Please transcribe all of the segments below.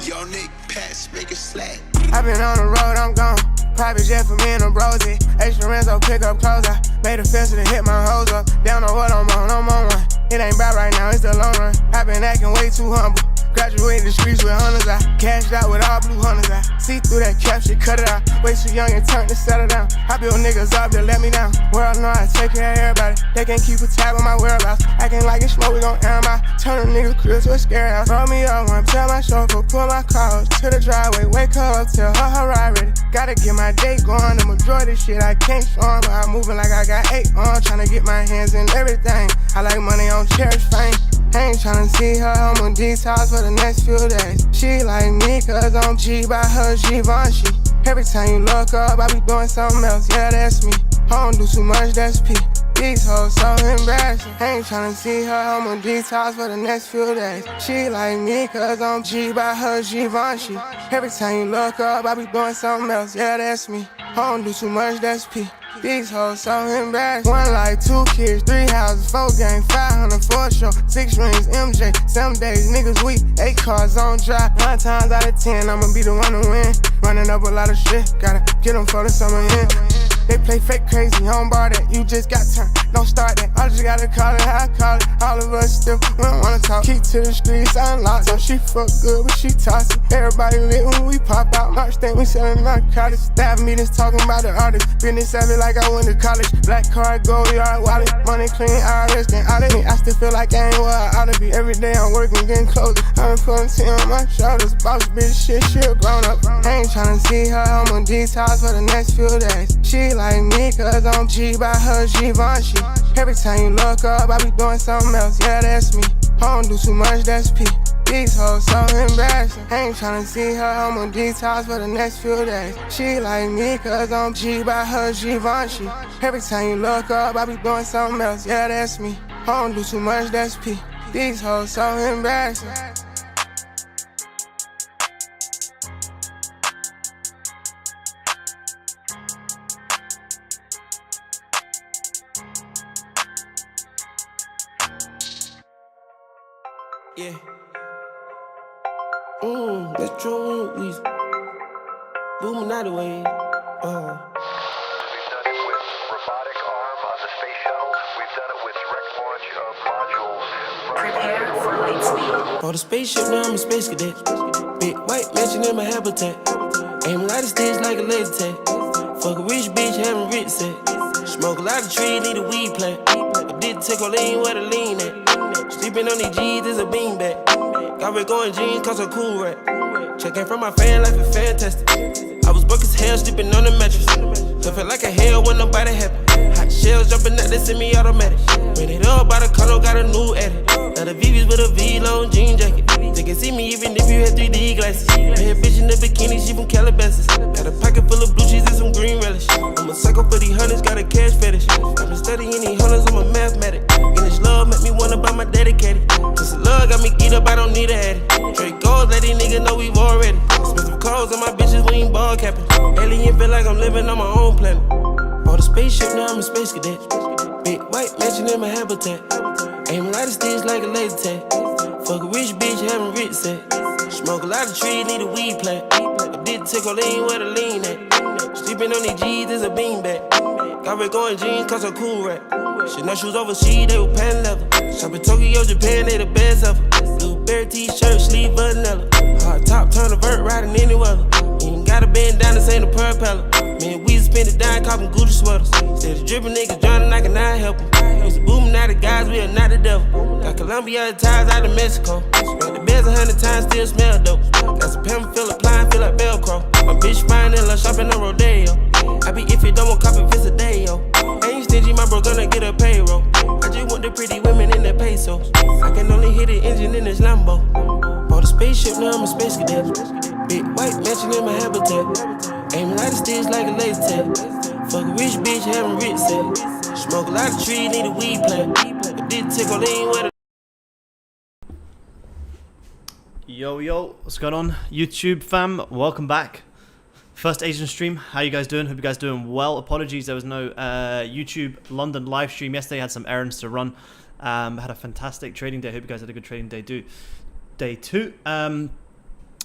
Young Nick, pass, make it slack. I been on the road, I'm gone. Private jet for me and the brosy. Extra Renzo, pick up clothes. I made a fence to hit my hoes up. Down on what I'm on one. It ain't bad right now, it's the long run. I been acting way too humble. Graduated the streets with hunters, I cashed out with all blue hunters. I see through that cap shit, cut it out. Way too young and turned to settle down. I build niggas up to let me down. World know I take care of everybody. They can't keep a tab on my whereabouts. Acting like it's smoke, we gon' air 'em out. Turn a nigga crib to a scare house. Roll me up one, tell my chauffeur, pull my car to the driveway. Wake her up, tell her ride ready. Gotta get my day going. The majority of shit I can't show 'em, but I'm moving like I got 8 on. Tryna get my hands in everything. I like money on cherish fame. I ain't tryna see her, I'm on detox for the next few days. She like me cause I'm G by her Givenchy. Every time you look up, I be doing something else, yeah that's me. I don't do too much, that's P. These hoes so embarrassing. I ain't tryna see her, I'm on detox for the next few days. She like me cause I'm G by her Givenchy. Every time you look up, I be doing something else, yeah that's me. I don't do too much, that's P. These hoes so embarrassing. 1 life, 2 kids, 3 houses, 4 gang, 500 for a show, 6 rings, MJ. Some days niggas weak, 8 cars on drive. 9 times out of 10, I'ma be the one to win. Running up a lot of shit, gotta get them for the summer in. They play fake crazy, don't bar that. You just got turned, don't start that. I just gotta call it how I call it. All of us still, we don't wanna talk. Key to the streets, unlocked. So she fuck good, but she toxic. Everybody lit when we pop out. March think we selling narcotics. Staff meetings talking about the artists. Business savvy like I went to college. Black card, gold yard, wallet. Money clean, IRS, then audit me. I still feel like I ain't where I ought to be. Every day I'm working, getting closer. I'm putting 10 on my shoulders. Boss bitch, shit, she a grown up. I ain't tryna see her, I'm on detox for the next few days. She like me cause I'm G by her Givenchy. Every time you look up, I be doing something else, yeah that's me. I don't do too much, that's P. These hoes so embarrassing. I ain't tryna see her, I'm on detox for the next few days. She like me cause I'm G by her Givenchy. Every time you look up, I be doing something else, yeah that's me. I don't do too much, that's P. These hoes so embarrassing. Yeah. That's true. We booming out the way. We've done it with robotic arm on the space shuttle. We've done it with direct launch of modules. Prepare for light speed. On the spaceship, now I'm a space cadet. Big white mansion in my habitat. Aim a lot of sticks like a laser tag. Fuck a rich bitch, having rich set. Smoke a lot of trees, need a weed plant. I did take a lean where the lean at. Sleeping on these G's is a beanbag. Got red going jeans, cause I'm cool rap. Checking from my fan life is fantastic. I was broke as hell, sleeping on the mattress. So felt like a hell when nobody happy. Hot shells jumping out, they semi-automatic. Ran it up by the condo, got a new edit. Now the VV's with a V-long jean jacket. They can see me even if you had 3D glasses. Bad bitch in the bikini, she from Calabasas. Got a pocket full of blue cheese and some green relish. I'm a psycho for these hunters, got a cash fetish. I've been studying these hunters, I'm a mathematic. And this love make me wanna buy my dedicated. This love got me geeked up, I don't need a addy. Straight goals, let these niggas know we've already. Expensive clothes on my bitches, we ain't ball capping. Alien feel like I'm living on my own planet. Bought a spaceship, now I'm a space cadet. Big white mansion in my habitat. Aim a lot of sticks like a laser tag. Fuck a rich bitch, having rich set. Smoke a lot of trees, need a weed plant. I did take a lean where the lean at. Sleeping on these G's is a beanbag. Got red going jeans, cause I'm cool rap. Chanel shoes overseas, they were pan leather. Shop in Tokyo, Japan, they the best ever. Blueberry t-shirt, sleeve vanilla. Hard top, turn a vert, riding any weather. You ain't gotta bend down, this ain't a propeller. Man, we spend it down, copping Gucci sweaters. Said the drippin' niggas drowning, I cannot help them. Used to booming out the guys, we are not the devil. Got Colombia ties out of Mexico. Spent the beds 100 times, still smell dope. Got some pimp, feel applying, feel like Velcro. My bitch fine and love shopping on Rodeo. I be if you don't want copy, it's a day, yo. Ain't stingy, my bro gonna get a payroll. I just want the pretty women in their pesos. I can only hit the engine in this Lambo. Bought a spaceship, now I'm a space cadet. Big white mansion in my habitat. Aim a lot of sticks like a laser tag. Fuck a rich bitch, having rich set. Smoke a lot of trees, need a weed plant. I did take a lean where the Yo, what's going on, YouTube fam? Welcome back. First Asian stream. How you guys doing? Hope you guys doing well. Apologies, there was no YouTube London live stream yesterday. Had some errands to run. Had a fantastic trading day. Hope you guys had a good trading day too.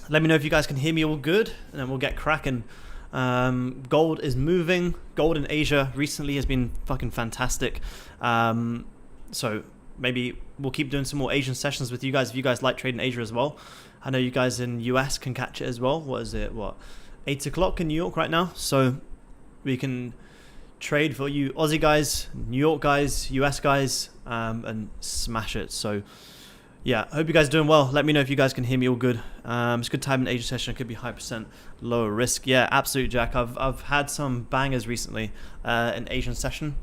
The Let me know if you guys can hear me all good, and then we'll get cracking. Gold is moving. Gold in Asia recently has been fucking fantastic. So maybe we'll keep doing some more Asian sessions with you guys if you guys like trading Asia as well. I know you guys in US can catch it as well. What is it? 8 o'clock in New York right now? So we can trade for you Aussie guys, New York guys, US guys, and smash it. So yeah, I hope you guys are doing well. Let me know if you guys can hear me all good. It's a good time in Asia session. It could be high percent lower risk. Yeah, absolute Jack. I've had some bangers recently in Asian session.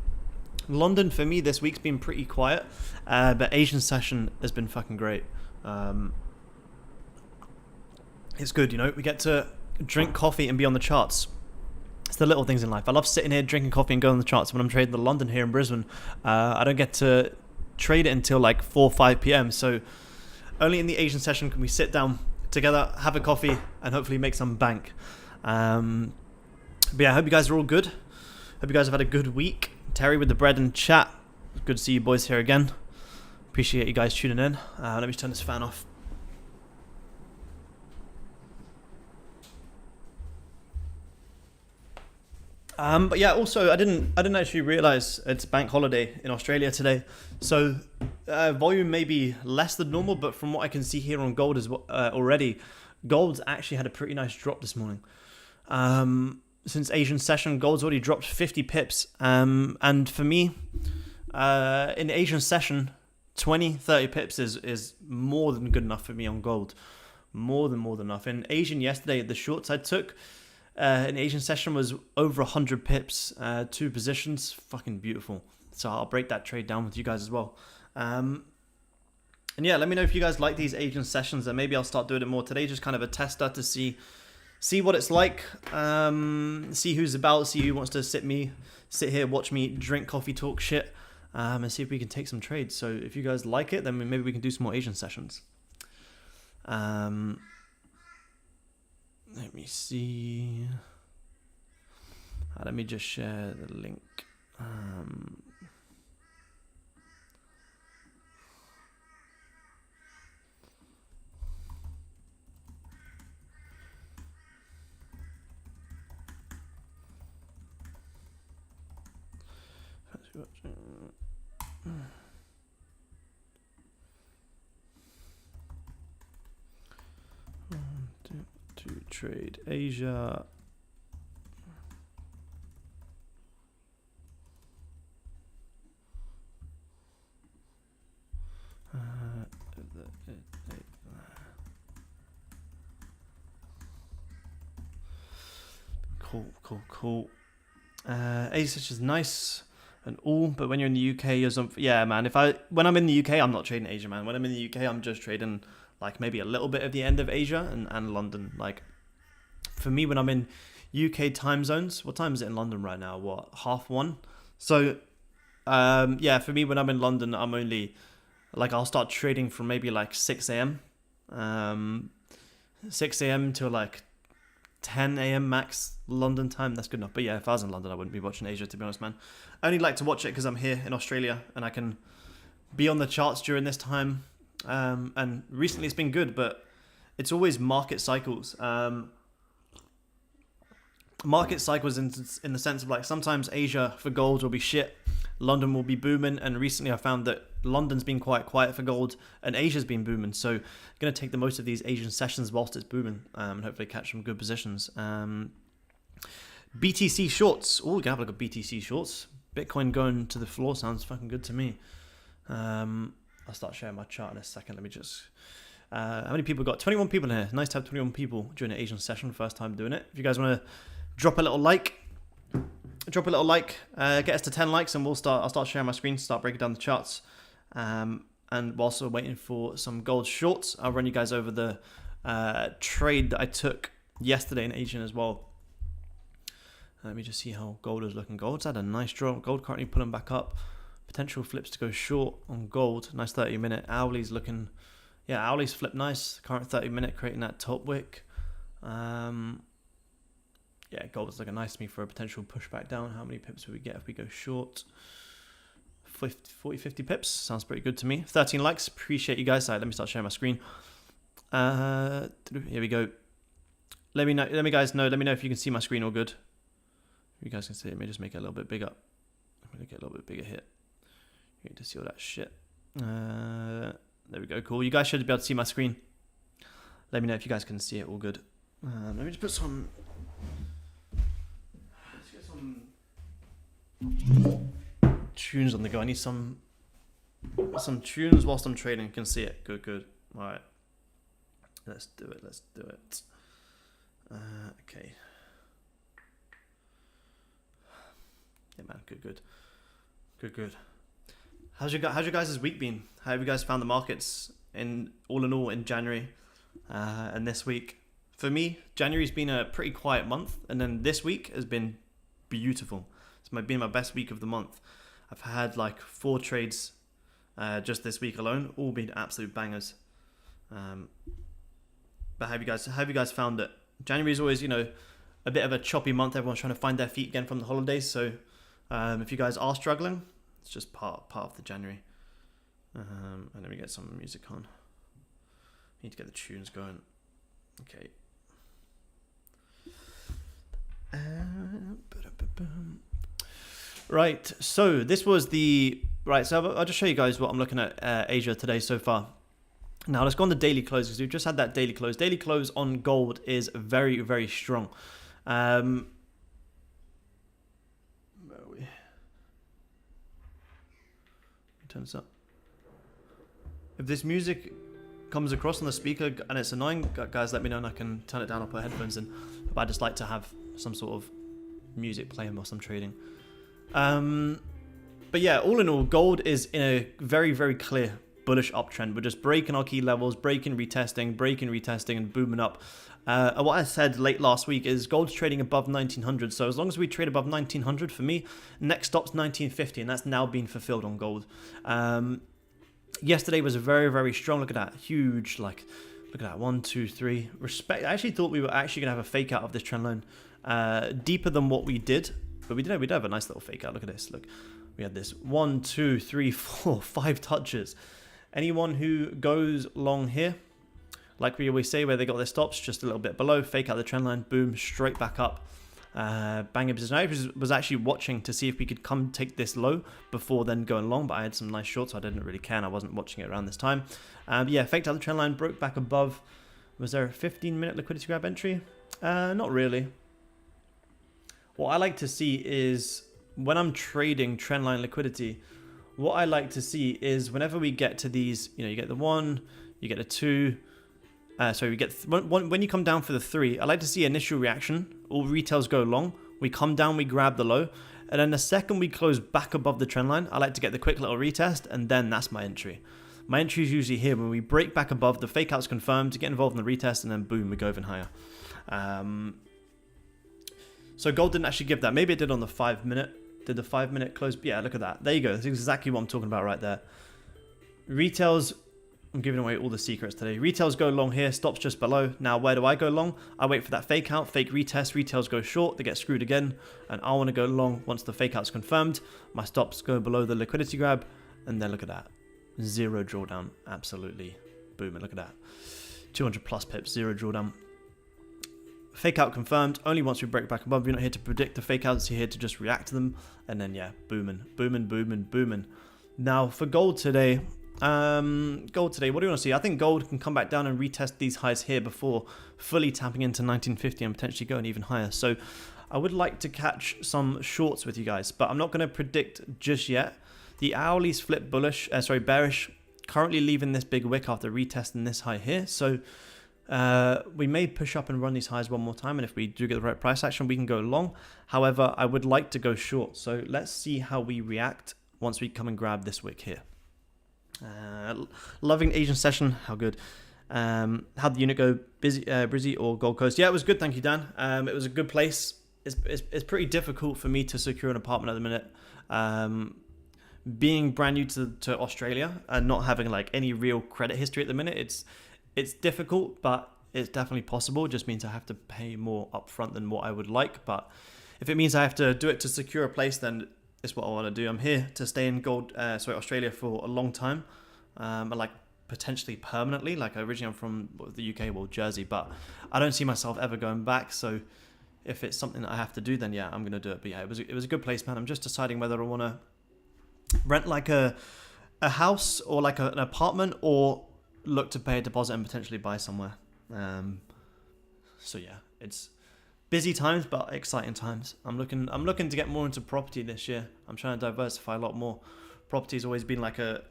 London for me this week's been pretty quiet, but Asian session has been fucking great. It's good, you know. We get to drink coffee and be on the charts. It's the little things in life. I love sitting here drinking coffee and going on the charts. When I'm trading the London here in Brisbane, I don't get to trade it until like 4 or 5 p.m. So only in the Asian session can we sit down together, have a coffee, and hopefully make some bank. But yeah, I hope you guys are all good. Hope you guys have had a good week. Terry with the bread and chat. Good to see you boys here again. Appreciate you guys tuning in. Let me turn this fan off. But yeah, also I didn't actually realize it's bank holiday in Australia today, so volume may be less than normal. But from what I can see here on gold as well, already, gold's actually had a pretty nice drop this morning. Since Asian session, gold's already dropped 50 pips. And for me, in Asian session, 20-30 pips is more than good enough for me on gold. More than enough. In Asian yesterday, the shorts I took in Asian session was over 100 pips, 2 positions, fucking beautiful. So I'll break that trade down with you guys as well. And yeah, let me know if you guys like these Asian sessions, and maybe I'll start doing it more. Today just kind of a tester to see what it's like, see who's about, see who wants to sit here, watch me drink coffee, talk shit, and see if we can take some trades. So if you guys like it, then maybe we can do some more Asian sessions. Let me see. Let me just share the link. To trade Asia. Cool. ASIC is nice and all, but when you're in the UK, yeah, man. When I'm in the UK, I'm not trading Asia, man. When I'm in the UK, I'm just trading like maybe a little bit of the end of Asia and London. Like for me, when I'm in UK time zones, what time is it in London right now? 1:30? So yeah, for me, when I'm in London, I'm only like, I'll start trading from maybe like 6 a.m. 6 a.m. to like 10 a.m. max London time. That's good enough. But yeah, if I was in London, I wouldn't be watching Asia, to be honest, man. I only like to watch it because I'm here in Australia and I can be on the charts during this time. And recently it's been good, but it's always market cycles. Market cycles in the sense of like, sometimes Asia for gold will be shit, London will be booming, and recently I found that London's been quite quiet for gold and Asia's been booming. So I'm going to take the most of these Asian sessions whilst it's booming, and hopefully catch some good positions. BTC shorts. Oh, we can have like a BTC shorts. Bitcoin going to the floor sounds fucking good to me. I'll start sharing my chart in a second. Let me just... how many people got? 21 people in here. Nice to have 21 people during an Asian session. First time doing it. If you guys want to drop a little like, get us to 10 likes, and I'll start sharing my screen, start breaking down the charts. And whilst we're waiting for some gold shorts, I'll run you guys over the trade that I took yesterday in Asian as well. Let me just see how gold is looking. Gold's had a nice drop. Gold currently pulling back up. Potential flips to go short on gold. Nice 30-minute. Hourly's looking... Yeah, hourly's flipped nice. Current 30-minute creating that top wick. Yeah, gold's looking nice to me for a potential pushback down. How many pips will we get if we go short? 40, 50 pips. Sounds pretty good to me. 13 likes. Appreciate you guys. Let me start sharing my screen. Here we go. Let me know if you can see my screen all good. You guys can see it. Let me just make it a little bit bigger. I'm gonna get a little bit bigger here. You need to see all that shit. There we go. Cool. You guys should be able to see my screen. Let me know if you guys can see it all good. Let me just put some. Let's get some tunes on the go. I need some tunes whilst I'm trading. You can see it. Good. Good. All right. Let's do it. Let's do it. Okay. Yeah, man. Good. How's your guys' week been? How have you guys found the markets in all in January and this week? For me, January's been a pretty quiet month, and then this week has been beautiful. It's been my best week of the month. I've had like 4 trades just this week alone, all been absolute bangers. But have you guys found it? January is always, a bit of a choppy month. Everyone's trying to find their feet again from the holidays. So if you guys are struggling, it's just part of the January. And let me get some music on. Need to get the tunes going. Okay. Right. So this was So I'll just show you guys what I'm looking at Asia today so far. Now let's go on the daily close because we've just had that daily close. Daily close on gold is very, very strong. Where are we? Turn this up. If this music comes across on the speaker and it's annoying, guys, let me know and I can turn it down or put headphones in. But I just like to have some sort of music playing whilst I'm trading. But yeah, all in all, gold is in a very, very clear bullish uptrend. We're just breaking our key levels, breaking, retesting, and booming up. What I said late last week is gold's trading above 1900. So as long as we trade above 1900, for me, next stop's 1950, and that's now been fulfilled on gold. Yesterday was very, very strong. Look at that, huge, look at that, 1, 2, 3. Respect. I actually thought we were actually gonna have a fake out of this trend line, deeper than what we did, but we did have a nice little fake out. Look at this. Look, we had this 1, 2, 3, 4, 5 touches. Anyone who goes long here, like we always say, where they got their stops just a little bit below, fake out the trend line, boom, straight back up, bang in position. I was actually watching to see if we could come take this low before then going long, but I had some nice shorts, so I didn't really care, and I wasn't watching it around this time. Yeah, faked out the trend line, broke back above. Was there a 15-minute liquidity grab entry? Not really. What I like to see is when I'm trading trendline liquidity, what I like to see is whenever we get to these, you get the 1, you get a 2. We get when you come down for the 3, I like to see initial reaction. All retails go long. We come down, we grab the low, and then the second we close back above the trend line, I like to get the quick little retest, and then that's my entry. My entry is usually here when we break back above, the fake out's confirmed, to get involved in the retest, and then boom, we go even higher. So gold didn't actually give that. Maybe it did on the 5-minute. Did the 5-minute close? Yeah, look at that. There you go. That's exactly what I'm talking about right there. Retails, I'm giving away all the secrets today. Retails go long here, stops just below. Now, where do I go long? I wait for that fake out, fake retest. Retails go short, they get screwed again. And I want to go long once the fake out's confirmed. My stops go below the liquidity grab. And then look at that. 0 drawdown. Absolutely booming. Look at that. 200 plus pips, 0 drawdown. Fake out confirmed. Only once we break back above. You're not here to predict the fake outs. You're here to just react to them. And then, yeah, booming. Now, for gold today, what do you want to see? I think gold can come back down and retest these highs here before fully tapping into 1950 and potentially going even higher. So I would like to catch some shorts with you guys, but I'm not going to predict just yet. The hourly's flip bearish, currently leaving this big wick after retesting this high here. So we may push up and run these highs one more time, and if we do get the right price action, we can go long. However, I would like to go short. So let's see how we react once we come and grab this wick here. Loving Asian session. How good. How'd the unit go? Brizzy or Gold Coast? Yeah, it was good. Thank you, Dan. It was a good place. It's pretty difficult for me to secure an apartment at the minute. Being brand new to Australia and not having like any real credit history at the minute, it's difficult, but it's definitely possible. It just means I have to pay more upfront than what I would like. But if it means I have to do it to secure a place, then it's what I want to do. I'm here to stay in Australia for a long time. I like potentially permanently. Like originally I'm from the UK, well, Jersey, but I don't see myself ever going back. So if it's something that I have to do, then yeah, I'm gonna do it. But yeah, it was a good place, man. I'm just deciding whether I want to rent like a house or like an apartment, or look to pay a deposit and potentially buy somewhere. So yeah, it's busy times but exciting times. I'm looking to get more into property this year. I'm trying to diversify a lot more. Property's always been like a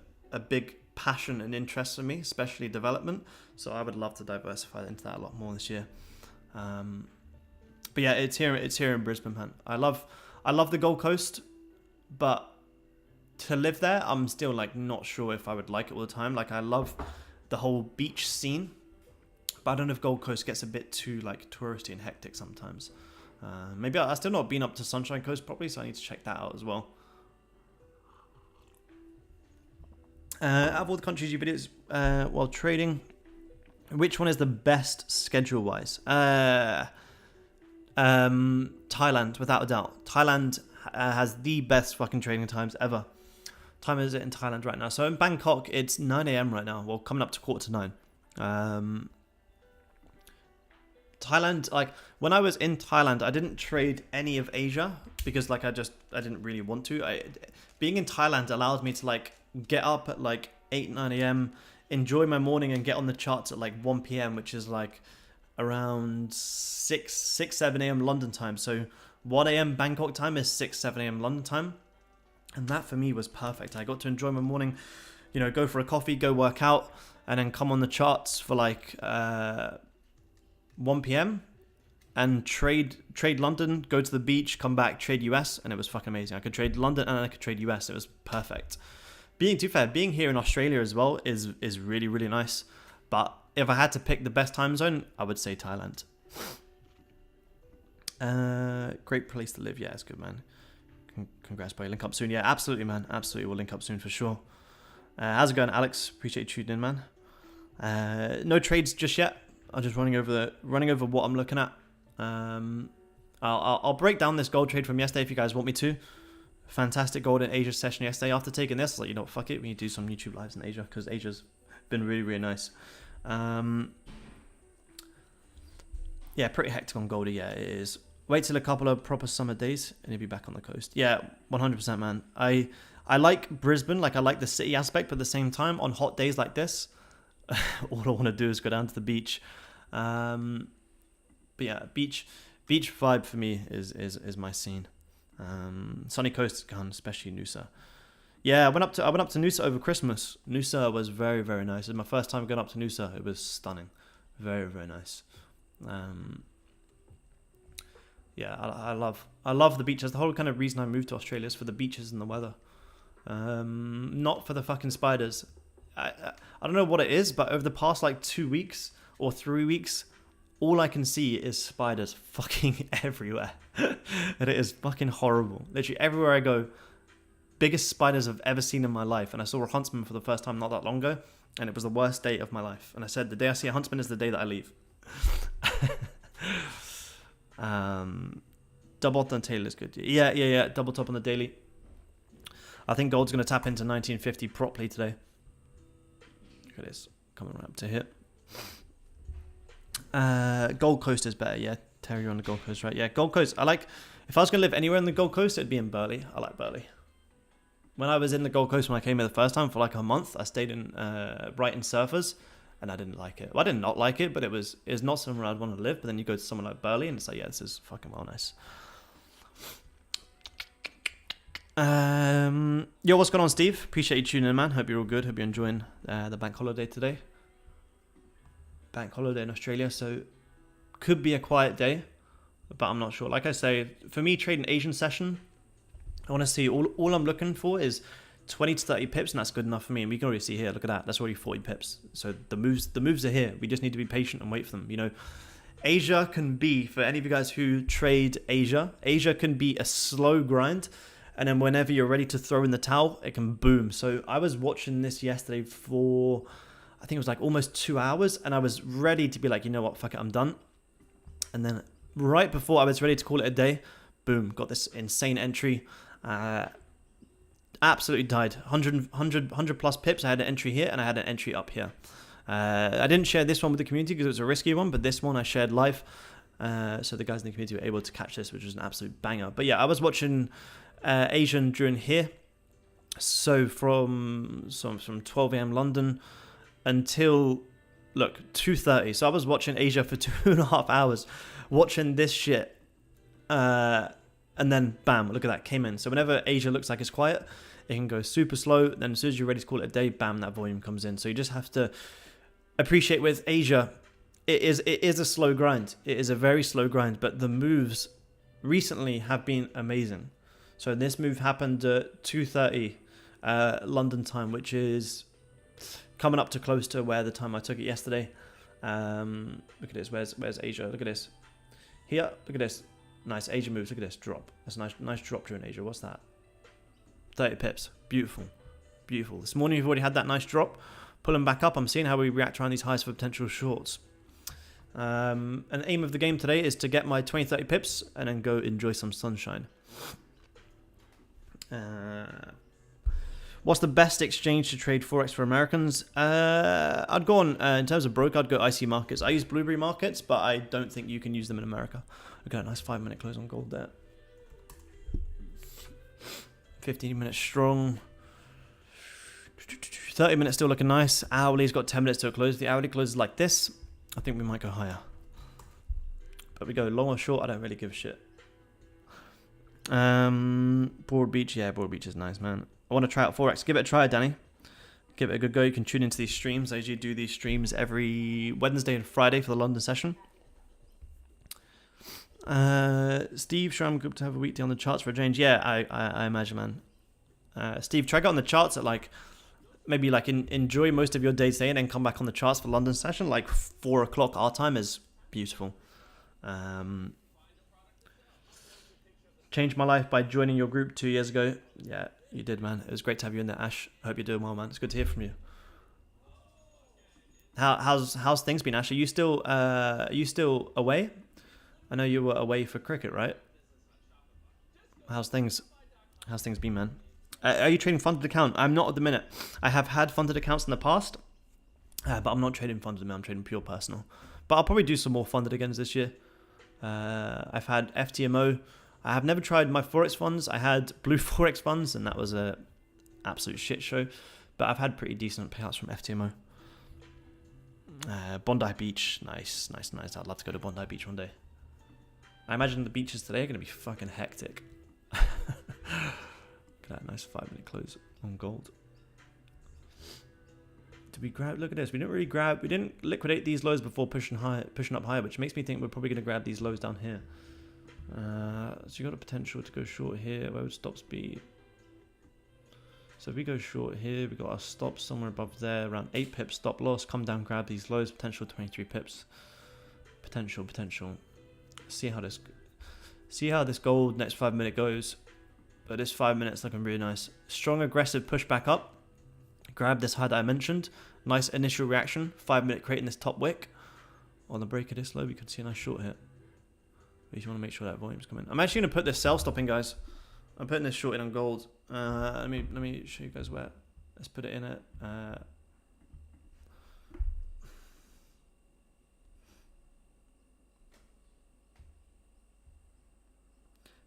big passion and interest for me, especially development. So I would love to diversify into that a lot more this year. But yeah, it's here in Brisbane, man. I love the Gold Coast, but to live there, I'm still like not sure if I would like it all the time. Like I love the whole beach scene, but I don't know if Gold Coast gets a bit too like touristy and hectic sometimes. Maybe I've still not been up to Sunshine Coast properly, so I need to check that out as well. Out of all the countries you visit while trading, which one is the best schedule-wise? Thailand, without a doubt. Thailand has the best fucking trading times ever. Time is it in Thailand right now? So in Bangkok, it's 9 a.m. right now. Well, coming up to 8:45. Thailand, like when I was in Thailand, I didn't trade any of Asia because like I didn't really want to. Being in Thailand allowed me to like get up at like 8-9 a.m., enjoy my morning and get on the charts at like 1 p.m., which is like around 6-7 a.m. London time. So 1 a.m. Bangkok time is 6-7 a.m. London time. And that for me was perfect. I got to enjoy my morning, you know, go for a coffee, go work out, and then come on the charts for like 1 p.m. and trade London, go to the beach, come back, trade US, and it was fucking amazing. I could trade London and I could trade US. It was perfect. Being here in Australia as well is really, really nice. But if I had to pick the best time zone, I would say Thailand. Great place to live. Yeah, it's good, man. Congrats, buddy. Link up soon. Yeah, absolutely, man. Absolutely, we'll link up soon for sure. How's it going, Alex? Appreciate you tuning in, man. No trades just yet. I'm just running over what I'm looking at. I'll break down this gold trade from yesterday if you guys want me to. Fantastic gold in Asia session yesterday. After taking this, I was like, you know what, fuck it. We need to do some YouTube lives in Asia because Asia's been really, really nice. Yeah, pretty hectic on Goldie. Yeah, it is. Wait till a couple of proper summer days and you'll be back on the coast. Yeah, 100%, man. I like Brisbane. Like I like the city aspect, but at the same time, on hot days like this, all I want to do is go down to the beach. But yeah, beach vibe for me is my scene. Sunny coast is gone, especially Noosa. Yeah, I went up to Noosa over Christmas. Noosa was very, very nice. It was my first time going up to Noosa. It was stunning, very, very nice. Yeah, I love the beaches. The whole kind of reason I moved to Australia is for the beaches and the weather, not for the fucking spiders. I don't know what it is, but over the past like 2 weeks or 3 weeks, all I can see is spiders fucking everywhere. And it is fucking horrible. Literally everywhere I go, biggest spiders I've ever seen in my life. And I saw a huntsman for the first time not that long ago, and it was the worst day of my life. And I said, the day I see a huntsman is the day that I leave. Double up on Taylor is good. Yeah. Double top on the daily. I think gold's going to tap into 1950 properly today. Look at this. Coming right up to hit. Gold Coast is better. Yeah, Terry, you're on the Gold Coast, right? Yeah, Gold Coast. I like, if I was going to live anywhere in the Gold Coast, it'd be in Burleigh. I like Burleigh. When I was in the Gold Coast, when I came here the first time for like a month, I stayed in Brighton Surfers, and I didn't like it. Well, I did not like it, but it was not somewhere I'd want to live. But then you go to somewhere like Burleigh, and it's like, yeah, this is fucking well nice. Yo, what's going on, Steve? Appreciate you tuning in, man. Hope you're all good. Hope you're enjoying the bank holiday today. Bank holiday in Australia, so could be a quiet day, but I'm not sure. Like I say, for me, trading Asian session, I want to see all I'm looking for is 20 to 30 pips, and that's good enough for me. And we can already see here, look at that, that's already 40 pips. So the moves are here. We just need to be patient and wait for them. You know, Asia can be, for any of you guys who trade Asia can be a slow grind, and then whenever you're ready to throw in the towel, it can boom. So I was watching this yesterday for, I think it was like almost 2 hours, and I was ready to be like, you know what, fuck it, I'm done. And then right before I was ready to call it a day, boom, got this insane entry. Absolutely died. 100 plus pips. I had an entry here and I had an entry up here. I didn't share this one with the community because it was a risky one, but this one I shared live. So the guys in the community were able to catch this, which was an absolute banger. But yeah, I was watching Asian during here. So from 12 a.m. London until, look, 2:30. So I was watching Asia for 2.5 hours, watching this shit. And then, bam, look at that, came in. So whenever Asia looks like it's quiet, it can go super slow. Then as soon as you're ready to call it a day, bam, that volume comes in. So you just have to appreciate with Asia, it is a slow grind. It is a very slow grind, but the moves recently have been amazing. So this move happened at 2:30 London time, which is coming up to close to where the time I took it yesterday. Look at this. Where's Asia? Look at this. Here, look at this. Nice Asia moves. Look at this drop. That's a nice drop during Asia. What's that? 30 pips. Beautiful. Beautiful. This morning we've already had that nice drop. Pulling back up. I'm seeing how we react around these highs for potential shorts. And the aim of the game today is to get my 20-30 pips and then go enjoy some sunshine. What's the best exchange to trade Forex for Americans? I'd go on, in terms of broker, I'd go IC markets. I use Blueberry markets, but I don't think you can use them in America. Okay, nice 5-minute close on gold there. 15 minutes strong. 30 minutes still looking nice. Hourly's got 10 minutes to a close. The hourly closes like this. I think we might go higher. But we go long or short, I don't really give a shit. Broad Beach, yeah, Broad Beach is nice, man. I want to try out Forex. Give it a try, Danny. Give it a good go. You can tune into these streams. I usually do these streams every Wednesday and Friday for the London session. Steve, sure I'm good to have a weekday on the charts for a change. Yeah, I imagine, man. Steve, try get on the charts at maybe enjoy most of your day today and then come back on the charts for London session. 4 o'clock our time is beautiful. Changed my life by joining your group 2 years ago. Yeah, you did, man. It was great to have you in there, Ash. I hope you're doing well, man. It's good to hear from you. How's things been, Ash? Are you still away? I know you were away for cricket, right? How's things been, man? Are you trading funded account? I'm not at the minute. I have had funded accounts in the past, but I'm not trading funded. I'm trading pure personal. But I'll probably do some more funded agains this year. I've had FTMO. I have never tried my Forex funds. I had Blue Forex funds, and that was a absolute shit show. But I've had pretty decent payouts from FTMO. Bondi Beach, nice. I'd love to go to Bondi Beach one day. I imagine the beaches today are going to be fucking hectic. Look at that nice 5-minute close on gold. Did we grab? Look at this. We didn't liquidate these lows before pushing up higher, which makes me think we're probably going to grab these lows down here. So you got a potential to go short here. Where would stops be? So if we go short here, we got our stops somewhere above there, around 8 pips stop loss. Come down, grab these lows. Potential 23 pips. Potential. See how this gold next 5-minute goes. But this 5 minutes looking really nice. Strong aggressive push back up. Grab this high that I mentioned. Nice initial reaction. 5-minute creating this top wick. On the break of this low, we could see a nice short hit. We just want to make sure that volume's coming. I'm actually going to put this sell stop in, guys. I'm putting this short in on gold. Let me show you guys where. Let's put it in it.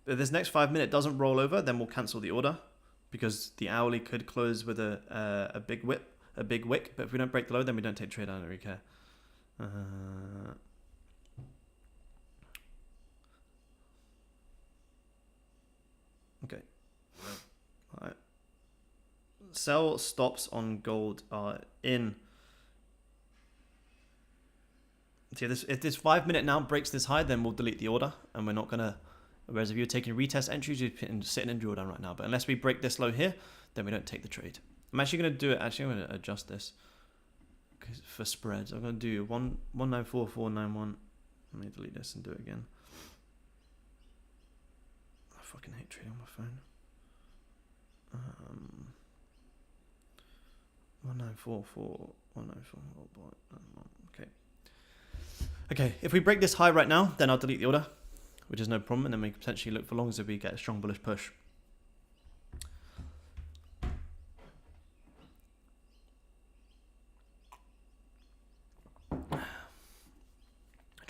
But if this next 5 minute doesn't roll over, then we'll cancel the order because the hourly could close with a big wick. But if we don't break the low, then we don't take trade. I don't really care. Okay. All right. Sell stops on gold are in. See, if this 5 minute now breaks this high, then we'll delete the order, and we're not gonna. Whereas if you're taking retest entries, you're sitting in drawdown right now. But unless we break this low here, then we don't take the trade. I'm actually going to do it. Actually, I'm going to adjust this for spreads. I'm going to do 194.491. Let me delete this and do it again. I fucking hate trading on my phone. 194.491. Okay, if we break this high right now, then I'll delete the order, which is no problem, and then we can potentially look for longs if we get a strong bullish push.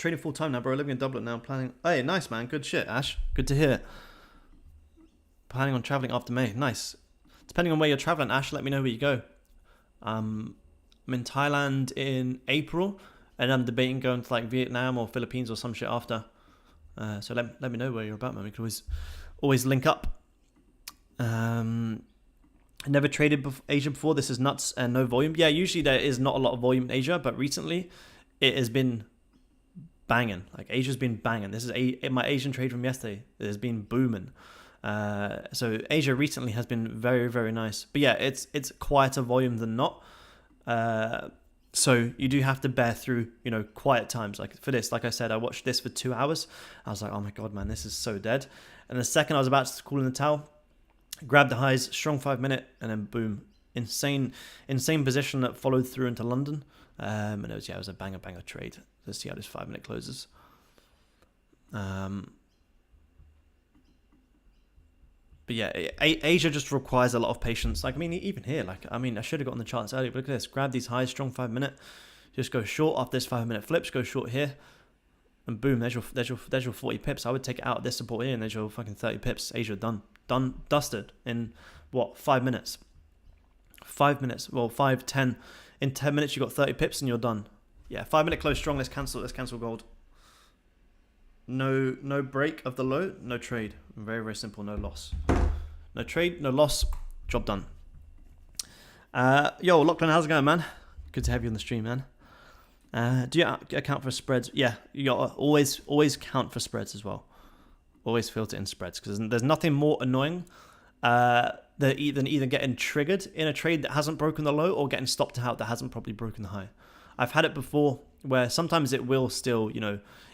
Trading full time now, bro. Living in Dublin now. Planning. Hey, nice, man. Good shit, Ash. Good to hear. Planning on traveling after May. Nice. Depending on where you're traveling, Ash, let me know where you go. I'm in Thailand in April, and I'm debating going to like Vietnam or Philippines or some shit after. So let me know where you're about, man. We can always link up. I never traded Asia before. This is nuts and no volume. Yeah, usually there is not a lot of volume in Asia, but recently it has been banging. Like Asia's been banging. This is my Asian trade from yesterday. It has been booming. So Asia recently has been very, very nice. But yeah, it's quieter volume than not. So you do have to bear through, quiet times. Like for this, like I said, I watched this for 2 hours. I was like, oh my God, man, this is so dead. And the second I was about to call in the towel, grabbed the highs, strong 5 minute, and then boom, insane position that followed through into London. And it was a banger trade. Let's see how this 5 minute closes. But yeah, Asia just requires a lot of patience. Like, I mean, even here, I should have gotten the charts earlier, but look at this. Grab these highs, strong 5 minute, just go short after this 5 minute flips, go short here, and boom, there's your 40 pips. I would take it out of this support here, and there's your fucking 30 pips. Asia done, dusted in what, 5 minutes? 5 minutes, well, 5, 10. In 10 minutes, you got 30 pips and you're done. Yeah, 5 minute close strong. Let's cancel gold. No break of the low, no trade. Very, very simple, no loss. No trade, no loss, job done. Yo, Lachlan, how's it going, man? Good to have you on the stream, man. Do you account for spreads? Yeah, you gotta always count for spreads as well. Always filter in spreads, because there's nothing more annoying than either getting triggered in a trade that hasn't broken the low or getting stopped out that hasn't probably broken the high. I've had it before where sometimes it will still,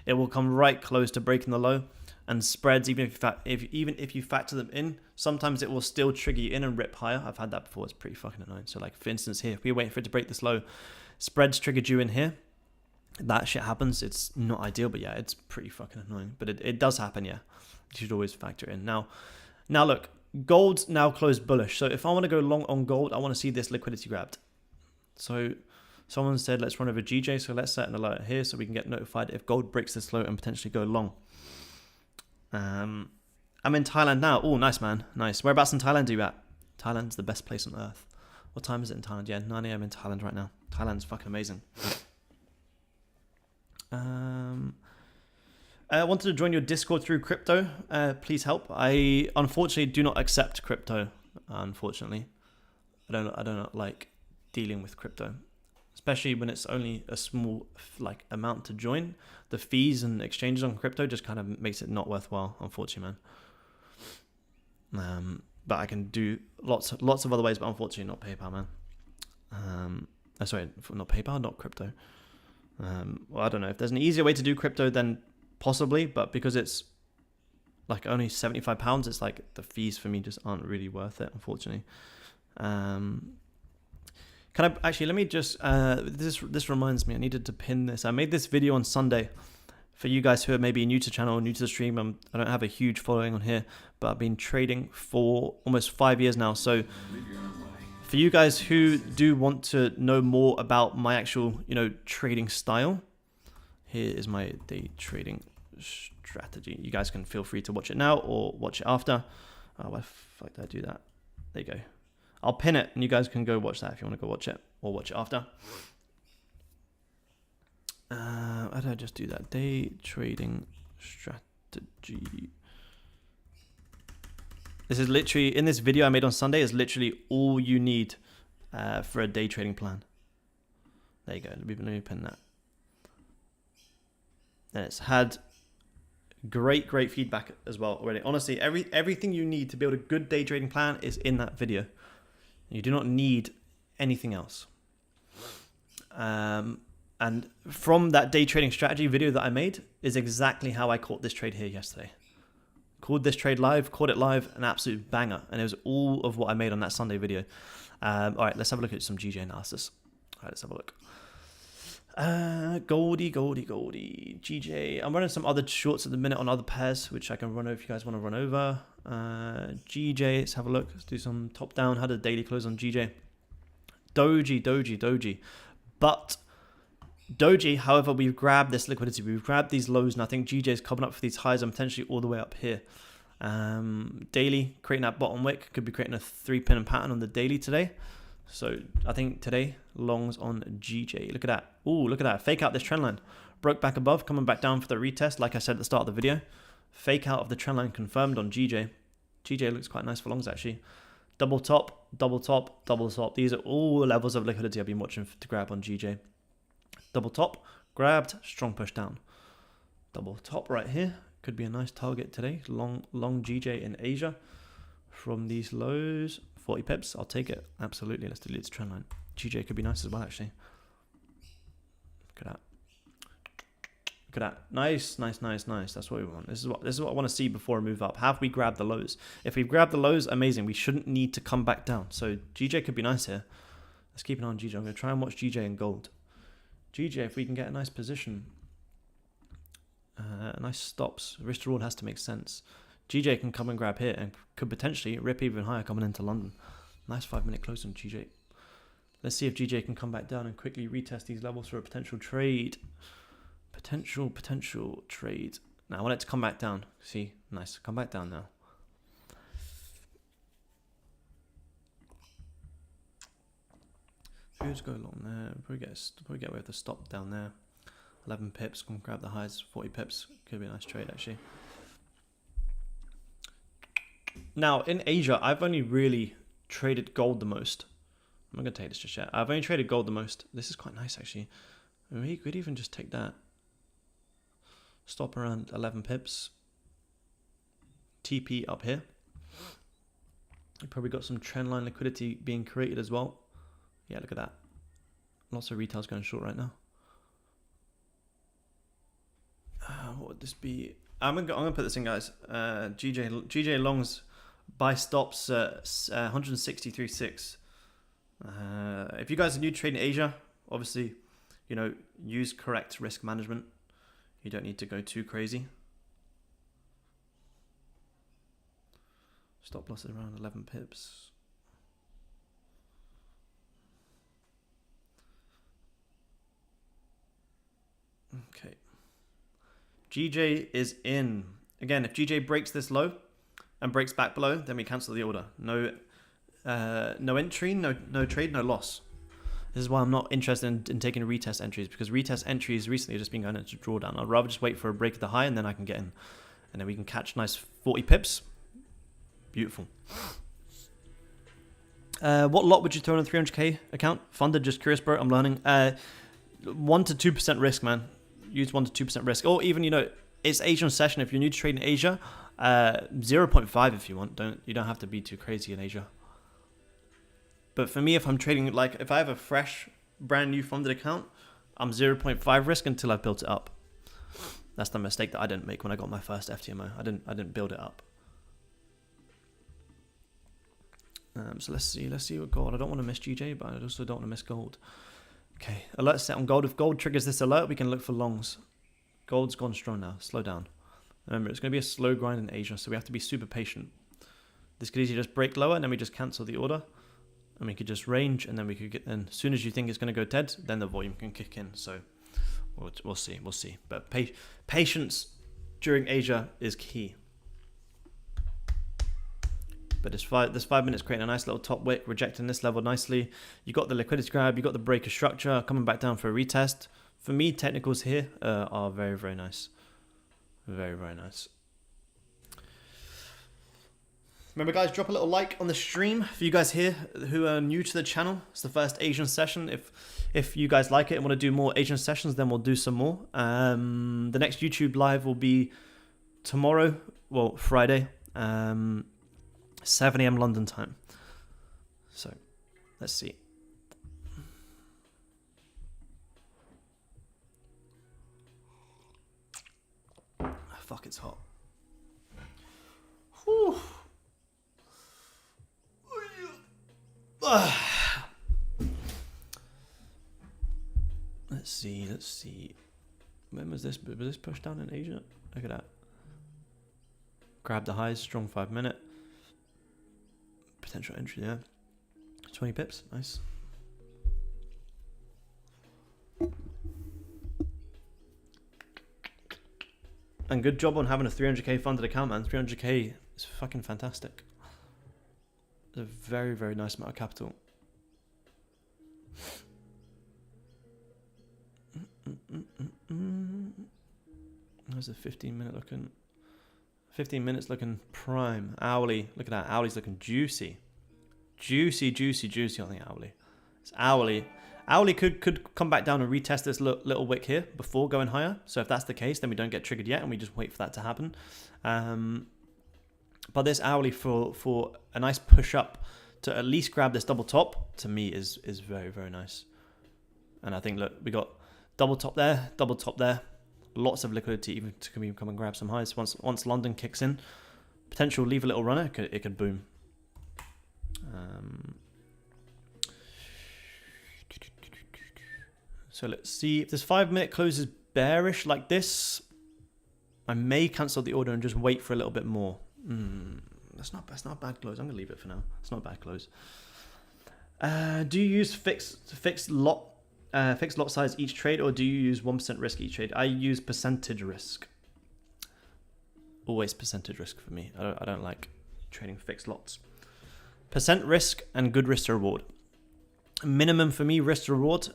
it will come right close to breaking the low, and spreads, even if you factor them in, sometimes it will still trigger you in and rip higher. I've had that before. It's pretty fucking annoying. So like for instance here, if we're waiting for it to break this low, spreads triggered you in here. That shit happens. It's not ideal, but yeah, it's pretty fucking annoying. But it does happen, yeah. You should always factor it in. Now look, gold's now closed bullish. So if I want to go long on gold, I want to see this liquidity grabbed. So someone said, let's run over GJ. So let's set an alert here so we can get notified if gold breaks this low and potentially go long. I'm in Thailand now. Oh, nice, man. Nice. Whereabouts in Thailand are you at? Thailand's the best place on earth. What time is it in Thailand? Yeah, 9 a.m. in Thailand right now. Thailand's fucking amazing. I wanted to join your Discord through crypto. Please help. I unfortunately do not accept crypto. Unfortunately, I don't like dealing with crypto, especially when it's only a small amount to join. The fees and exchanges on crypto just kind of makes it not worthwhile. Unfortunately, man. But I can do lots of other ways, but unfortunately not PayPal, man. Sorry, not PayPal, not crypto. Well, I don't know if there's an easier way to do crypto, then possibly, but because it's like only £75, it's like the fees for me just aren't really worth it, unfortunately. Can I actually, let me just this reminds me, I needed to pin this. I made this video on Sunday for you guys who are maybe new to the channel, new to the stream. I don't have a huge following on here, but I've been trading for almost 5 years now. So for you guys who do want to know more about my actual, trading style, here is my day trading strategy. You guys can feel free to watch it now or watch it after. Oh, why the fuck did I do that? There you go. I'll pin it and you guys can go watch that if you want to go watch it or watch it after. How did I just do that? Day trading strategy. This is literally, in this video I made on Sunday, is literally all you need for a day trading plan. There you go. Let me pin that. And it's had great feedback as well already. Honestly, everything you need to build a good day trading plan is in that video. You do not need anything else. And from that day trading strategy video that I made is exactly how I caught this trade here yesterday. Called this trade live, caught it live, an absolute banger. And it was all of what I made on that Sunday video. All right, let's have a look at some GJ analysis. All right, let's have a look. Goldie. GJ. I'm running some other shorts at the minute on other pairs, which I can run over if you guys want to run over. GJ, let's have a look. Let's do some top down. How did the daily close on GJ? Doji. But Doji, however, we've grabbed this liquidity. We've grabbed these lows, and I think GJ is coming up for these highs and potentially all the way up here. Daily, creating that bottom wick, could be creating a 3-pin pattern on the daily today. So I think today, longs on GJ. Look at that. Ooh, look at that. Fake out this trend line. Broke back above, coming back down for the retest, like I said at the start of the video. Fake out of the trend line confirmed on GJ. GJ looks quite nice for longs, actually. Double top, double top, double top. These are all the levels of liquidity I've been watching to grab on GJ. Double top, grabbed, strong push down. Double top right here. Could be a nice target today. Long GJ in Asia. From these lows, 40 pips. I'll take it. Absolutely. Let's delete this trend line. GJ could be nice as well, actually. Look at that. Look at that. Nice, nice, nice, nice. That's what we want. This is what I want to see before we move up. Have we grabbed the lows? If we've grabbed the lows, amazing. We shouldn't need to come back down. So GJ could be nice here. Let's keep an eye on GJ. I'm going to try and watch GJ in gold. GJ, if we can get a nice position, nice stops. Risk to reward has to make sense. GJ can come and grab here and could potentially rip even higher coming into London. Nice 5-minute close on GJ. Let's see if GJ can come back down and quickly retest these levels for a potential trade. Potential trade. Now I want it to come back down. See, nice. Come back down now. Let's go along there. Probably get away with the stop down there. 11 pips. Come grab the highs. 40 pips. Could be a nice trade actually. Now in Asia, I've only really traded gold the most. I'm not gonna take this just yet. I've only traded gold the most. This is quite nice actually. I mean, we could even just take that. Stop around 11 pips. TP up here. You probably got some trend line liquidity being created as well. Yeah, look at that. Lots of retails going short right now. What would this be? I'm gonna put this in, guys. GJ longs buy stops 163.6. If you guys are new to trading Asia, obviously, you know, use correct risk management. You don't need to go too crazy. Stop loss is around 11 pips. Okay. GJ is in. Again, if GJ breaks this low and breaks back below, then we cancel the order. No entry, no trade, no loss. This is why I'm not interested in taking retest entries, because retest entries recently have just been going into drawdown. I'd rather just wait for a break of the high and then I can get in. And then we can catch nice 40 pips. Beautiful. What lot would you throw on a 300k account? Funded, just curious, bro. I'm learning. 1 to 2% risk, man. Use 1 to 2% risk. Or even, you know, it's Asian session. If you're new to trading Asia, 0.5 if you want. You don't have to be too crazy in Asia. But for me, if I'm trading, like if I have a fresh, brand new funded account, I'm 0.5 risk until I've built it up. That's the mistake that I didn't make when I got my first FTMO. I didn't build it up. So let's see what gold. I don't want to miss GJ, but I also don't want to miss gold. Okay, alert set on gold. If gold triggers this alert, we can look for longs. Gold's gone strong now. Slow down. Remember, it's going to be a slow grind in Asia, so we have to be super patient. This could easily just break lower, and then we just cancel the order. And we could just range, and then we could get. And as soon as you think it's going to go dead, then the volume can kick in. So we'll see. But patience during Asia is key. But this 5 minutes creating a nice little top wick, rejecting this level nicely. You got the liquidity grab, you got the breaker structure, coming back down for a retest. For me, technicals here are very, very nice. Very, very nice. Remember, guys, drop a little like on the stream for you guys here who are new to the channel. It's the first Asian session. If you guys like it and want to do more Asian sessions, then we'll do some more. The next YouTube live will be tomorrow, well, Friday, 7 AM London time. So, let's see. Fuck, it's hot. Whew. Let's see. When was this? Was this pushed down in Asia? Look at that. Grab the highs, strong 5 minute. Potential entry there. 20 pips, nice. And good job on having a 300k funded account, man. 300k is fucking fantastic. It's a very, very nice amount of capital. How's the 15-minute looking? 15 minutes looking prime. Hourly, look at that. Hourly's looking juicy. Juicy, juicy, juicy on the hourly. It's hourly. Hourly could come back down and retest this little wick here before going higher. So if that's the case, then we don't get triggered yet and we just wait for that to happen. But this hourly for a nice push up to at least grab this double top, to me is very, very nice. And I think, look, we got double top there, lots of liquidity even to come and grab some highs. Once London kicks in, potential leave a little runner, it could boom. So let's see if this 5-minute close is bearish like this. I may cancel the order and just wait for a little bit more. That's not a bad close. I'm gonna leave it for now. It's not a bad close. Do you use fixed lot size each trade, or do you use 1% risk each trade? I use percentage risk. Always percentage risk for me. I don't like trading fixed lots. Percent risk and good risk to reward. Minimum for me risk to reward.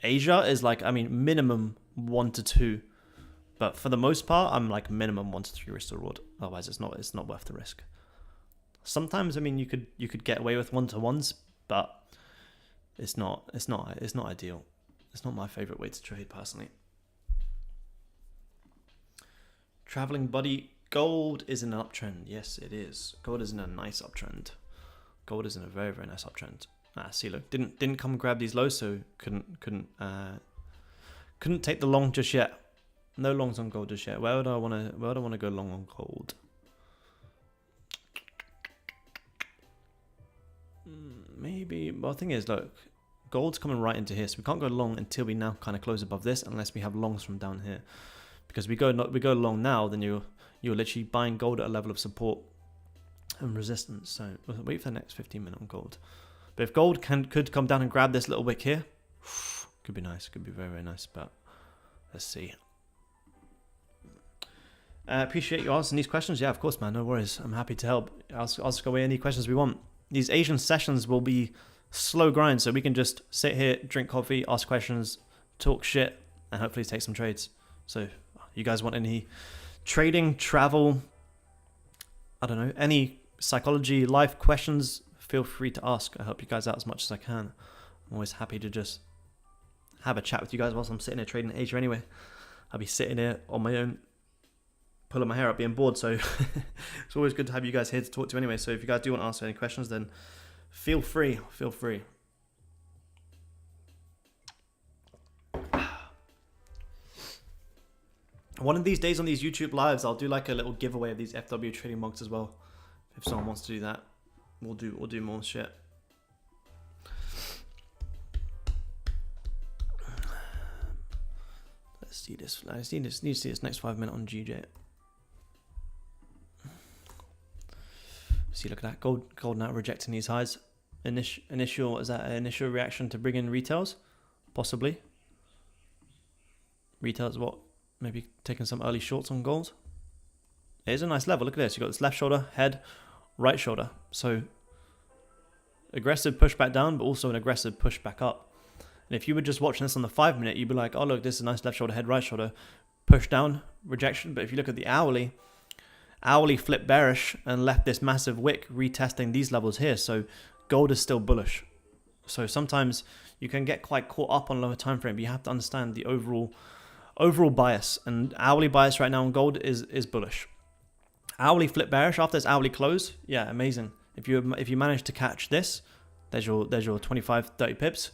Asia is like, I mean, minimum 1 to 2, but for the most part, I'm like minimum 1 to 3 risk to reward. Otherwise, it's not worth the risk. Sometimes, I mean, you could get away with 1-to-1s, but it's not ideal. It's not my favorite way to trade personally. Traveling buddy, gold is in an uptrend. Yes, it is. Gold is in a nice uptrend. Gold is in a very, very nice uptrend. See, look, didn't come and grab these lows, so couldn't take the long just yet. No longs on gold just yet. Where would I want to go long on gold? Maybe. Well, the thing is, look, gold's coming right into here, so we can't go long until we now kind of close above this, unless we have longs from down here. Because we go long now, then you're literally buying gold at a level of support and resistance. So we'll wait for the next 15-minute on gold. But if gold could come down and grab this little wick here, could be nice. Could be very, very nice. But let's see. Appreciate you answering these questions. Yeah, of course, man. No worries. I'm happy to help. Ask away any questions we want. These Asian sessions will be slow grind, so we can just sit here, drink coffee, ask questions, talk shit, and hopefully take some trades. So you guys want any trading, travel, I don't know, any psychology, life questions, feel free to ask. I help you guys out as much as I can. I'm always happy to just have a chat with you guys whilst I'm sitting here trading in Asia anyway. I'll be sitting here on my own, pulling my hair up, being bored, so it's always good to have you guys here to talk to anyway. So if you guys do want to answer any questions, then feel free. One of these days on these YouTube lives, I'll do like a little giveaway of these FW trading mugs as well. If someone wants to do that, we'll do more shit. Let's see this. I need to see this next 5 minutes on GJ. See, look at that. Gold now rejecting these highs. Initial reaction to bring in retails? Possibly. Retails what? Maybe taking some early shorts on gold. It is a nice level. Look at this. You've got this left shoulder, head, right shoulder. So aggressive pushback down, but also an aggressive pushback up. And if you were just watching this on the 5 minute, you'd be like, oh, look, this is a nice left shoulder, head, right shoulder, push down, rejection. But if you look at the hourly flipped bearish and left this massive wick retesting these levels here. So gold is still bullish. So sometimes you can get quite caught up on lower time frame, but you have to understand the overall bias. And hourly bias right now on gold is bullish. Hourly flip bearish after this hourly close, yeah, amazing. If you manage to catch this, there's your 25-30 pips.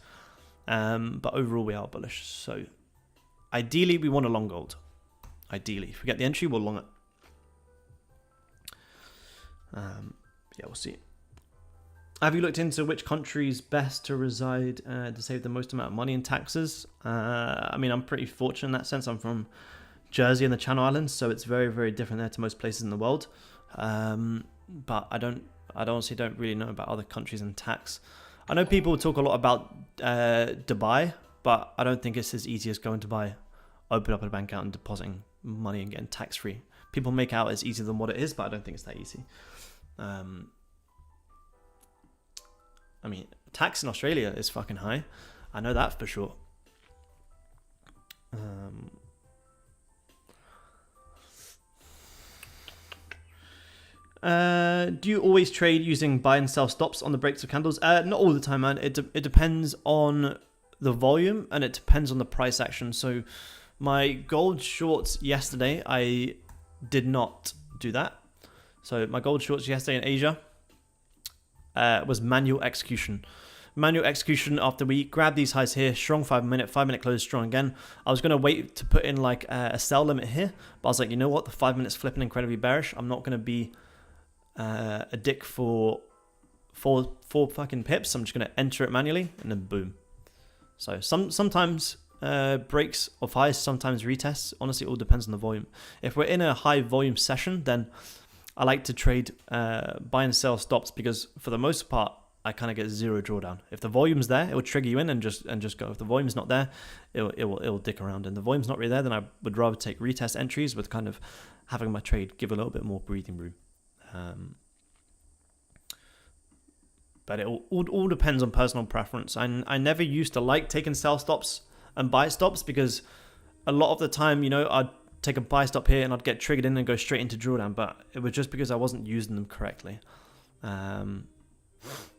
But overall we are bullish. So ideally we want a long gold. Ideally, if we get the entry, we'll long it. Yeah, we'll see. Have you looked into which country is best to reside to save the most amount of money in taxes? I mean, I'm pretty fortunate in that sense. I'm from Jersey and the Channel Islands, so it's very, very different there to most places in the world. But I honestly don't really know about other countries and tax. I know people talk a lot about Dubai, but I don't think it's as easy as going to Dubai. opening up a bank account and depositing money and getting tax free. People make out it's easier than what it is, but I don't think it's that easy. I mean, tax in Australia is fucking high. I know that for sure. Do you always trade using buy and sell stops on the breaks of candles? Not all the time, man. It depends on the volume and it depends on the price action. So my gold shorts yesterday, I did not do that. So my gold shorts yesterday in Asia was manual execution. Manual execution after we grabbed these highs here, strong 5 minute close, strong again. I was going to wait to put in like a sell limit here, but I was like, you know what? The 5 minutes flipping incredibly bearish. I'm not going to be a dick for four fucking pips. I'm just going to enter it manually and then boom. So sometimes breaks of highs, sometimes retests. Honestly, it all depends on the volume. If we're in a high volume session, then I like to trade buy and sell stops because for the most part, I kind of get zero drawdown. If the volume's there, it will trigger you in and just go. If the volume's not there, it will dick around. And the volume's not really there, then I would rather take retest entries with kind of having my trade give a little bit more breathing room. But it all depends on personal preference. I never used to like taking sell stops and buy stops because a lot of the time, you know, I'd take a buy stop here and I'd get triggered in and go straight into drawdown. But it was just because I wasn't using them correctly.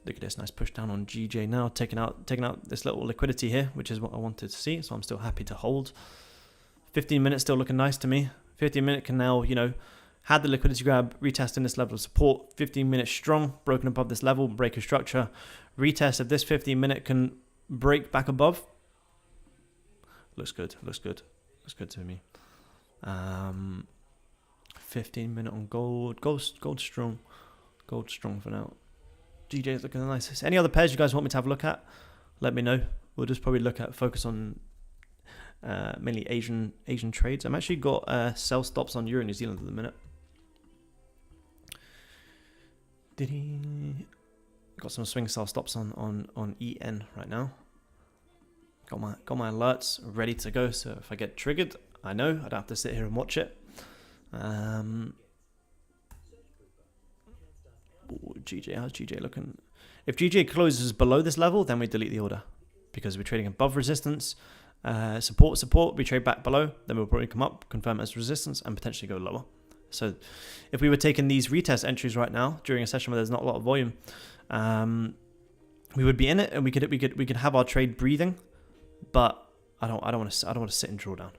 Look at this nice push down on GJ now, taking out this little liquidity here, which is what I wanted to see. So I'm still happy to hold. 15 minutes still looking nice to me. 15 minute can now, you know, had the liquidity grab, retesting this level of support. 15 minutes strong, broken above this level, break of structure. Retest if this 15 minute can break back above. Looks good, looks good. Looks good to me. 15 minute on gold. Gold strong. Gold strong for now. GJ is looking nice. Any other pairs you guys want me to have a look at? Let me know. We'll just probably focus on mainly Asian trades. I'm actually got sell stops on Euro New Zealand at the minute. Got some swing sell stops on EN right now. Got my alerts ready to go. So if I get triggered, I know I don't have to sit here and watch it. GJ, how's GJ looking? If GJ closes below this level, then we delete the order because we're trading above resistance. Support, we trade back below, then we'll probably come up, confirm as resistance, and potentially go lower. So if we were taking these retest entries right now during a session where there's not a lot of volume, we would be in it and we could have our trade breathing, but I don't want to sit in drawdown.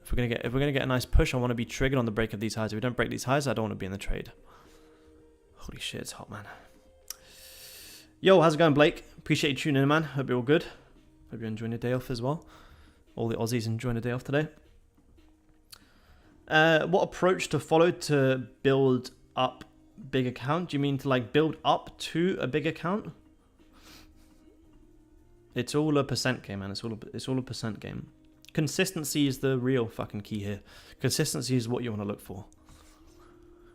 If we're gonna get a nice push, I want to be triggered on the break of these highs. If we don't break these highs, I don't want to be in the trade. Holy shit, it's hot, man. Yo, how's it going, Blake? Appreciate you tuning in, man. Hope you're all good. Hope you're enjoying your day off as well. All the Aussies enjoying a day off today. What approach to follow to build up big account? Do you mean to like build up to a big account? It's all a percent game, man. It's all a percent game. Consistency is the real fucking key here. Consistency is what you want to look for.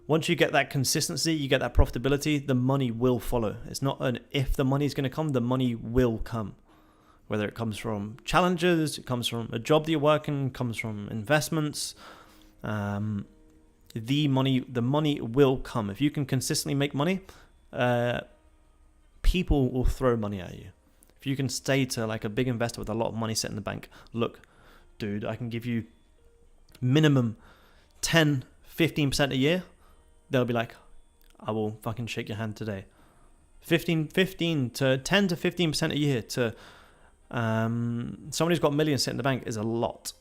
Once you get that consistency, you get that profitability, the money will follow. It's not an if the money is going to come, the money will come. Whether it comes from challenges, it comes from a job that you're working, comes from investments. The money will come. If you can consistently make money, people will throw money at you. If you can stay to like a big investor with a lot of money set in the bank, look, dude, I can give you minimum 10, 15% a year. They'll be like, I will fucking shake your hand today. 15 to 10 to 15% a year to someone who's got millions sitting in the bank is a lot.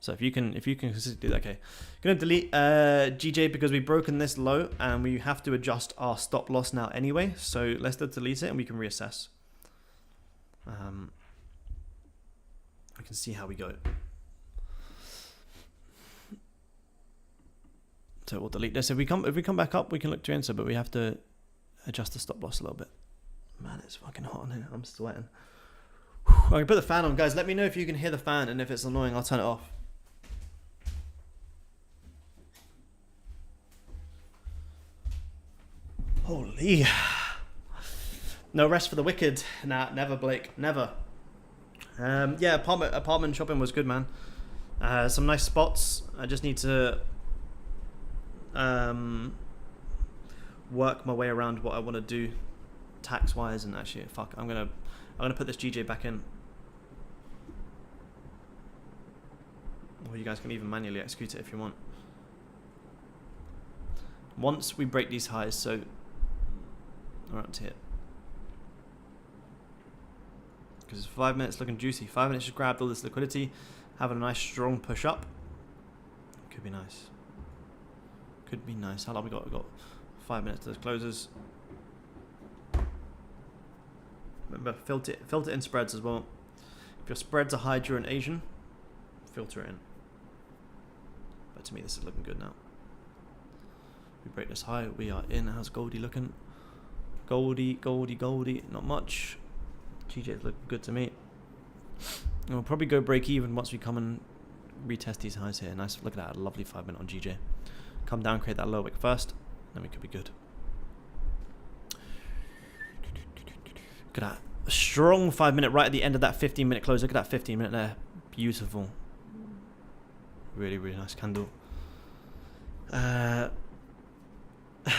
So if you can consistently do that, okay. Gonna delete GJ because we've broken this low and we have to adjust our stop loss now anyway. So let's delete it and we can reassess. We can see how we go. So we'll delete this. If we come back up, we can look to enter, but we have to adjust the stop loss a little bit. Man, it's fucking hot in here. I'm sweating. I can put the fan on, guys. Let me know if you can hear the fan, and if it's annoying, I'll turn it off. Holy. No rest for the wicked. Nah, never, Blake. Never. Yeah, apartment shopping was good, man. Some nice spots. I just need to work my way around what I want to do tax wise, and actually fuck, I'm gonna put this GJ back in, or you guys can even manually execute it if you want. Once we break these highs, so we're up to it, because 5 minutes looking juicy. 5 minutes just grabbed all this liquidity, having a nice strong push up. Could be nice. Could be nice. How long we got? We got 5 minutes to those closes. Remember, filter in spreads as well. If your spreads are high during Asian, filter it in. But to me, this is looking good now. We break this high, we are in. How's Goldie looking? Goldie, not much. GJ's looking good to me. And we'll probably go break even once we come and retest these highs here. Nice, look at that, a lovely 5 minute on GJ. Come down, create that low wick first, then we could be good. Look at that, a strong 5 minute right at the end of that 15 minute close. Look at that 15 minute there, beautiful. Really, really nice candle.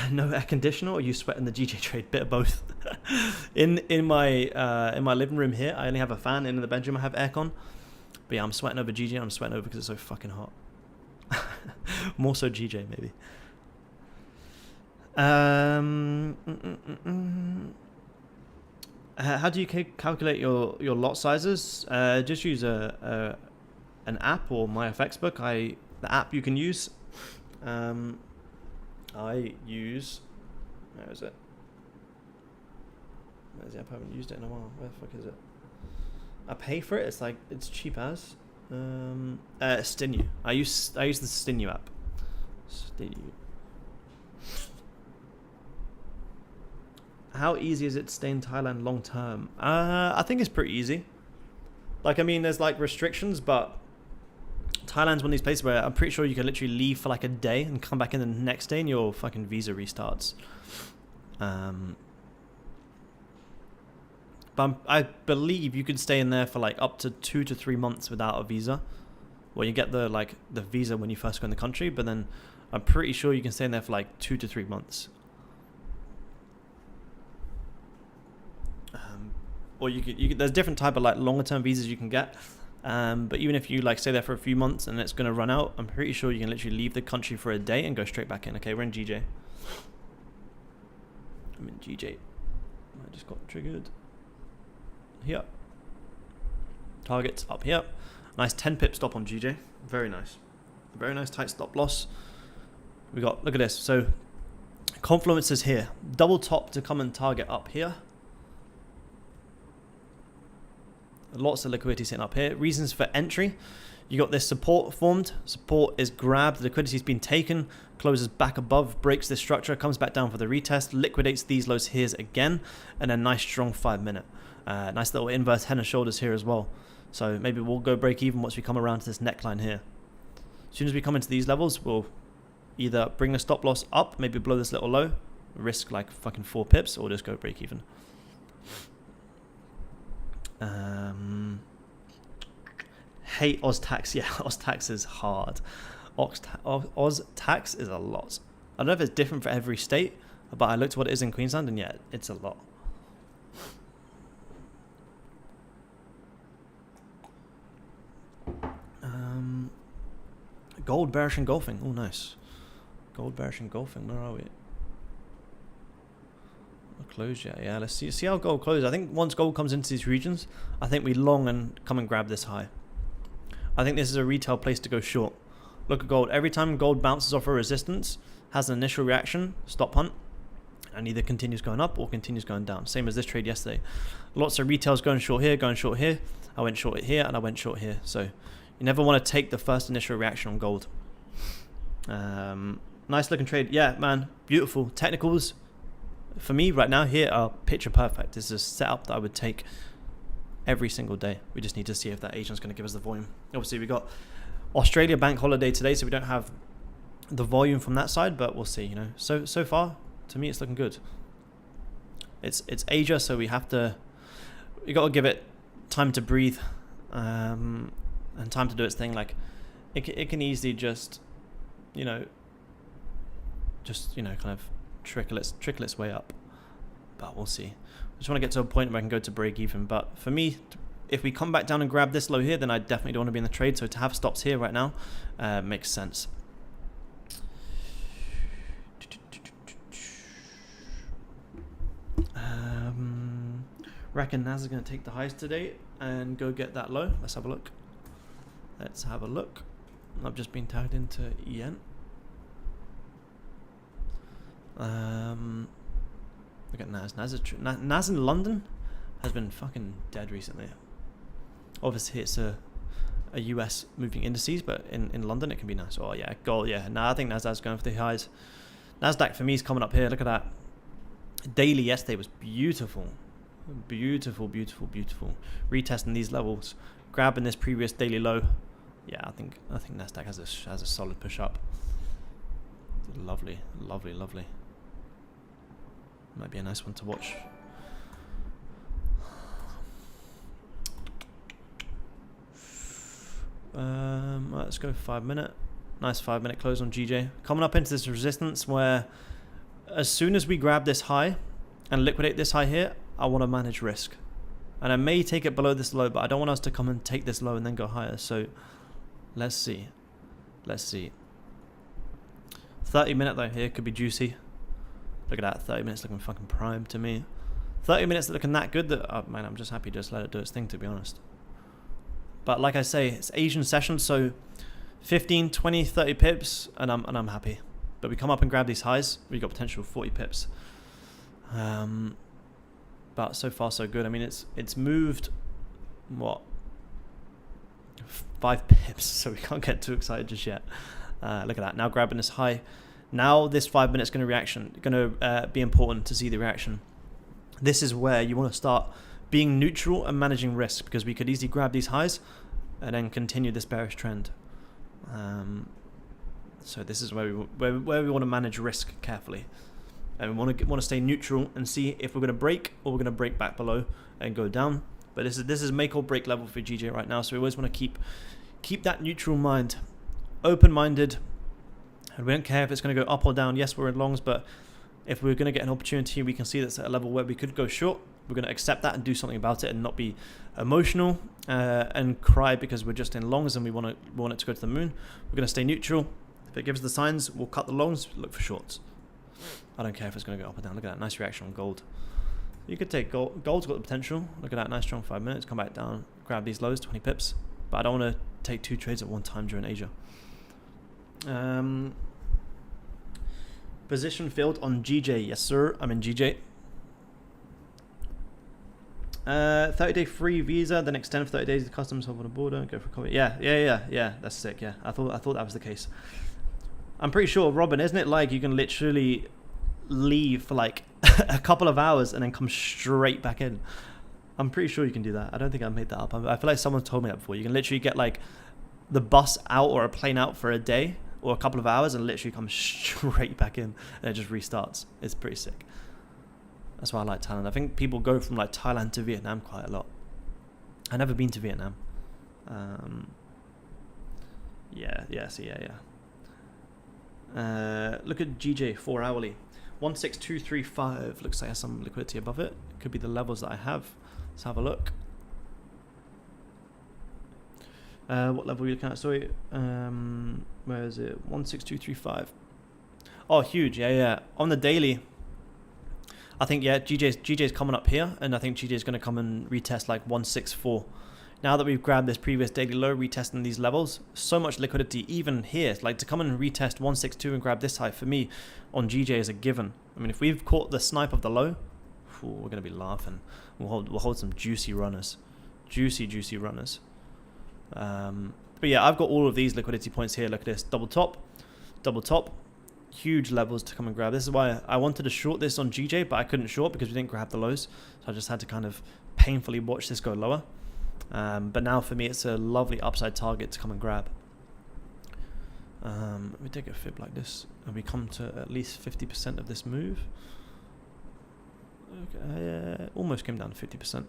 No air conditioner, or you sweating the GJ trade? Bit of both. in my living room here, I only have a fan. In the bedroom, I have aircon. But yeah, I'm sweating over GJ. I'm sweating over because it's so fucking hot. More so GJ maybe. How do you calculate your lot sizes? Just use an app or my FX book. The app you can use. I use, where is it? Where's the app? I haven't used it in a while. Where the fuck is it? I pay for it. It's like, it's cheap as. Stinu. I use the Stinu app. Stinu. How easy is it to stay in Thailand long term? I think it's pretty easy. Like, I mean, there's like restrictions, but Thailand's one of these places where I'm pretty sure you can literally leave for like a day and come back in the next day and your fucking visa restarts. But I believe you can stay in there for like up to 2 to 3 months without a visa. Well, you get the visa when you first go in the country, but then I'm pretty sure you can stay in there for like 2 to 3 months. Or you could there's different type of like longer term visas you can get. But even if you like stay there for a few months and it's going to run out, I'm pretty sure you can literally leave the country for a day and go straight back in. Okay, we're in GJ. I'm in GJ. I just got triggered. Here. Targets up here. Nice 10 pip stop on GJ. Very nice. Very nice tight stop loss. We got, look at this. So confluence is here. Double top to come and target up here. Lots of liquidity sitting up here. Reasons for entry. You got this support formed. Support is grabbed. The liquidity's been taken. Closes back above. Breaks this structure. Comes back down for the retest. Liquidates these lows here again. And a nice strong 5 minute. Nice little inverse head and shoulders here as well. So maybe we'll go break even once we come around to this neckline here. As soon as we come into these levels, we'll either bring the stop loss up. Maybe blow this little low. Risk like fucking 4 pips. Or just go break even. Hate Oz tax. Yeah, Oz tax is hard. Oz tax is a lot. I don't know if it's different for every state, but I looked at what it is in Queensland, and yeah, it's a lot. Gold bearish engulfing. Oh, nice. Gold bearish engulfing. Where are we? Close yet? Yeah, let's see how gold closes. I think once gold comes into these regions, I think we long and come and grab this high. I think this is a retail place to go short. Look at gold. Every time gold bounces off a resistance, has an initial reaction, stop hunt, and either continues going up or continues going down. Same as this trade yesterday. Lots of retails going short here, going short here. I went short here and I went short here. So you never want to take the first initial reaction on gold. Nice looking trade. Yeah, man, beautiful. Technicals for me right now here are picture perfect. This is a setup that I would take every single day. We just need to see if that agent's going to give us the volume. Obviously we got Australia bank holiday today, so we don't have the volume from that side, but we'll see. You know, so far to me it's looking good. It's Asia, so we got to give it time to breathe. and time to do its thing. Like it can easily just kind of trickle its way up, but we'll see. I just want to get to a point where I can go to break even. But for me, if we come back down and grab this low here, then I definitely don't want to be in the trade. So to have stops here right now makes sense. Reckon Nas is going to take the highs today and go get that low. Let's have a look. I've just been tagged into yen. Look at Nas. Nas in London has been fucking dead recently. Obviously, it's a US moving indices, but in London it can be nice. Oh yeah, gold. Yeah, I think Nasdaq's going for the highs. Nasdaq for me is coming up here. Look at that. Daily yesterday was beautiful. Beautiful. Retesting these levels, grabbing this previous daily low. Yeah, I think Nasdaq has a solid push up. Lovely. Might be a nice one to watch. Let's go 5 minute. Nice 5 minute close on GJ. Coming up into this resistance where as soon as we grab this high and liquidate this high here, I want to manage risk. And I may take it below this low, but I don't want us to come and take this low and then go higher. So let's see. 30 minute though here could be juicy. Look at that, 30 minutes looking fucking prime to me. 30 minutes looking that good that, oh man, I'm just happy to just let it do its thing, to be honest. But like I say, it's Asian session, so 15, 20, 30 pips, and I'm happy. But we come up and grab these highs, we got potential 40 pips. But so far so good. I mean, it's moved, what, 5 pips, so we can't get too excited just yet. Look at that, now grabbing this high. Now this 5 minutes going to be important to see the reaction. This is where you want to start being neutral and managing risk, because we could easily grab these highs and then continue this bearish trend. So this is where we want to manage risk carefully, and we want to stay neutral and see if we're going to break or we're going to break back below and go down. But this is make or break level for GJ right now, so we always want to keep that neutral mind, open-minded, and we don't care if it's going to go up or down. Yes, we're in longs, but if we're going to get an opportunity, we can see that's at a level where we could go short. We're going to accept that and do something about it, and not be emotional and cry because we're just in longs and we want it to go to the moon. We're going to stay neutral. If it gives the signs, we'll cut the longs, look for shorts. I don't care if it's going to go up or down. Look at that nice reaction on gold. You could take gold. Gold's got the potential. Look at that nice strong 5 minutes. Come back down, grab these lows, 20 pips. But I don't want to take 2 trades at one time during Asia. Position filled on GJ. Yes, sir. I'm in GJ. 30-day free visa, then extend for 30 days. The customs hop on the border. Go for coffee. Yeah. That's sick. Yeah, I thought that was the case. I'm pretty sure, Robin, isn't it like you can literally leave for like a couple of hours and then come straight back in? I'm pretty sure you can do that. I don't think I made that up. I feel like someone told me that before. You can literally get like the bus out or a plane out for a day or a couple of hours and literally come straight back in, and it just restarts. It's pretty sick. That's why I like Thailand. I think people go from like Thailand to Vietnam quite a lot. I've never been to Vietnam. Yeah. Look at GJ 4 hourly. 16235. Looks like I have some liquidity above it. Could be the levels that I have. Let's have a look. What level are you looking at? Sorry. Where is it? 16235. Oh, huge. Yeah. On the daily, I think, yeah, GJ's coming up here, and I think GJ's going to come and retest like 164. Now that we've grabbed this previous daily low, retesting these levels, so much liquidity even here. Like to come and retest 162 and grab this high for me on GJ is a given. I mean, if we've caught the snipe of the low, we're going to be laughing. We'll hold some juicy runners. Juicy runners. But yeah, I've got all of these liquidity points here. Look at this. Double top. Huge levels to come and grab. This is why I wanted to short this on GJ, but I couldn't short because we didn't grab the lows. So I just had to kind of painfully watch this go lower. But now for me, it's a lovely upside target to come and grab. We take a fib like this, and we come to at least 50% of this move. Okay, almost came down to 50%.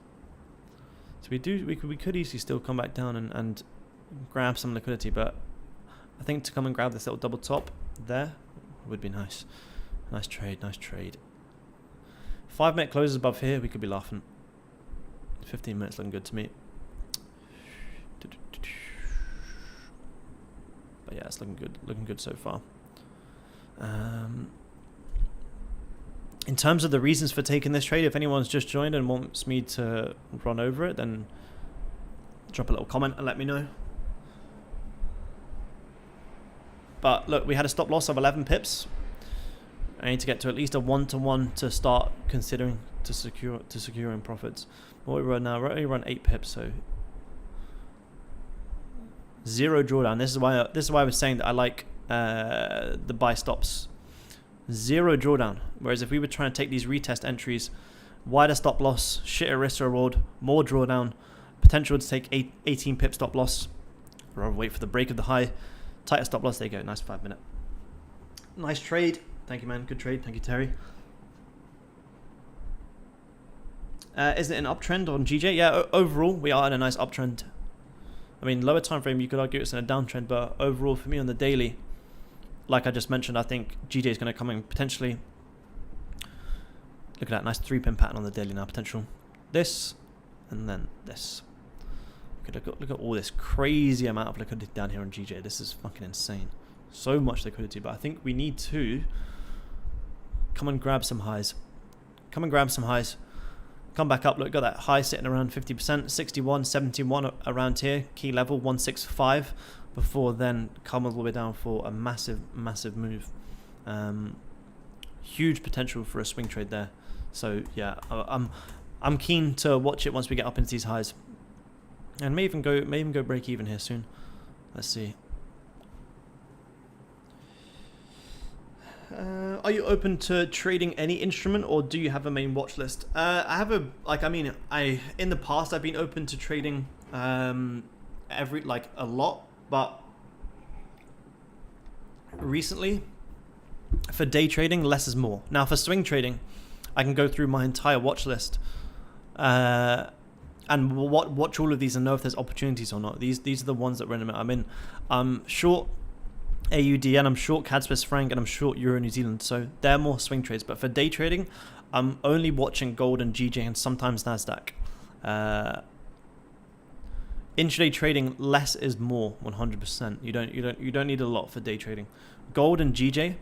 So we could easily still come back down and grab some liquidity, but I think to come and grab this little double top there would be nice. Nice trade, nice trade. 5 minute closes above here, we could be laughing. 15 minutes looking good to me. But yeah, it's looking good so far. In terms of the reasons for taking this trade, if anyone's just joined and wants me to run over it, then drop a little comment and let me know. But look, we had a stop loss of 11 pips. I need to get to at least a 1-to-1 to start considering securing profits. What we run now, we only run 8 pips, so 0 drawdown. This is why I was saying that I like the buy stops. 0 drawdown. Whereas if we were trying to take these retest entries, wider stop loss, shitter risk reward, more drawdown, potential to take 18 pip stop loss, rather wait for the break of the high, tighter stop loss. There you go. Nice 5 minute. Nice trade. Thank you, man. Good trade. Thank you, Terry. Is it an uptrend on GJ? Yeah, overall we are in a nice uptrend. I mean, lower time frame you could argue it's in a downtrend, but overall for me on the daily, like I just mentioned, I think GJ is going to come in potentially. Look at that nice 3-pin pattern on the daily now. Potential this and then this. Okay, look at all this crazy amount of liquidity down here on GJ. This is fucking insane. So much liquidity, but I think we need to come and grab some highs. Come and grab some highs. Come back up. Look, got that high sitting around 50%, 61, 71 around here. Key level 165. Before then, come all the way down for a massive, massive move. Huge potential for a swing trade there. So yeah, I'm keen to watch it once we get up into these highs, and may even go break even here soon. Let's see. Are you open to trading any instrument, or do you have a main watch list? I have in the past I've been open to trading a lot, but recently for day trading less is more. Now for swing trading, I can go through my entire watch list and watch all of these and know if there's opportunities or not. These are the ones that I'm in. I'm short AUD and I'm short CAD Swiss franc and I'm short Euro New Zealand, so they're more swing trades. But for day trading, I'm only watching gold and GJ and sometimes Nasdaq. Intraday trading, less is more. 100%. You don't need a lot for day trading. Gold and GJ,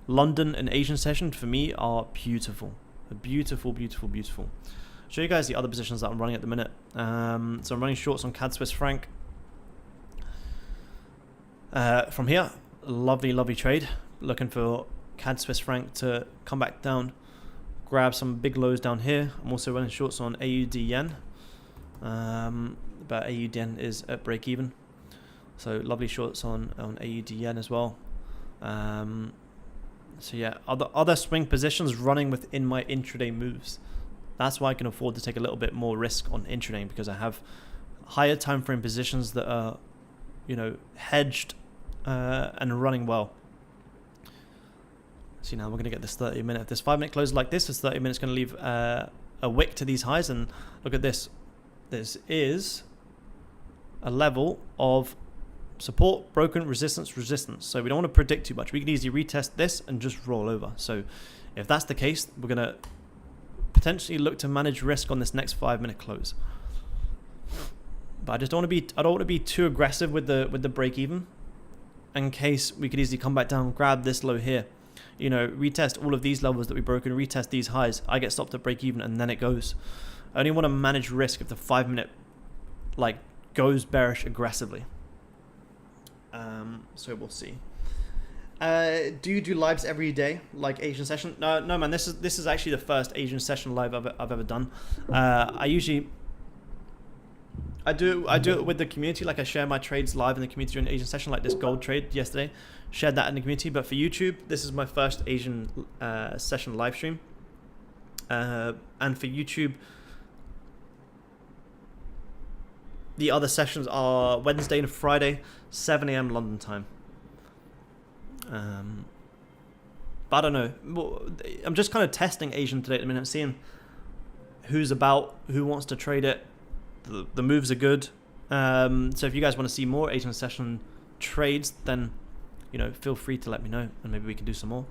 London and Asian session for me are beautiful, beautiful. Show you guys the other positions that I'm running at the minute. So I'm running shorts on CAD Swiss franc. From here, lovely trade. Looking for CAD Swiss franc to come back down, grab some big lows down here. I'm also running shorts on AUD yen, but AUD yen is at break even, so lovely shorts on AUD yen as well. So yeah, other swing positions running within my intraday moves. That's why I can afford to take a little bit more risk on intraday, because I have higher time frame positions that are, hedged and running well. See, now we're going to get this 30 minute. If this 5 minute closes like this 30 minutes going to leave a wick to these highs. And look at this. This is a level of support, broken, resistance. So we don't want to predict too much. We can easily retest this and just roll over. So if that's the case, we're going to potentially look to manage risk on this next 5 minute close. But I just don't want to be. I don't want to be too aggressive with the break even, in case we could easily come back down, grab this low here, retest all of these levels that we broke and retest these highs. I get stopped at break even and then it goes. I only want to manage risk if the 5 minute goes bearish aggressively. So we'll see. Do you do lives every day like Asian session? No, man. This is actually the first Asian session live I've ever done. I do it with the community. Like I share my trades live in the community during the Asian session, like this gold trade yesterday. Shared that in the community. But for YouTube, this is my first Asian session live stream. And for YouTube, the other sessions are Wednesday and Friday, 7 a.m. London time. But I don't know. I'm just kind of testing Asian today at the minute, seeing who's about, who wants to trade it. the moves are good. So if you guys want to see more Asian session trades, then feel free to let me know, and maybe we can do some more.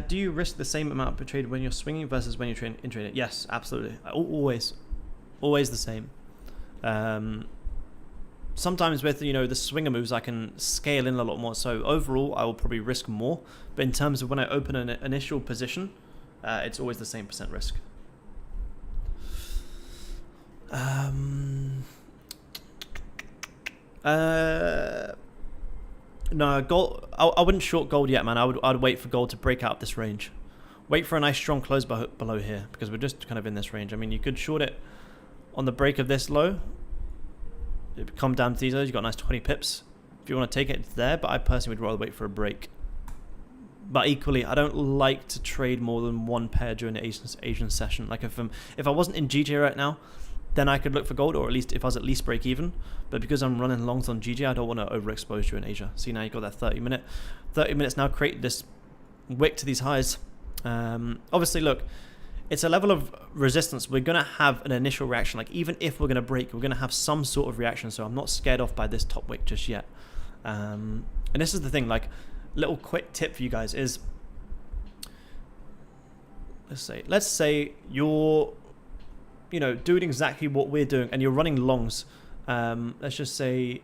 Do you risk the same amount per trade when you're swinging versus when you're in trading? Yes, absolutely. Always the same. Sometimes with the swinger moves, I can scale in a lot more. So overall, I will probably risk more. But in terms of when I open an initial position, it's always the same percent risk. No, gold. I wouldn't short gold yet, man. I'd wait for gold to break out this range. Wait for a nice strong close below here, because we're just kind of in this range. I mean, you could short it on the break of this low. It come down to these lows. You got a nice 20 pips. If you want to take it, it's there. But I personally would rather wait for a break. But equally, I don't like to trade more than one pair during the Asian session. Like if I wasn't in GJ right now, then I could look for gold, or at least if I was at least break even. But because I'm running longs on GJ, I don't want to overexpose you in Asia. See, now you got that 30 minutes now create this wick to these highs. Obviously, look, it's a level of resistance. We're going to have an initial reaction. Like even if we're going to break, we're going to have some sort of reaction. So I'm not scared off by this top wick just yet. And this is the thing, like little quick tip for you guys is, let's say you're doing exactly what we're doing and you're running longs. Let's just say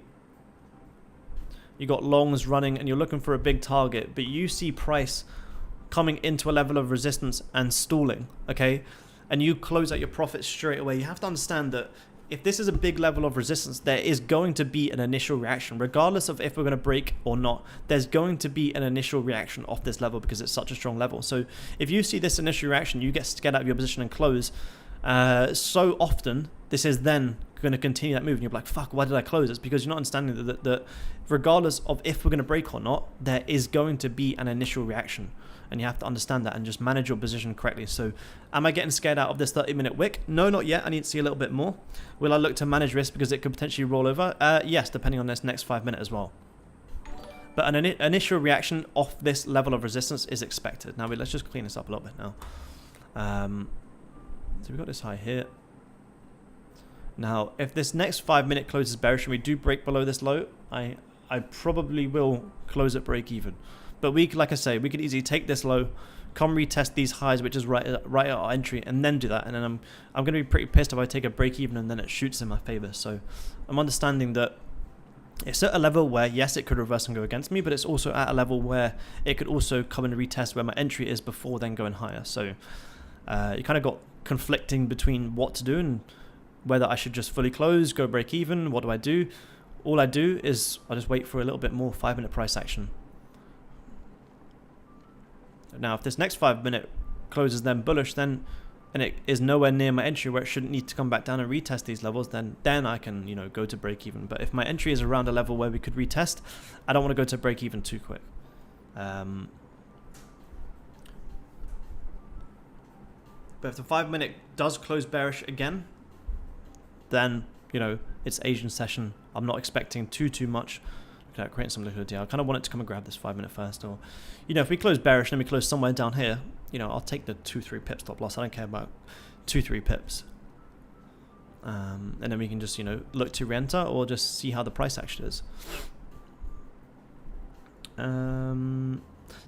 you got longs running and you're looking for a big target, but you see price coming into a level of resistance and stalling, okay? And you close out your profits straight away. You have to understand that if this is a big level of resistance, there is going to be an initial reaction. Regardless of if we're going to break or not, there's going to be an initial reaction off this level because it's such a strong level. So if you see this initial reaction, you get scared out of your position and close. So often, this is then going to continue that move. And you're like, fuck, why did I close? It's because you're not understanding that regardless of if we're going to break or not, there is going to be an initial reaction. And you have to understand that and just manage your position correctly. So am I getting scared out of this 30-minute wick? No, not yet. I need to see a little bit more. Will I look to manage risk because it could potentially roll over? Yes, depending on this next 5 minutes as well. But an initial reaction off this level of resistance is expected. Now, let's just clean this up a little bit now. So we've got this high here. Now, if this next 5 minute closes bearish and we do break below this low, I probably will close at break even. But like I say, we could easily take this low, come retest these highs, which is right at our entry, and then do that. And then I'm going to be pretty pissed if I take a break even and then it shoots in my favor. So I'm understanding that it's at a level where, yes, it could reverse and go against me, but it's also at a level where it could also come and retest where my entry is before then going higher. So you kind of got conflicting between what to do and whether I should just fully close, go break even. What do? All I do is I just wait for a little bit more 5 minute price action. Now, if this next 5 minute closes then bullish, then and it is nowhere near my entry where it shouldn't need to come back down and retest these levels, then I can go to break even. But if my entry is around a level where we could retest, I don't want to go to break even too quick. But if the 5 minute does close bearish again, then it's Asian session. I'm not expecting too much. Look at creating some liquidity. I kind of want it to come and grab this 5 minute first, or if we close bearish and then we close somewhere down here, I'll take the 2-3 pip stop loss. I don't care about 2-3 pips. And then we can just look to re-enter or just see how the price action is.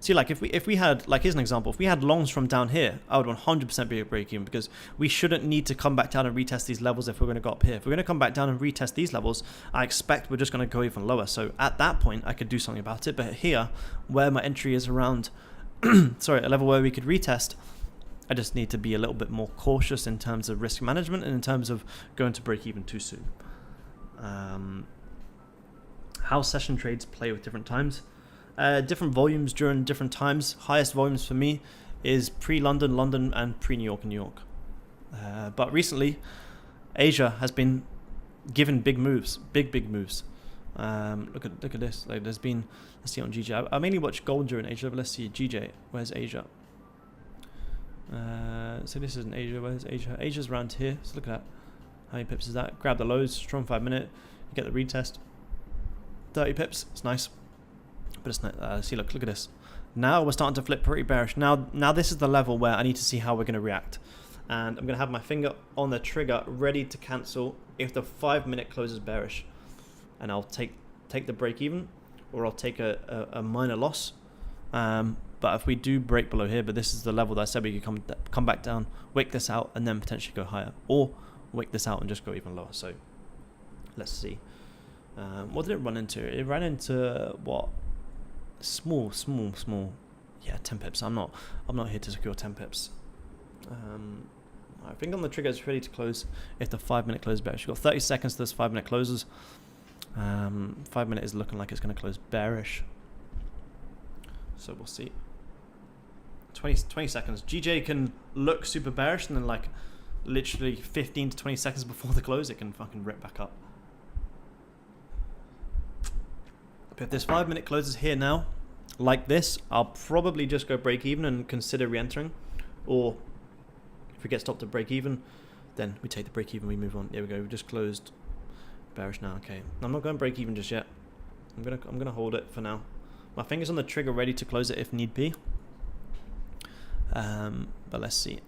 See, like if we had, like, here's an example. If we had longs from down here, I would 100% be a break even, because we shouldn't need to come back down and retest these levels if we're going to go up here. If we're going to come back down and retest these levels, I expect we're just going to go even lower. So at that point, I could do something about it. But here, where my entry is around, sorry, a level where we could retest, I just need to be a little bit more cautious in terms of risk management and in terms of going to break even too soon. How session trades play with different times. Different volumes during different times. Highest volumes for me is pre-London, London, and pre-New York and New York. But recently, Asia has been given big moves, big moves. Look at this. Like, there's been, let's see on GJ. I mainly watch gold during Asia, but let's see GJ. Where's Asia? So this isn't Asia. Where's Asia? Asia's around here. So look at that. How many pips is that? Grab the lows, strong 5 minute. You get the retest. 30 pips. It's nice. But it's not, see, look at this. Now we're starting to flip pretty bearish. Now this is the level where I need to see how we're going to react. And I'm going to have my finger on the trigger ready to cancel if the 5 minute closes bearish. And I'll take the break even, or I'll take a minor loss. But if we do break below here, but this is the level that I said we could come back down, wick this out, and then potentially go higher. Or wick this out and just go even lower. So let's see. What did it run into? It ran into what? Small. Yeah, 10 pips. I'm not here to secure 10 pips. I think on the trigger is ready to close if the 5 minute closes bearish. You've got 30 seconds to this 5 minute closes. 5 minute is looking like it's going to close bearish. So we'll see. 20 seconds. GJ can look super bearish, and then like literally 15 to 20 seconds before the close, it can fucking rip back up. But if this 5 minute closes here now, like this, I'll probably just go break even and consider re-entering. Or if we get stopped at break even, then we take the break even, we move on. There we go, we just closed bearish now. Okay, I'm not going break even just yet. I'm gonna hold it for now. My finger's on the trigger ready to close it if need be. But let's see.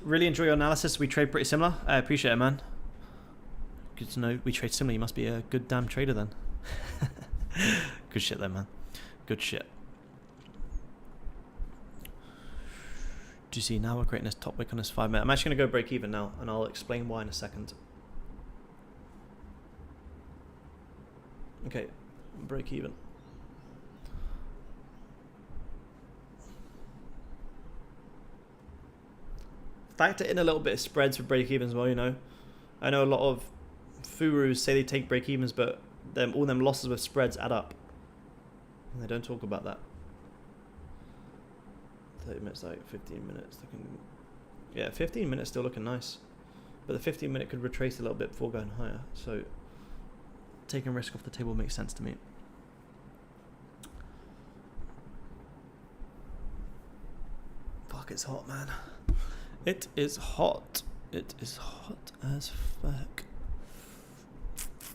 Really enjoy your analysis. We trade pretty similar. I appreciate it, man. Good to know we trade similar. You must be a good damn trader then. Good shit then, man. Good shit. Do you see now we're creating this top wick on this 5 minute? I'm actually going to go break even now, and I'll explain why in a second. Okay, break even. Factor in a little bit of spreads for break evens as well, you know. I know a lot of furus say they take break evens, but all them losses with spreads add up. And they don't talk about that. 30 minutes, like 15 minutes looking. Yeah, 15 minutes still looking nice. But the 15 minute could retrace a little bit before going higher. So taking risk off the table makes sense to me. Fuck, it's hot, man. It is hot. It is hot as fuck.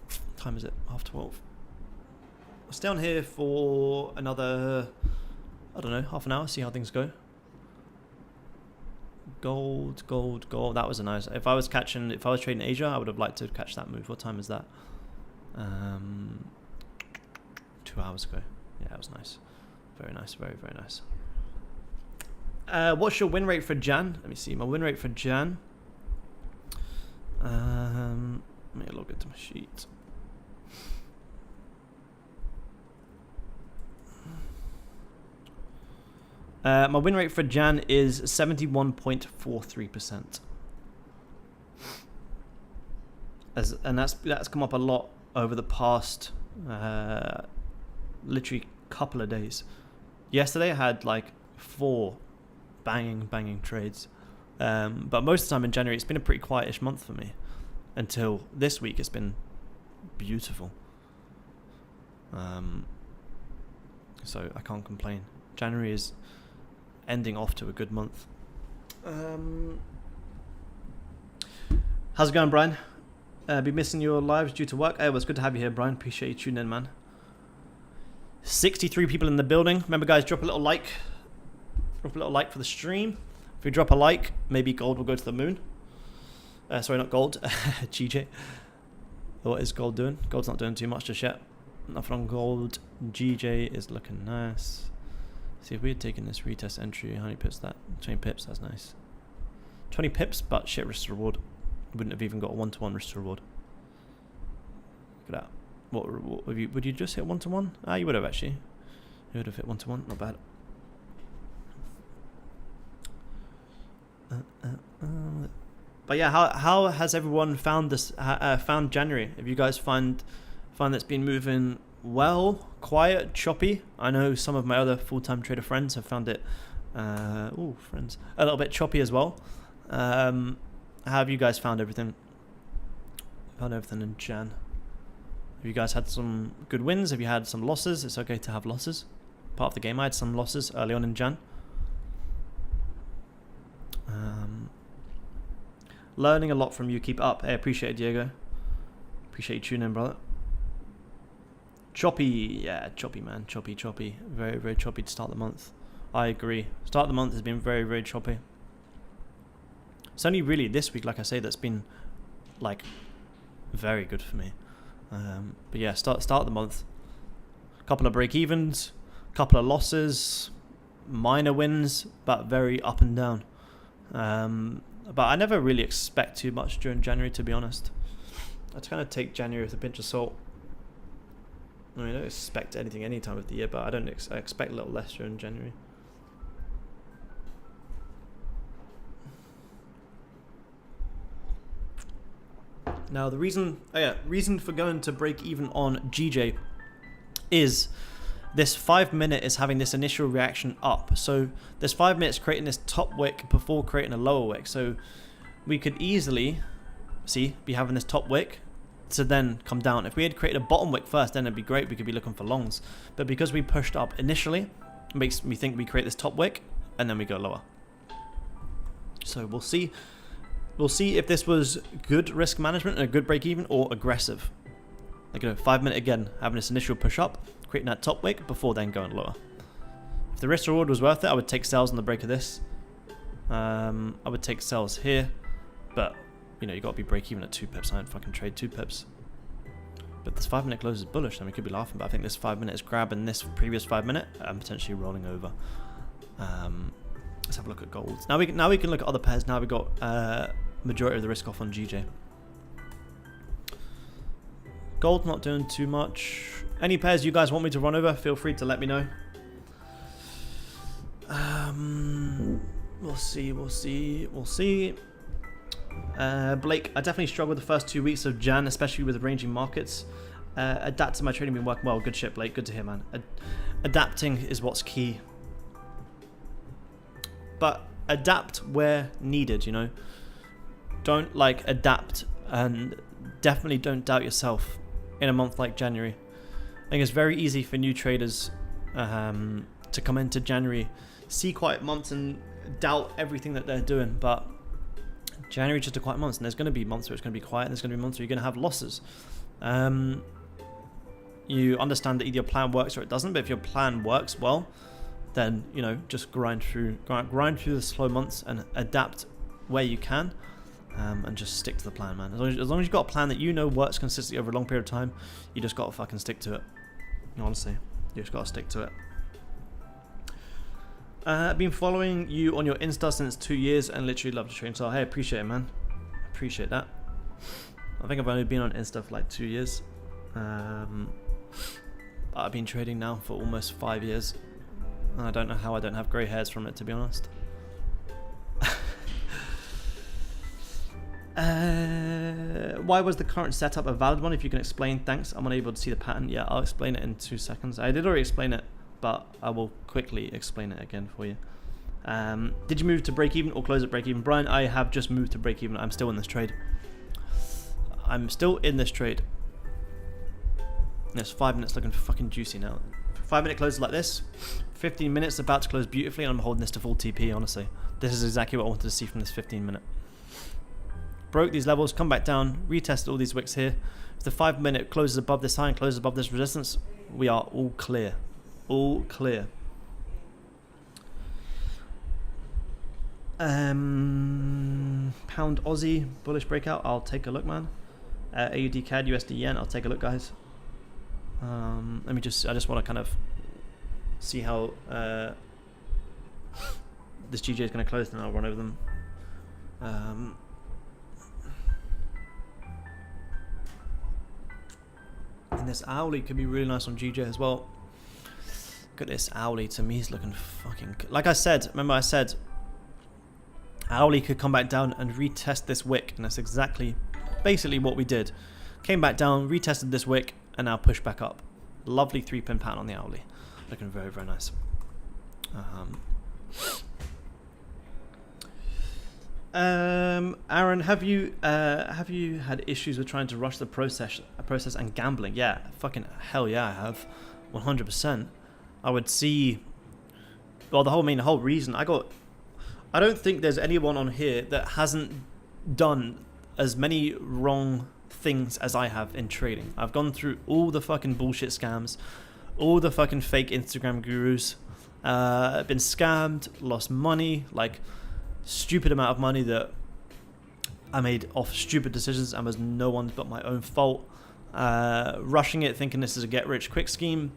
What time is it? 12:30. I'll stay on here for another, I don't know, half an hour, see how things go. Gold. That was a nice. If I was trading Asia, I would have liked to catch that move. What time is that? 2 hours ago. Yeah, it was nice. Very nice. Very nice. What's your win rate for Jan? Let me see. My win rate for Jan. Let me log into my sheet. My win rate for Jan is 71.43%. And that's come up a lot over the past literally couple of days. Yesterday I had like 4 banging trades, but most of the time in January it's been a pretty quietish month for me until this week. It's been beautiful, so I can't complain. January is ending off to a good month. How's it going, Brian? Be missing your lives due to work. It was good to have you here, Brian. Appreciate you tuning in, man. 63 people in the building. Remember, guys, drop a little like. Drop a little like for the stream. If you drop a like, maybe gold will go to the moon. Sorry, not gold. GJ. What is gold doing? Gold's not doing too much just yet. Nothing on gold. GJ is looking nice. See if we had taken this retest entry. How many pips that? 20 pips. That's nice. 20 pips, but shit risk to reward. Wouldn't have even got a 1-to-1 risk to reward. Look at that. What would you just hit 1-to-1? Ah, you would have actually. You would have hit 1-to-1. Not bad. But yeah, how has everyone found this? Found January? Have you guys find that's been moving well, quiet, choppy? I know some of my other full-time trader friends have found it. A little bit choppy as well. How have you guys found everything? Found everything in Jan. Have you guys had some good wins? Have you had some losses? It's okay to have losses. Part of the game. I had some losses early on in Jan. Learning a lot from you. Keep up. Hey, appreciate it, Diego. Appreciate you tuning in, brother. Choppy, yeah, choppy, man. Choppy. Very, very choppy to start the month. I agree. Start of the month has been very, very choppy. It's only really this week, like I say, that's been like very good for me. But yeah, start of the month. Couple of break evens, couple of losses, minor wins, but very up and down. But I never really expect too much during January, to be honest. I kind of take January with a pinch of salt. I mean, I don't expect anything any time of the year, but I don't I expect a little less during January. Now the reason for going to break even on GJ is this 5 minute is having this initial reaction up. So this 5 minutes creating this top wick before creating a lower wick. So we could easily be having this top wick to then come down. If we had created a bottom wick first, then it'd be great. We could be looking for longs. But because we pushed up initially, it makes me think we create this top wick and then we go lower. So we'll see. We'll see if this was good risk management and a good break even or aggressive. Like, 5 minute again, having this initial push up, creating that top wick before then going lower. If the risk reward was worth it, I would take sells on the break of this. I would take sells here, but you got to be break even at 2 pips. I don't fucking trade 2 pips. But this 5 minute close is bullish, then we could be laughing. But I think this 5 minute is grabbing this previous 5 minute and potentially rolling over. Let's have a look at gold. Now we can look at other pairs. Now we've got majority of the risk off on GJ. Gold not doing too much. Any pairs you guys want me to run over, feel free to let me know. We'll see. Blake, I definitely struggled the first 2 weeks of Jan, especially with ranging markets. Adapt to my trading been working well. Good shit, Blake. Good to hear, man. Adapting is what's key. But adapt where needed, Don't adapt, and definitely don't doubt yourself in a month like January. I think it's very easy for new traders to come into January, see quiet months and doubt everything that they're doing. But January is just a quiet month, and there's going to be months where it's going to be quiet, and there's going to be months where you're going to have losses. You understand that either your plan works or it doesn't, but if your plan works well, then just grind through the slow months and adapt where you can, and just stick to the plan, man. As long as you've got a plan that works consistently over a long period of time, you just got to fucking stick to it. Honestly, you just got to stick to it. I've been following you on your Insta since 2 years and literally love the trading style. Hey, appreciate it, man. Appreciate that. I think I've only been on Insta for like 2 years. I've been trading now for almost 5 years. And I don't know how I don't have grey hairs from it, to be honest. Why was the current setup a valid one? If you can explain, thanks. I'm unable to see the pattern. Yeah, I'll explain it in 2 seconds. I did already explain it, but I will quickly explain it again for you. Did you move to break even or close at break even? Brian, I have just moved to break even. I'm still in this trade. There's 5 minutes looking fucking juicy now. 5 minute closes like this. 15 minutes about to close beautifully, and I'm holding this to full TP, honestly. This is exactly what I wanted to see from this 15 minute. Broke these levels, come back down, retested all these wicks here. If the 5 minute closes above this high and closes above this resistance, we are all clear. All clear. Pound Aussie, bullish breakout. I'll take a look, man. AUD CAD, USD Yen. I'll take a look, guys. I just want to kind of see how this GJ is going to close, then I'll run over them. And this Owly could be really nice on GJ as well. Look at this Owly. To me, he's looking fucking... Like I said, remember I said Owly could come back down and retest this wick, and that's basically what we did. Came back down, retested this wick, and now pushed back up. Lovely 3-pin pattern on the Owly. Looking very, very nice. Aaron, have you had issues with trying to rush the process and gambling? Yeah, fucking hell yeah, I have. 100%. I would see. Well, the whole reason I don't think there's anyone on here that hasn't done as many wrong things as I have in trading. I've gone through all the fucking bullshit scams, all the fucking fake Instagram gurus, been scammed, lost money, like stupid amount of money that I made off stupid decisions and was no one's but my own fault. Rushing it, thinking this is a get-rich-quick scheme,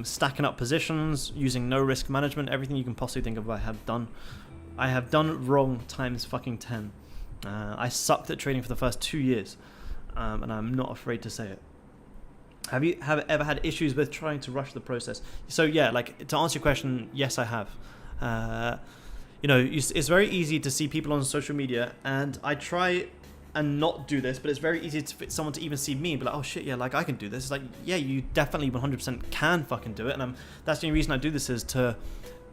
stacking up positions, using no risk management, everything you can possibly think of I have done. I have done wrong times fucking 10. I sucked at trading for the first 2 years, and I'm not afraid to say it. Have you ever had issues with trying to rush the process? So yeah, like to answer your question, yes, I have. You know, it's very easy to see people on social media, and I try and not do this, but it's very easy for someone to even see me and be like, oh shit, yeah, like I can do this. It's like, yeah, you definitely 100% can fucking do it, and that's the only reason I do this, is to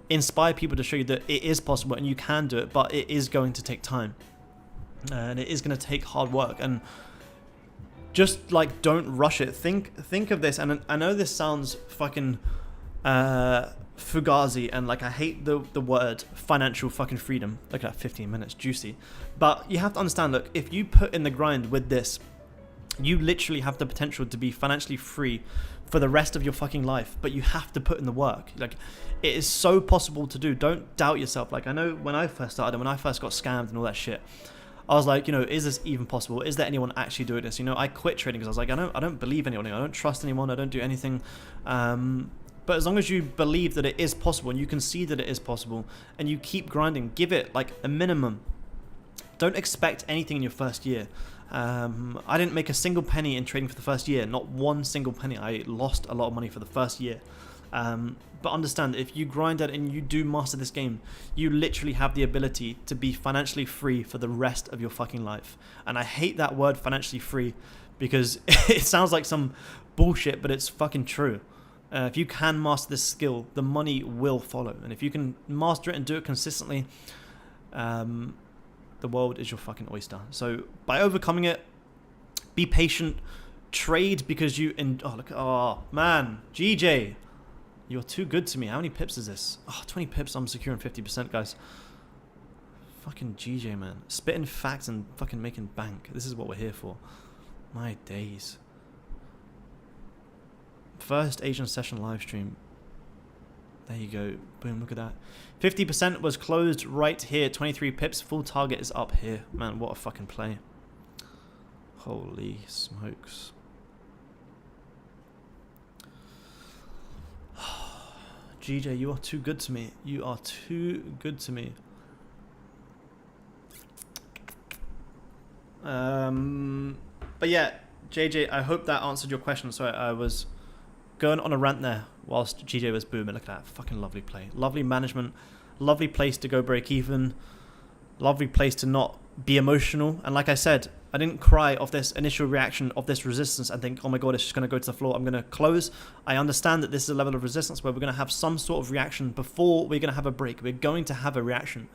inspire people, to show you that it is possible and you can do it, but it is going to take time, and it is going to take hard work, and just like don't rush it. Think of this, and I know this sounds fucking fugazi, and like I hate the word financial fucking freedom. Look at that, 15 minutes, juicy. But you have to understand, look, if you put in the grind with this, you literally have the potential to be financially free for the rest of your fucking life, but you have to put in the work. Like, it is so possible to do. Don't doubt yourself. Like, I know when I first started and when I first got scammed and all that shit, I was like, you know, is this even possible? Is there anyone actually doing this? You know, I quit trading because I was like, I don't believe anyone. I don't trust anyone. I don't do anything. But as long as you believe that it is possible and you can see that it is possible and you keep grinding, give it like a minimum. Don't expect anything in your first year. I didn't make a single penny in trading for the first year. Not one single penny. I lost a lot of money for the first year. But understand, if you grind it and you do master this game, you literally have the ability to be financially free for the rest of your fucking life. And I hate that word, financially free, because it sounds like some bullshit, but it's fucking true. If you can master this skill, the money will follow. And if you can master it and do it consistently, the world is your fucking oyster. So by overcoming it, be patient, trade because you... Oh man, GJ. You're too good to me. How many pips is this? Oh, 20 pips. I'm securing 50%, guys. Fucking GJ, man. Spitting facts and fucking making bank. This is what we're here for. My days. First Asian session live stream. There you go. Boom, look at that. 50% was closed right here. 23 pips. Full target is up here. Man, what a fucking play. Holy smokes. GJ, you are too good to me. You are too good to me. But yeah, JJ, I hope that answered your question. Sorry, I was going on a rant there whilst GJ was booming. Look at that. Fucking lovely play. Lovely management. Lovely place to go break even. Lovely place to not be emotional. And like I said, I didn't cry off this initial reaction of this resistance and think, oh my god, it's just going to go to the floor, I'm going to close. I understand that this is a level of resistance where we're going to have some sort of reaction before we're going to have a break. We're going to have a reaction.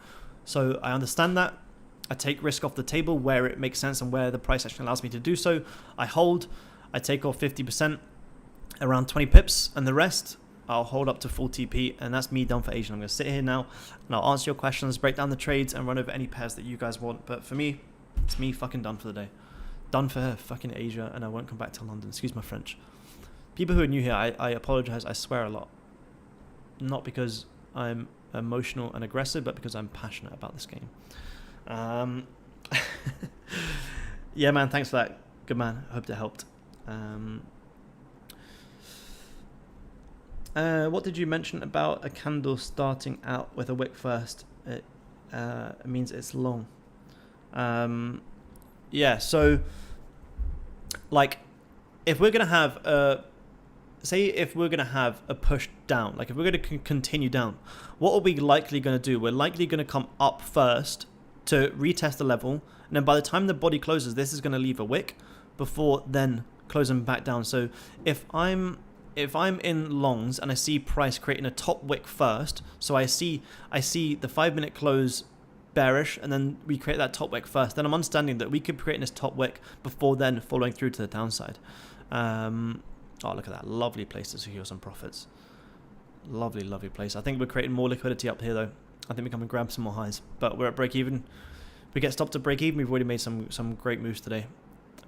So I understand that. I take risk off the table where it makes sense and where the price action allows me to do so. I hold. I take off 50%, around 20 pips, and the rest I'll hold up to full TP, and that's me done for Asian. I'm going to sit here now and I'll answer your questions, break down the trades, and run over any pairs that you guys want. But for me, it's me fucking done for the day. Done for fucking Asia, and I won't come back to London. Excuse my French. People who are new here, I apologize. I swear a lot. Not because I'm emotional and aggressive, but because I'm passionate about this game. Yeah, man, thanks for that. Good man. I hope that helped. What did you mention about a candle starting out with a wick first? It means it's long. Yeah, so like if we're gonna have a if we're gonna have a push down, like if we're gonna continue down, what are we likely gonna do? We're likely gonna come up first to retest the level, and then by the time the body closes, this is gonna leave a wick before then closing back down. So if I'm in longs and I see price creating a top wick first, so I see the 5-minute close bearish, and then we create that top wick first, then I'm understanding that we could create this top wick before then following through to the downside. Oh, look at that. Lovely place to secure some profits. Lovely, lovely place. I think we're creating more liquidity up here, though. I think we come and grab some more highs. But we're at break even. We get stopped at break even. We've already made some great moves today.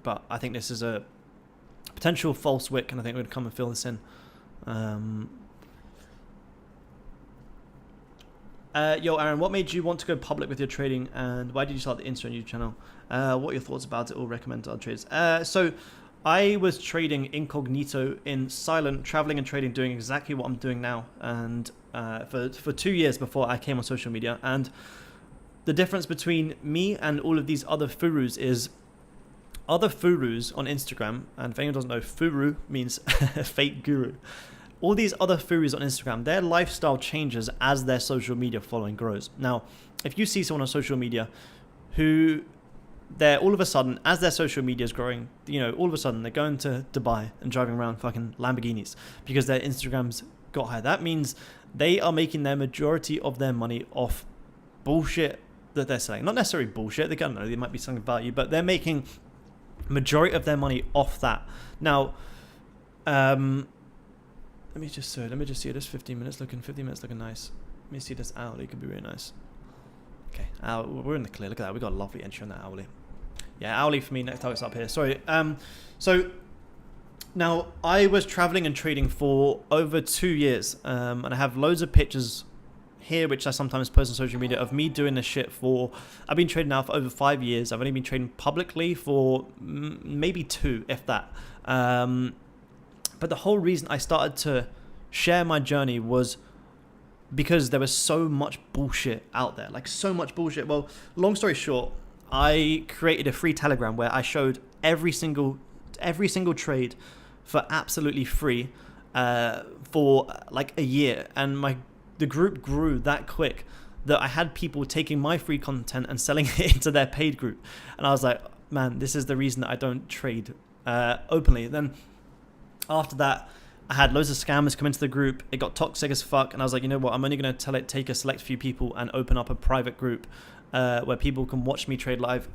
but I think this is a potential false wick, and I think we're going to come and fill this in. Yo, Aaron, what made you want to go public with your trading, and why did you start the Insta and YouTube channel? What are your thoughts about it, or recommend to other traders? So I was trading incognito, in silent, traveling and trading, doing exactly what I'm doing now, and for 2 years before I came on social media. And the difference between me and all of these other furus is other furus on Instagram, and if anyone doesn't know, furu means fake guru. All these other furus on Instagram, their lifestyle changes as their social media following grows. Now, if you see someone on social media who they're all of a sudden, as their social media is growing, you know, all of a sudden they're going to Dubai and driving around fucking Lamborghinis because their Instagrams got higher. That means they are making their majority of their money off bullshit that they're selling. Not necessarily bullshit, they don't know, they might be selling value, but they're making majority of their money off that. Now, let me just see this 15 minutes looking nice. Let me see this hourly, could be really nice. Okay, we're in the clear. Look at that, we got a lovely entry on that hourly. Yeah, hourly for me, next target's up here. Sorry. So now I was traveling and trading for over 2 years, and I have loads of pictures here which I sometimes post on social media of me doing this shit for. I've been trading now for over 5 years. I've only been trading publicly for maybe 2, if that. But the whole reason I started to share my journey was because there was so much bullshit out there, like so much bullshit. Well, long story short, I created a free Telegram where I showed every single trade for absolutely free for like a year, and the group grew that quick that I had people taking my free content and selling it into their paid group, and I was like, man, this is the reason that I don't trade openly. Then after that, I had loads of scammers come into the group. It got toxic as fuck, and I was like, you know what, I'm only going to take a select few people and open up a private group where people can watch me trade live,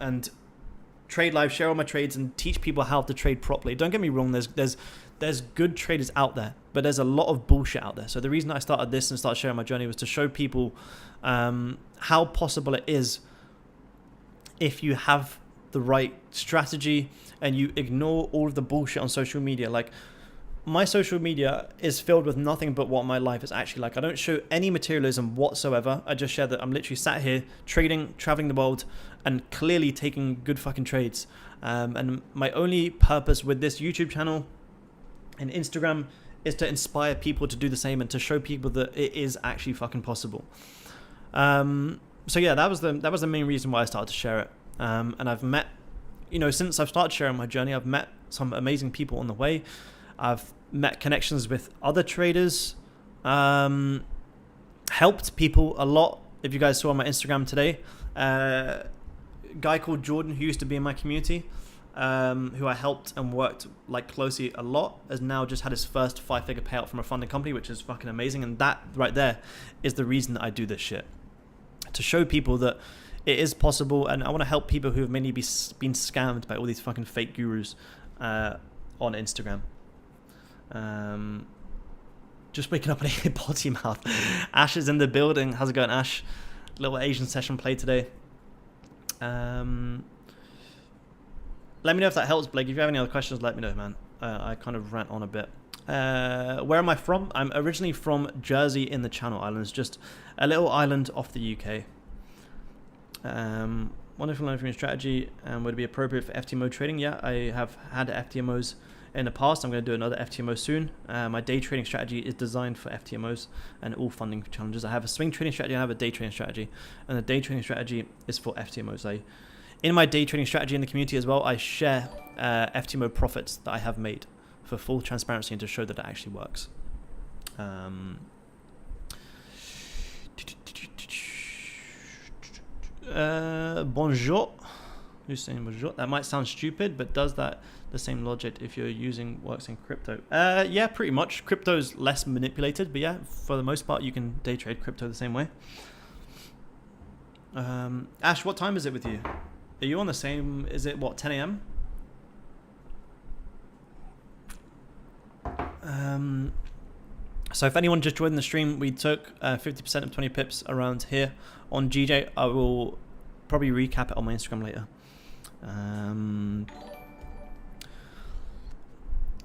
share all my trades, and teach people how to trade properly. Don't get me wrong, there's good traders out there, but there's a lot of bullshit out there. So the reason I started this and started sharing my journey was to show people how possible it is if you have the right strategy and you ignore all of the bullshit on social media. Like, my social media is filled with nothing but what my life is actually like. I don't show any materialism whatsoever. I just share that I'm literally sat here trading, traveling the world, and clearly taking good fucking trades. And my only purpose with this YouTube channel and Instagram is to inspire people to do the same and to show people that it is actually fucking possible. So yeah, that was the main reason why I started to share it. And I've met, since I've started sharing my journey, I've met some amazing people on the way. I've met connections with other traders, helped people a lot. If you guys saw on my Instagram today, a guy called Jordan, who used to be in my community, who I helped and worked closely a lot, has now just had his first 5-figure payout from a funding company, which is fucking amazing. And that right there is the reason that I do this shit, to show people that it is possible. And I want to help people who have mainly been scammed by all these fucking fake gurus on Instagram. Just waking up in a potty mouth. Ash is in the building. How's it going, Ash? Little Asian session played today. Let me know if that helps, Blake. If you have any other questions, let me know, man. I kind of rant on a bit. Where am I from? I'm originally from Jersey in the Channel Islands, just a little island off the UK. Wonderful learning from your strategy, and would it be appropriate for FTMO trading? Yeah, I have had FTMOs in the past. I'm going to do another FTMO soon. My day trading strategy is designed for FTMOs and all funding challenges. I have a swing trading strategy, I have a day trading strategy, and the day trading strategy is for FTMOs. In my day trading strategy in the community as well, I share FTMO profits that I have made for full transparency and to show that it actually works. Bonjour. Who's saying bonjour? That might sound stupid, but does that the same logic if you're using works in crypto? Yeah, pretty much. Crypto's less manipulated, but yeah, for the most part, you can day trade crypto the same way. Ash, what time is it with you? Are you on the same? Is it what, 10 a.m.? So if anyone just joined the stream, we took 50% of 20 pips around here on GJ. I will probably recap it on my Instagram later.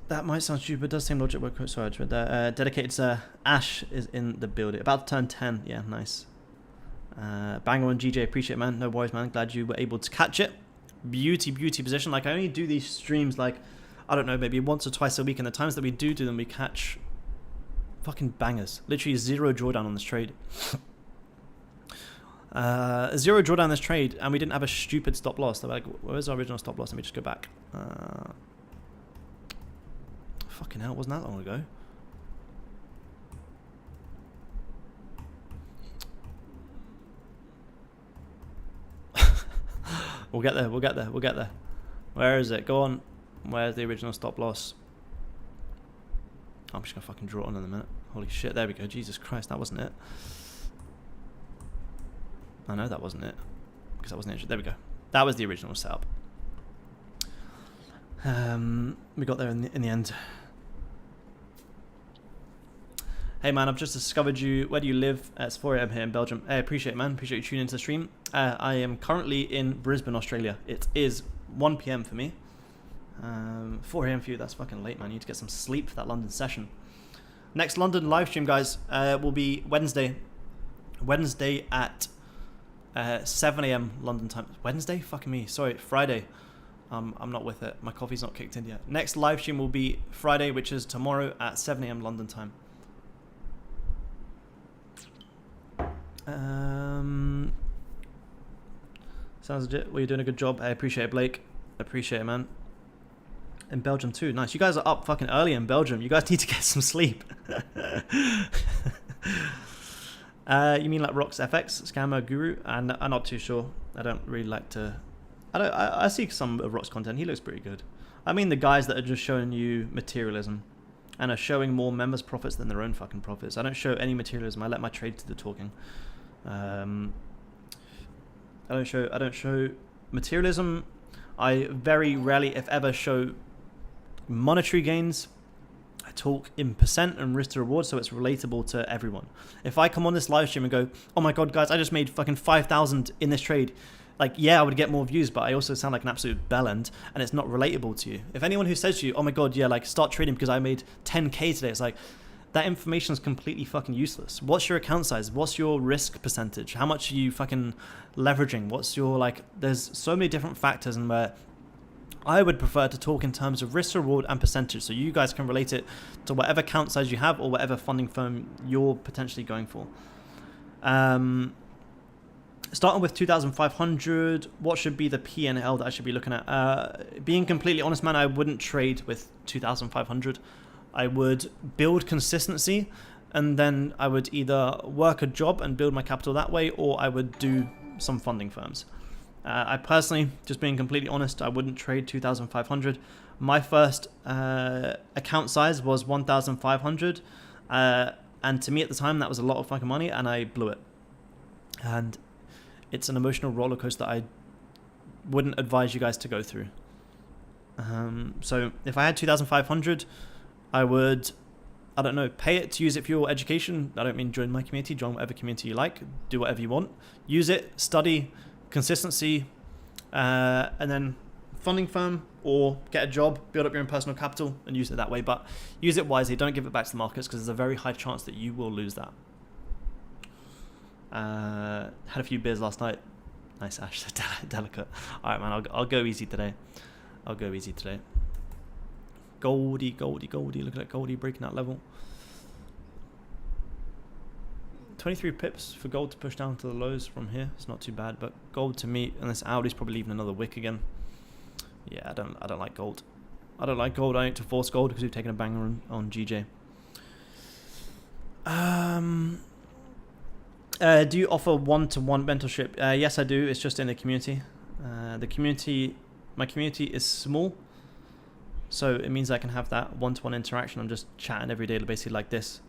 That might sound stupid, but it does seem logic. Sorry, I read that. Dedicated Ash is in the building. About to turn 10. Yeah, nice. Banger on GJ, appreciate it, man. No worries, man. Glad you were able to catch it. Beauty position. Like, I only do these streams, like, I don't know, maybe once or twice a week. And the times that we do them, we catch fucking bangers. Literally 0 drawdown on this trade. 0 drawdown on this trade, and we didn't have a stupid stop loss. So, like, where's our original stop loss? Let me just go back. Fucking hell, it wasn't that long ago. We'll get there. Where is it? Go on. Where's the original stop loss? I'm just gonna fucking draw it on in a minute. Holy shit, there we go. Jesus Christ, that wasn't it. I know that wasn't it. Because that wasn't it. There we go. That was the original setup. We got there in the end. Hey man, I've just discovered you. Where do you live? It's 4 AM here in Belgium. Hey, appreciate it, man. Appreciate you tuning into the stream. I am currently in Brisbane, Australia. It is 1 PM for me. 4 AM for you. That's fucking late, man. You need to get some sleep for that London session. Next London live stream, guys, will be Wednesday. Wednesday at 7 AM London time. Wednesday? Fucking me. Sorry, Friday. I'm not with it. My coffee's not kicked in yet. Next live stream will be Friday, which is tomorrow at 7 AM London time. Sounds legit. Well, you're doing a good job. I appreciate it, Blake. Appreciate it, man. In Belgium too. Nice. You guys are up fucking early in Belgium. You guys need to get some sleep. You mean like Rox FX, Scammer Guru? And I'm not too sure. I don't really like to. I see some of Rox content. He looks pretty good. I mean the guys that are just showing you materialism and are showing more members' profits than their own fucking profits. I don't show any materialism. I let my trade do the talking. I don't show materialism. I very rarely, if ever, show monetary gains. I talk in percent and risk to reward, so it's relatable to everyone. If I come on this live stream and go, oh my god, guys, I just made fucking 5,000 in this trade, like, yeah, I would get more views, but I also sound like an absolute bellend, and it's not relatable to you. If anyone who says to you, oh my god, yeah, like, start trading because I made 10k today, it's like, that information is completely fucking useless. What's your account size? What's your risk percentage? How much are you fucking leveraging? What's your, like, there's so many different factors, and where I would prefer to talk in terms of risk, reward, and percentage, so you guys can relate it to whatever account size you have or whatever funding firm you're potentially going for. Starting with 2,500, what should be the P&L that I should be looking at? Being completely honest, man, I wouldn't trade with 2,500. I would build consistency, and then I would either work a job and build my capital that way, or I would do some funding firms. I personally, just being completely honest, I wouldn't trade 2,500. My first account size was 1,500, and to me at the time that was a lot of fucking money, and I blew it. And it's an emotional roller coaster that I wouldn't advise you guys to go through. So if I had 2,500, I would, I don't know, pay it to use it for your education. I don't mean join my community, join whatever community you like, do whatever you want. Use it, study, consistency, and then funding firm, or get a job, build up your own personal capital and use it that way. But use it wisely, don't give it back to the markets, because there's a very high chance that you will lose that. Had a few beers last night. Nice, Ash, delicate. Alright, man, I'll go easy today. Goldie. Look at Goldie breaking that level. 23 pips for gold to push down to the lows from here. It's not too bad, but gold to me, and this Audi's probably leaving another wick again. Yeah, I don't like gold. I need to force gold because we've taken a banger on GJ. Do you offer one-to-one mentorship? Yes, I do. It's just in the community. My community is small, so it means I can have that one-to-one interaction. I'm just chatting every day, basically like this.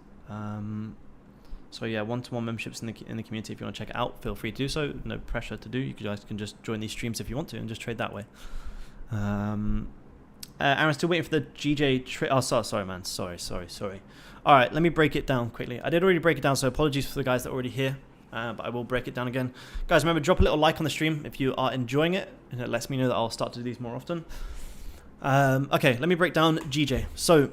So yeah, one-to-one memberships in the community. If you want to check it out, feel free to do so. No pressure to do. You guys can just join these streams if you want to and just trade that way. Aaron's still waiting for the GJ trade. Oh, sorry, man. Sorry. All right, let me break it down quickly. I did already break it down, so apologies for the guys that are already here. But I will break it down again. Guys, remember, drop a little like on the stream if you are enjoying it, and it lets me know that I'll start to do these more often. Okay, let me break down GJ. So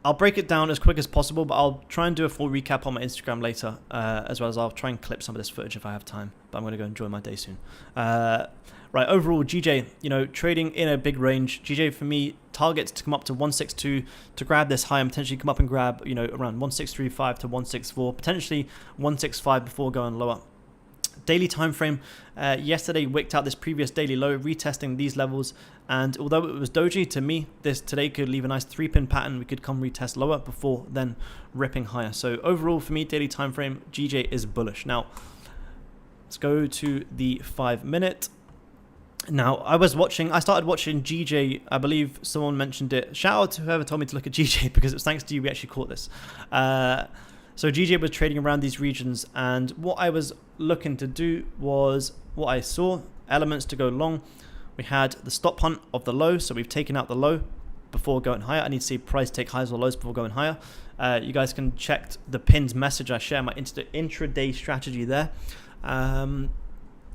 I'll break it down as quick as possible, but I'll try and do a full recap on my Instagram later, as well as I'll try and clip some of this footage if I have time. But I'm going to go enjoy my day soon. Right, overall, GJ, you know, trading in a big range. GJ, for me, targets to come up to 162 to grab this high and potentially come up and grab, you know, around 1635 to 164, potentially 165 before going lower. Daily time frame, yesterday wicked out this previous daily low, retesting these levels, and although it was doji, to me this today could leave a nice 3-pin pattern. We could come retest lower before then ripping higher. So overall for me, daily time frame, GJ is bullish. Now let's go to the 5-minute. Now I started watching GJ, I believe someone mentioned it. Shout out to whoever told me to look at GJ, because it's thanks to you we actually caught this. So GJ was trading around these regions, and what I was looking to do was what I saw, elements to go long. We had the stop hunt of the low, so we've taken out the low before going higher. I need to see price take highs or lows before going higher. You guys can check the pinned message I share my intraday strategy there.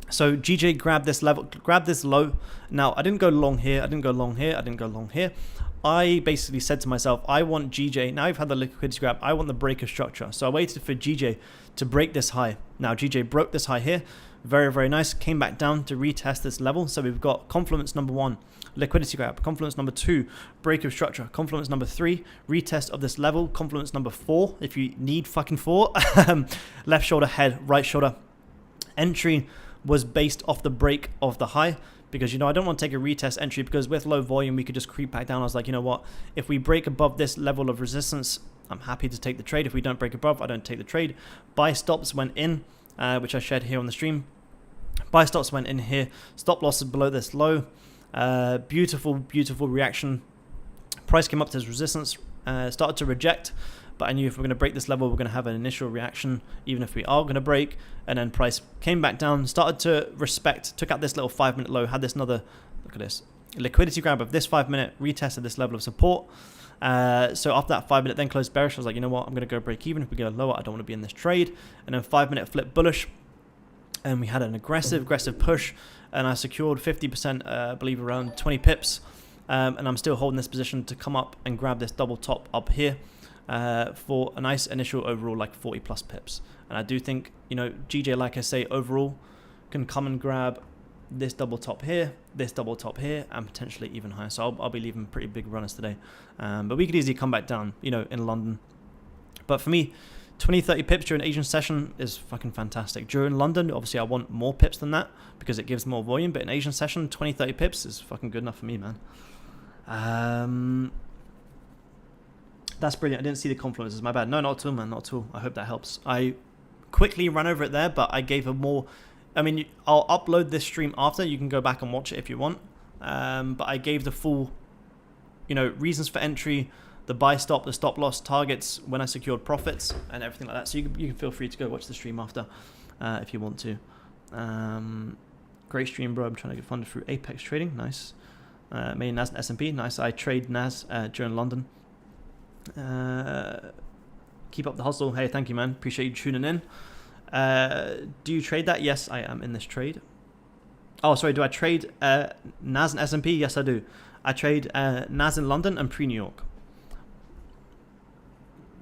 So GJ grabbed this level, grabbed this low. Now I didn't go long here, I didn't go long here, I didn't go long here. I basically said to myself, I want GJ, now I've had the liquidity grab, I want the breaker structure. So I waited for GJ to break this high. Now GJ broke this high here, very, very nice. Came back down to retest this level. So we've got confluence number 1, liquidity grab. Confluence number 2, breaker structure. Confluence number 3, retest of this level. Confluence number 4, if you need fucking 4, left shoulder head, right shoulder. Entry was based off the break of the high, because, you know, I don't want to take a retest entry, because with low volume we could just creep back down. I was like, you know what, if we break above this level of resistance, I'm happy to take the trade. If we don't break above, I don't take the trade. Buy stops went in, which I shared here on the stream. Buy stops went in here. Stop losses below this low. Beautiful, beautiful reaction. Price came up to this resistance, started to reject, but I knew if we're going to break this level, we're going to have an initial reaction, even if we are going to break. And then price came back down, started to respect, took out this little 5-minute low, had this another, look at this, liquidity grab of this 5-minute, retested this level of support. So after that 5-minute then closed bearish, I was like, you know what, I'm going to go break even. If we go lower, I don't want to be in this trade. And then 5-minute flip bullish, and we had an aggressive push, and I secured 50%, I believe around 20 pips. And I'm still holding this position to come up and grab this double top up here. For a nice initial overall like 40 plus pips. And I do think, you know, GJ, like I say, overall can come and grab this double top here, this double top here, and potentially even higher. So I'll be leaving pretty big runners today. But we could easily come back down, you know, in London. But for me, 20-30 pips during Asian session is fucking fantastic. During London, obviously I want more pips than that because it gives more volume. But in Asian session, 20-30 pips is fucking good enough for me, man. That's brilliant. I didn't see the confluences. My bad. No, not at all, man. Not at all. I hope that helps. I quickly ran over it there, but I gave a more... I mean, I'll upload this stream after. You can go back and watch it if you want. But I gave the full, you know, reasons for entry, the buy stop, the stop loss, targets, when I secured profits, and everything like that. So you can feel free to go watch the stream after if you want to. Great stream, bro. I'm trying to get funded through Apex Trading. Nice. Main NAS and S&P. Nice. I trade NAS during London. Keep up the hustle. Hey, thank you, man. Appreciate you tuning in. Do you trade that? Yes, I am in this trade. Oh, sorry. Do I trade NAS and S&P? Yes, I do. I trade NAS in London and pre-New York.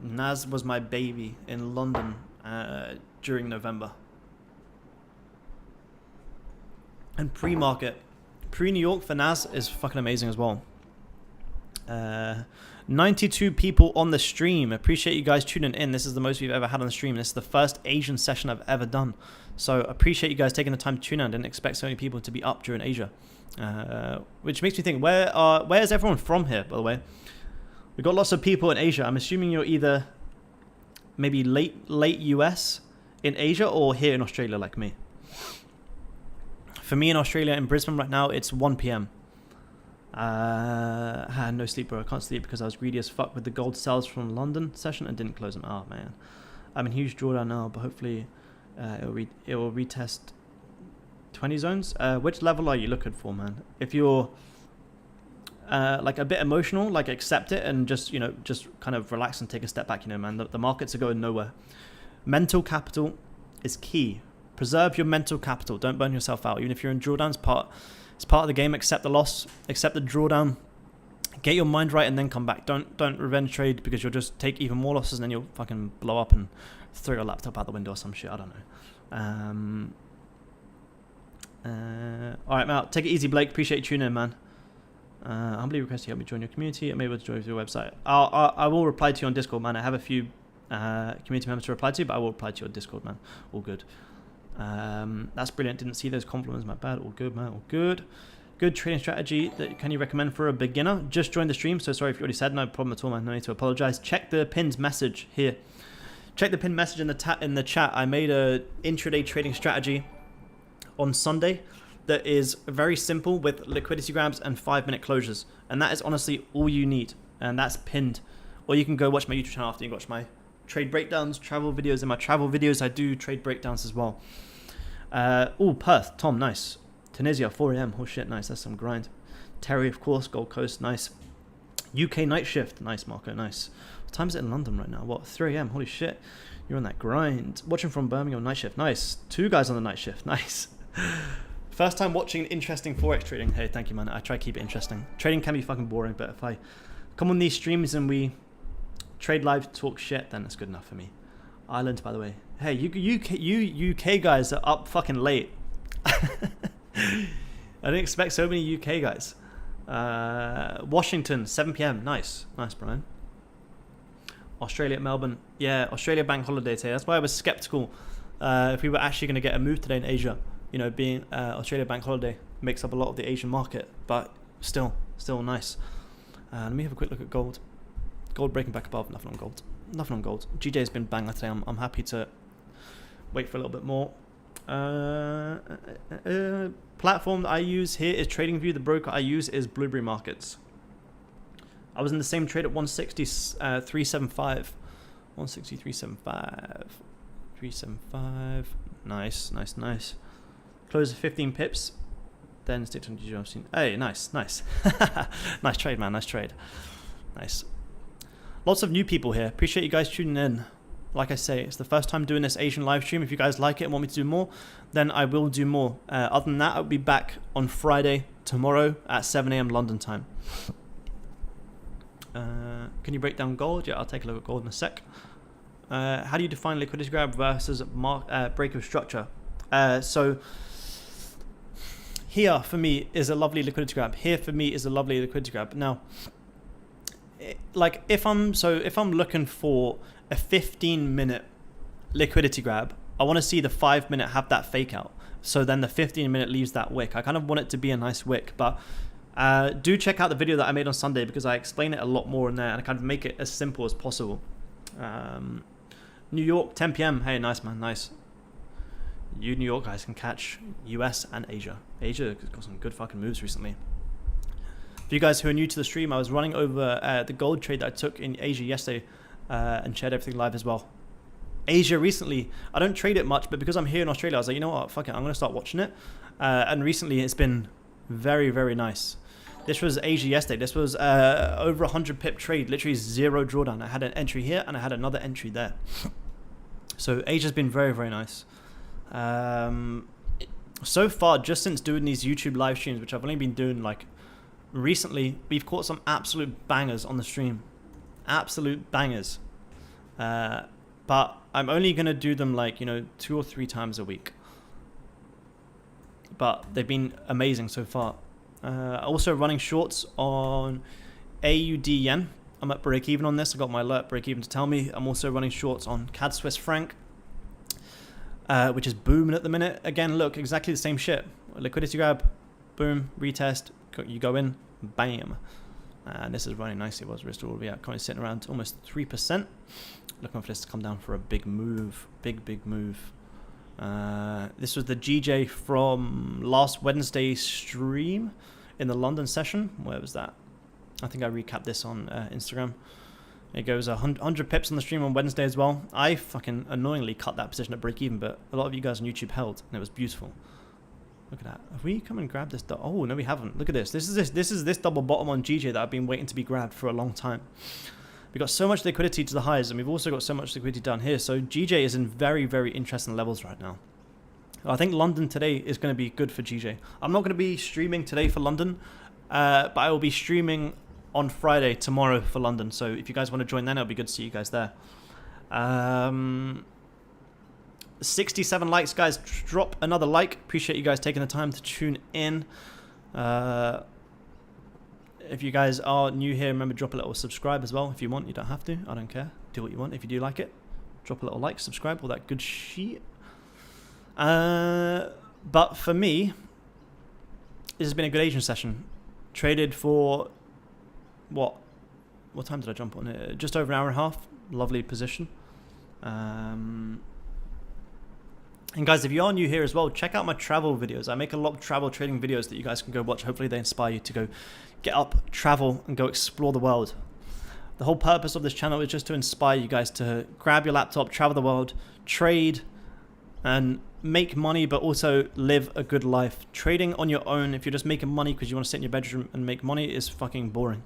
NAS was my baby in London during November. And pre-market. Pre-New York for NAS is fucking amazing as well. 92 people on the stream. Appreciate you guys tuning in. This is the most we've ever had on the stream. This is the first Asian session I've ever done. So appreciate you guys taking the time to tune in. I didn't expect so many people to be up during Asia. Which makes me think, where is everyone from here, by the way? We've got lots of people in Asia. I'm assuming you're either maybe late US in Asia or here in Australia like me. For me in Australia, in Brisbane right now, it's 1 p.m. I had no sleep, bro. I can't sleep because I was greedy as fuck with the gold sales from London session and didn't close them. Oh, man. I'm in huge drawdown now, but hopefully it will retest 20 zones. Which level are you looking for, man? If you're like a bit emotional, like accept it and just, you know, just kind of relax and take a step back, you know, man. The markets are going nowhere. Mental capital is key. Preserve your mental capital. Don't burn yourself out. Even if you're in drawdowns, It's part of the game. Accept the loss, accept the drawdown, get your mind right, and then come back. Don't revenge trade, because you'll just take even more losses and then you'll fucking blow up and throw your laptop out the window or some shit. I don't know. All right, man. Take it easy, Blake. Appreciate you tuning in, man. Humbly request you help me join your community. I'm able to join your website. I will reply to you on Discord, man. I have a few community members to reply to, but I will reply to your Discord, man. All good. That's brilliant. Didn't see those compliments. My bad. All good, man. All good. Good trading strategy that can you recommend for a beginner? Just joined the stream, so sorry if you already said. No problem at all, man. No need to apologize. Check the pinned message here. Check the pinned message in the chat. I made a intraday trading strategy on Sunday that is very simple with liquidity grabs and 5-minute closures, and that is honestly all you need, and that's pinned. Or you can go watch my YouTube channel after. You can watch my trade breakdowns, travel videos. In my travel videos I do trade breakdowns as well. Perth, Tom, nice. Tunisia, 4 AM, oh shit, nice, that's some grind. Terry, of course, Gold Coast, nice. UK night shift, nice, Marco, nice. What time is it in London right now? What, 3 AM, holy shit, you're on that grind. Watching from Birmingham, night shift, nice. 2 guys on the night shift, nice. First time watching interesting Forex trading. Hey, thank you, man. I try to keep it interesting. Trading can be fucking boring, but if I come on these streams and we trade live, talk shit, then it's good enough for me. Ireland, by the way. Hey, you UK guys are up fucking late. I didn't expect so many UK guys. Washington, 7 PM. Nice. Nice, Brian. Australia, Melbourne. Yeah, Australia bank holiday today. That's why I was skeptical if we were actually going to get a move today in Asia. You know, being Australia bank holiday makes up a lot of the Asian market, but still nice. Let me have a quick look at gold. Gold breaking back above. Nothing on gold. Nothing on gold. GJ has been banger today. I'm happy to wait for a little bit more. Platform that I use here is TradingView. The broker I use is Blueberry Markets. I was in the same trade at 160.375. 160.375. 375. Nice. Close at 15 pips. Then stick to GG. Hey, nice. Nice trade, man. Nice trade. Nice. Lots of new people here. Appreciate you guys tuning in. Like I say, it's the first time doing this Asian live stream. If you guys like it and want me to do more, then I will do more. Other than that, I'll be back on Friday, tomorrow at 7 AM London time. Can you break down gold? Yeah, I'll take a look at gold in a sec. How do you define liquidity grab versus break of structure? So here for me is a lovely liquidity grab. Here for me is a lovely liquidity grab. Now, like if I'm looking for a 15-minute liquidity grab, I want to see the 5-minute have that fake out. So then the 15-minute leaves that wick. I kind of want it to be a nice wick, but do check out the video that I made on Sunday because I explain it a lot more in there and I kind of make it as simple as possible. New York, 10 PM. Hey, nice, man, nice. You New York guys can catch US and Asia. Asia got some good fucking moves recently. For you guys who are new to the stream, I was running over the gold trade that I took in Asia yesterday and shared everything live as well. Asia recently, I don't trade it much, but because I'm here in Australia, I was like, you know what, fuck it, I'm going to start watching it. And recently it's been very, very nice. This was Asia yesterday. This was over 100 pip trade, literally 0 drawdown. I had an entry here and I had another entry there. So Asia's been very, very nice. So far, just since doing these YouTube live streams, which I've only been doing like recently, we've caught some absolute bangers on the stream. Absolute bangers. But I'm only going to do them like, 2 or 3 times a week. But they've been amazing so far. Also running shorts on AUD yen. I'm at break even on this. I got my alert break even to tell me. I'm also running shorts on CAD Swiss franc, which is booming at the minute. Again, look, exactly the same shit. Liquidity grab, boom, retest, you go in, bam. And this is running nicely. What's risk all yeah, currently sitting around almost 3%. Looking for this to come down for a big move, big move. This was the GJ from last Wednesday stream in the London session. Where was that? I think I recapped this on Instagram. It goes 100 pips on the stream on Wednesday as well. I fucking annoyingly cut that position at break even, but a lot of you guys on YouTube held, and it was beautiful. Look at that. Have we come and grabbed this? Oh no, we haven't. Look at this. This is this double bottom on GJ that I've been waiting to be grabbed for a long time. We've got so much liquidity to the highs, and we've also got so much liquidity down here. So GJ is in very, very interesting levels right now. I think London today is going to be good for GJ. I'm not going to be streaming today for London, but I will be streaming on Friday, tomorrow, for London. So if you guys want to join then, it'll be good to see you guys there. 67 likes, guys. Drop another like. Appreciate you guys taking the time to tune in. If you guys are new here, remember, drop a little subscribe as well if you want. You don't have to. I don't care. Do what you want. If you do like it, drop a little like, subscribe, all that good shit. But for me, this has been a good Asian session. Traded for what time did I jump on it? Just over an hour and a half. Lovely position. And guys, if you are new here as well, check out my travel videos. I make a lot of travel trading videos that you guys can go watch. Hopefully they inspire you to go get up, travel, and go explore the world. The whole purpose of this channel is just to inspire you guys to grab your laptop, travel the world, trade, and make money, but also live a good life. Trading on your own, if you're just making money because you want to sit in your bedroom and make money, is fucking boring.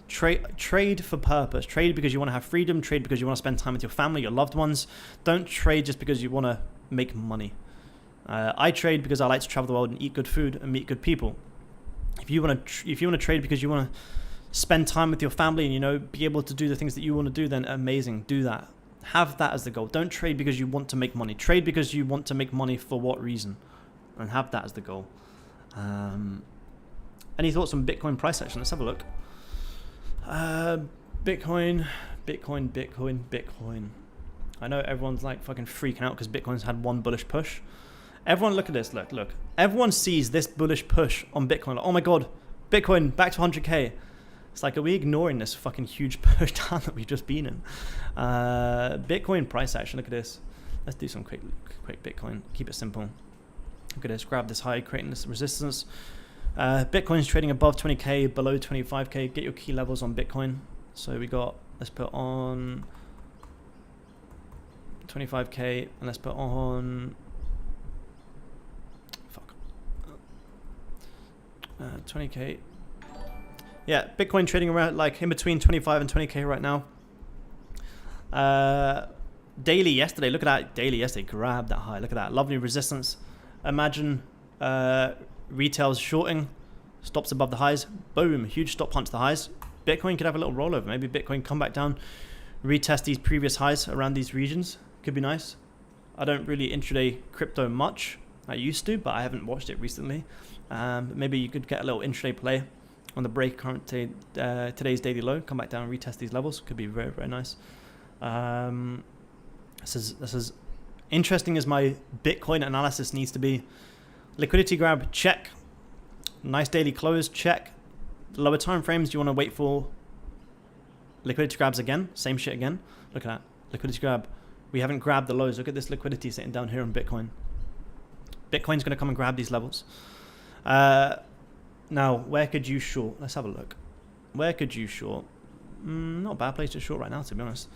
Trade for purpose. Trade because you want to have freedom. Trade because you want to spend time with your family, your loved ones. Don't trade just because you want to make money. I trade because I like to travel the world and eat good food and meet good people. If you want to trade because you want to spend time with your family and, you know, be able to do the things that you want to do, then amazing, do that. Have that as the goal. Don't trade because you want to make money. Trade because you want to make money. For what reason? And have that as the goal. Any thoughts on Bitcoin price action? Let's have a look. Bitcoin. I know everyone's like fucking freaking out because Bitcoin's had one bullish push. Everyone look at this. Look. Everyone sees this bullish push on Bitcoin. Like, oh my god, Bitcoin back to 100k. It's like, are we ignoring this fucking huge push down that we've just been in? Bitcoin price action. Look at this. Let's do some quick Bitcoin. Keep it simple. Look at this. Grab this high, creating this resistance. Bitcoin's trading above 20k, below 25k. Get your key levels on Bitcoin. So we got, let's put on 25k, and let's put on 20k. Yeah, Bitcoin trading around like in between 25 and 20k right now. Daily yesterday, look at that. Daily yesterday, grab that high. Look at that, lovely resistance. Imagine retail's shorting, stops above the highs. Boom, huge stop punch the highs. Bitcoin could have a little rollover. Maybe Bitcoin come back down, retest these previous highs around these regions. Could be nice. I don't really intraday crypto much. I used to, but I haven't watched it recently. Maybe you could get a little intraday play on the break current today's daily low, come back down and retest these levels. Could be very, very nice. This is interesting as my Bitcoin analysis needs to be. Liquidity grab, check. Nice daily close, check. Lower time frames, you want to wait for liquidity grabs again. Same shit again. Look at that. Liquidity grab. We haven't grabbed the lows. Look at this liquidity sitting down here on Bitcoin. Bitcoin's going to come and grab these levels. Now, where could you short? Let's have a look. Where could you short? Not a bad place to short right now, to be honest.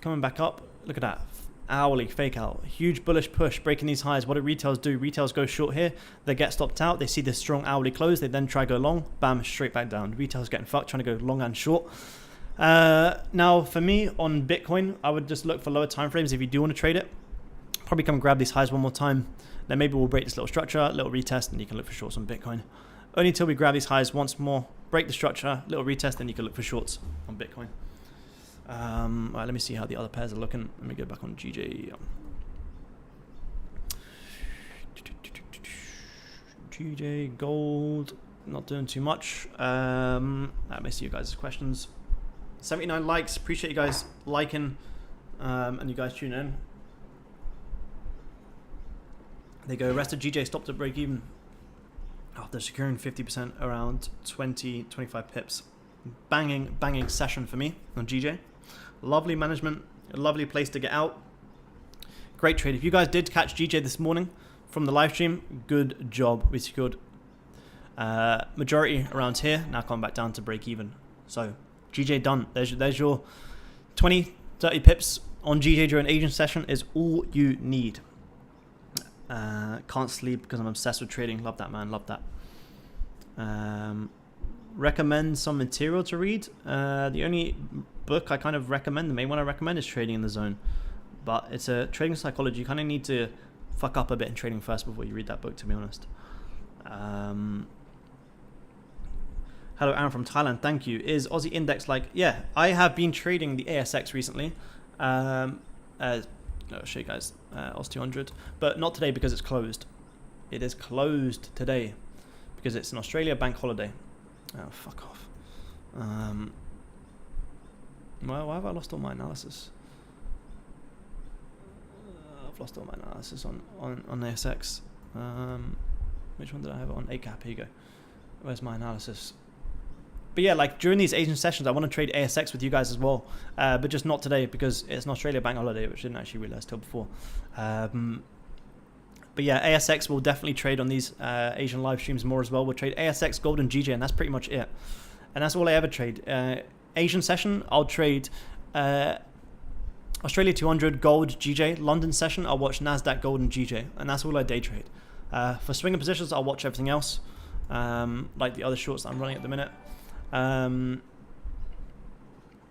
Coming back up. Look at that. Hourly fake out. Huge bullish push, breaking these highs. What do retails do? Retails go short here. They get stopped out. They see this strong hourly close. They then try to go long. Bam, straight back down. Retails getting fucked, trying to go long and short. Now, for me, on Bitcoin, I would just look for lower time frames if you do want to trade it. Probably come and grab these highs one more time. Then maybe we'll break this little structure, little retest, and you can look for shorts on Bitcoin. Only until we grab these highs once more, break the structure, little retest, then you can look for shorts on Bitcoin. Alright, let me see how the other pairs are looking. Let me go back on GJ. GJ gold, not doing too much. Let me see you guys' questions. 79 likes. Appreciate you guys liking and you guys tune in. They go, rest of GJ stopped at break even after securing 50% around 20-25 pips. Banging session for me on GJ. Lovely management, a lovely place to get out. Great trade. If you guys did catch GJ this morning from the live stream, good job. We secured majority around here. Now coming back down to break even. So GJ done. There's your 20-30 pips on GJ during Asian session is all you need. Can't sleep because I'm obsessed with trading. Love that, man. Love that. Recommend some material to read. The only book I kind of recommend, the main one I recommend, is Trading in the Zone. But it's a trading psychology. You kind of need to fuck up a bit in trading first before you read that book, to be honest. Hello, Aaron from Thailand. Thank you. Is Aussie Index like... Yeah, I have been trading the ASX recently. I'll show you guys AUS200. But not today because it's closed. It is closed today because it's an Australia bank holiday. Oh, fuck off. Well, why have I lost all my analysis? I've lost all my analysis on ASX. Which one did I have on? ACAP, here you go. Where's my analysis? But yeah, like during these Asian sessions, I want to trade ASX with you guys as well, but just not today because it's an Australia bank holiday, which I didn't actually realize till before. But yeah, ASX will definitely trade on these Asian live streams more as well. We'll trade ASX, gold, and GJ, and that's pretty much it. And that's all I ever trade. Asian session, I'll trade Australia 200, gold, GJ. London session, I'll watch NASDAQ, gold, and GJ, and that's all I day trade. For swinger positions, I'll watch everything else, like the other shorts that I'm running at the minute.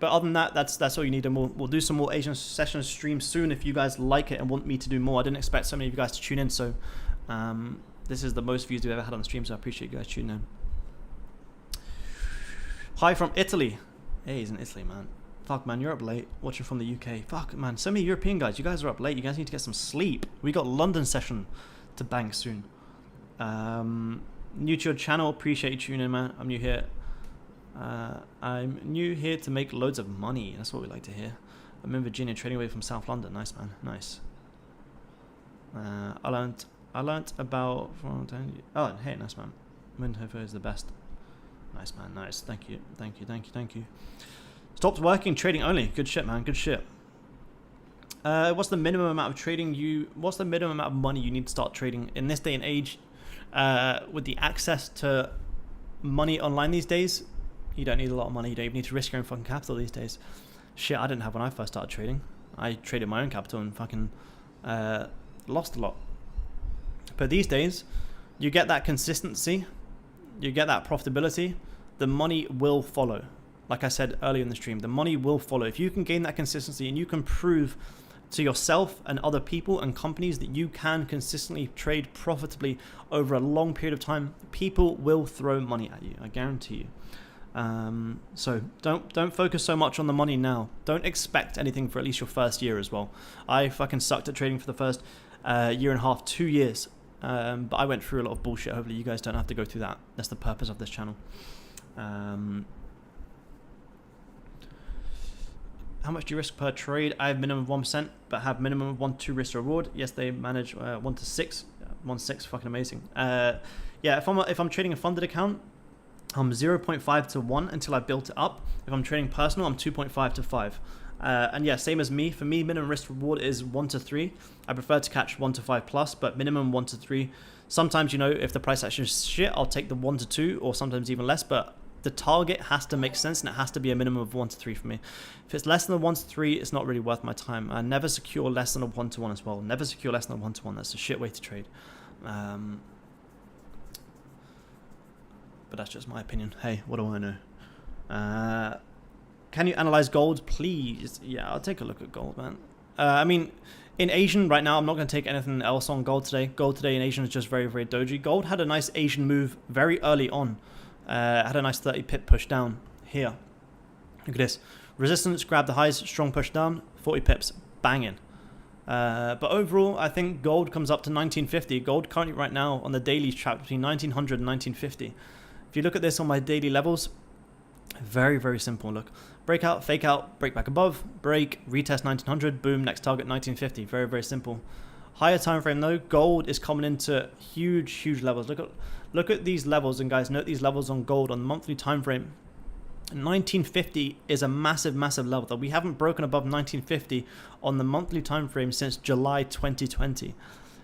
But other than that, that's all you need, and we'll do some more Asian session streams soon if you guys like it and want me to do more. I didn't expect so many of you guys to tune in, so this is the most views we've ever had on the stream, so I appreciate you guys tuning in. Hi from Italy. Hey, he's in Italy, man. Fuck, man, you're up late watching from the UK. Fuck, man, so many European guys, you guys are up late. You guys need to get some sleep. We got London session to bang soon. New to your channel, appreciate you tuning in, man. I'm new here. I'm new here to make loads of money. That's what we like to hear. I'm in Virginia, trading away from South London. Nice, man. Nice. I learned about... Oh, hey, nice, man. Windhover is the best. Nice, man. Nice. Thank you. Thank you. Thank you. Thank you. Stopped working, trading only. Good shit, man. Good shit. What's the minimum amount of trading what's the minimum amount of money you need to start trading in this day and age? With the access to money online these days, you don't need a lot of money. You don't even need to risk your own fucking capital these days. Shit, I didn't have when I first started trading. I traded my own capital and fucking lost a lot. But these days, you get that consistency, you get that profitability, the money will follow. Like I said earlier in the stream, the money will follow. If you can gain that consistency and you can prove to yourself and other people and companies that you can consistently trade profitably over a long period of time, people will throw money at you, I guarantee you. So don't focus so much on the money now. Don't expect anything for at least your first year as well. I fucking sucked at trading for the first year and a half, 2 years. But I went through a lot of bullshit. Hopefully you guys don't have to go through that. That's the purpose of this channel. How much do you risk per trade? I have minimum of 1%, but have minimum of 1-2 risk to reward. Yes, they manage 1 to 6. 1-6, fucking amazing. Yeah, if I'm trading a funded account, I'm 0.5 to 1 until I built it up. If I'm trading personal, I'm 2.5 to 5. And yeah, same as me. For me, minimum risk reward is 1 to 3. I prefer to catch 1 to 5 plus, but minimum 1 to 3. Sometimes, you know, if the price action is shit, I'll take the 1 to 2 or sometimes even less, but the target has to make sense and it has to be a minimum of 1 to 3 for me. If it's less than a 1 to 3, it's not really worth my time. I never secure less than a 1 to 1 as well. Never secure less than a 1 to 1. That's a shit way to trade. But that's just my opinion. Hey, what do I know? Can you analyze gold, please? Yeah, I'll take a look at gold, man. I mean, in Asian right now, I'm not going to take anything else on gold today. Gold today in Asian is just very, very doji. Gold had a nice Asian move very early on. Had a nice 30 pip push down here. Look at this. Resistance, grab the highs, strong push down, 40 pips, banging. But overall, I think gold comes up to 1950. Gold currently right now on the daily is trapped between 1900 and 1950. If you look at this on my daily levels, very, very simple. Look, breakout, fake out, break back above, break, retest 1900, boom, next target 1950. Very, very simple. Higher time frame though, gold is coming into huge, huge levels. Look at these levels, and guys, note these levels on gold on the monthly time frame. 1950 is a massive, massive level that we haven't broken above 1950 on the monthly time frame since July 2020.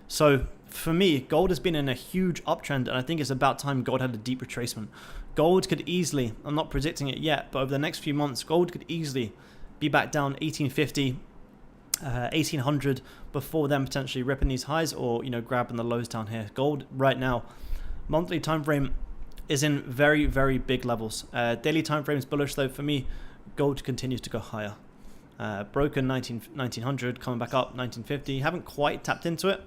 So for me, gold has been in a huge uptrend, and I think it's about time gold had a deep retracement. Gold could easily, I'm not predicting it yet, but over the next few months, gold could easily be back down 1850, 1800 before then potentially ripping these highs or, you know, grabbing the lows down here. Gold right now, monthly time frame is in very, very big levels. Daily time frame is bullish though. For me, gold continues to go higher. Broken 1900, coming back up 1950. Haven't quite tapped into it,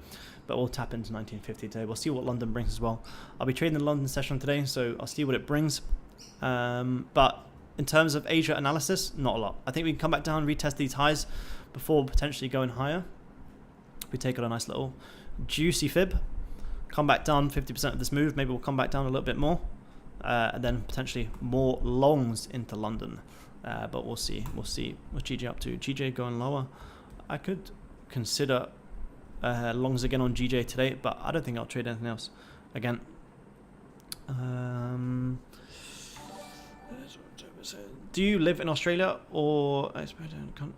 but we'll tap into 1950 today. We'll see what London brings as well. I'll be trading the London session today, so I'll see what it brings. But in terms of Asia analysis, not a lot. I think we can come back down, retest these highs before potentially going higher. We take on a nice little juicy fib, come back down 50% of this move. Maybe we'll come back down a little bit more, and then potentially more longs into London. But we'll see. We'll see. What's GJ up to? GJ going lower. I could consider longs again on GJ today, but I don't think I'll trade anything else again. Do you live in Australia or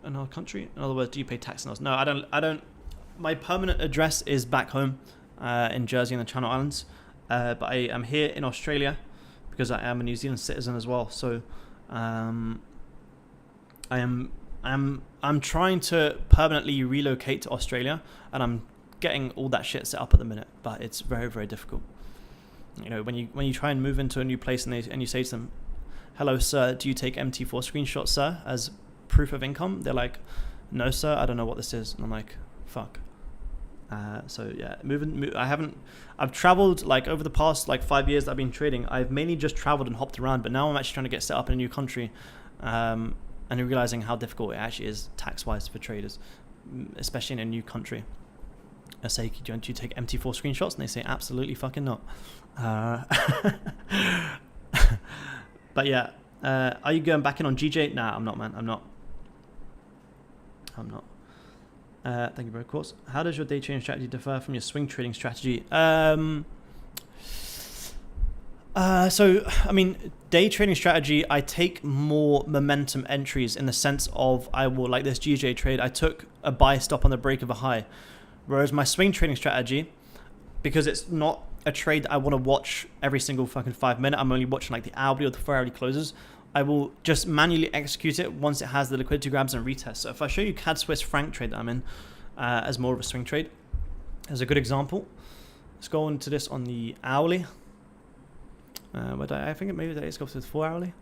another country? In other words, do you pay tax in Australia? No, I don't. My permanent address is back home in Jersey and the Channel Islands, but I am here in Australia because I am a New Zealand citizen as well. So I'm trying to permanently relocate to Australia, and I'm getting all that shit set up at the minute, but it's very, very difficult. You know, when you try and move into a new place and you say to them, "Hello, sir, do you take MT4 screenshots, sir, as proof of income?" They're like, "No, sir, I don't know what this is." And I'm like, "Fuck." So yeah, I've traveled like over the past like 5 years that I've been trading. I've mainly just traveled and hopped around, but now I'm actually trying to get set up in a new country, and realizing how difficult it actually is tax-wise for traders, especially in a new country. I say, "Do you take MT4 screenshots?" And they say, "Absolutely fucking not." But yeah, are you going back in on GJ? Nah, I'm not, man. I'm not. Thank you, bro. Of course. How does your day trading strategy differ from your swing trading strategy? So, I mean, day trading strategy, I take more momentum entries in the sense of I will, like this GJ trade, I took a buy stop on the break of a high. Whereas my swing trading strategy, because it's not a trade that I want to watch every single fucking 5 minutes, I'm only watching like the hourly or the 4 hourly closes. I will just manually execute it once it has the liquidity grabs and retests. So if I show you CAD Swiss franc trade that I'm in as more of a swing trade, as a good example, let's go into this on the hourly. I think maybe let's go to the 4 hourly.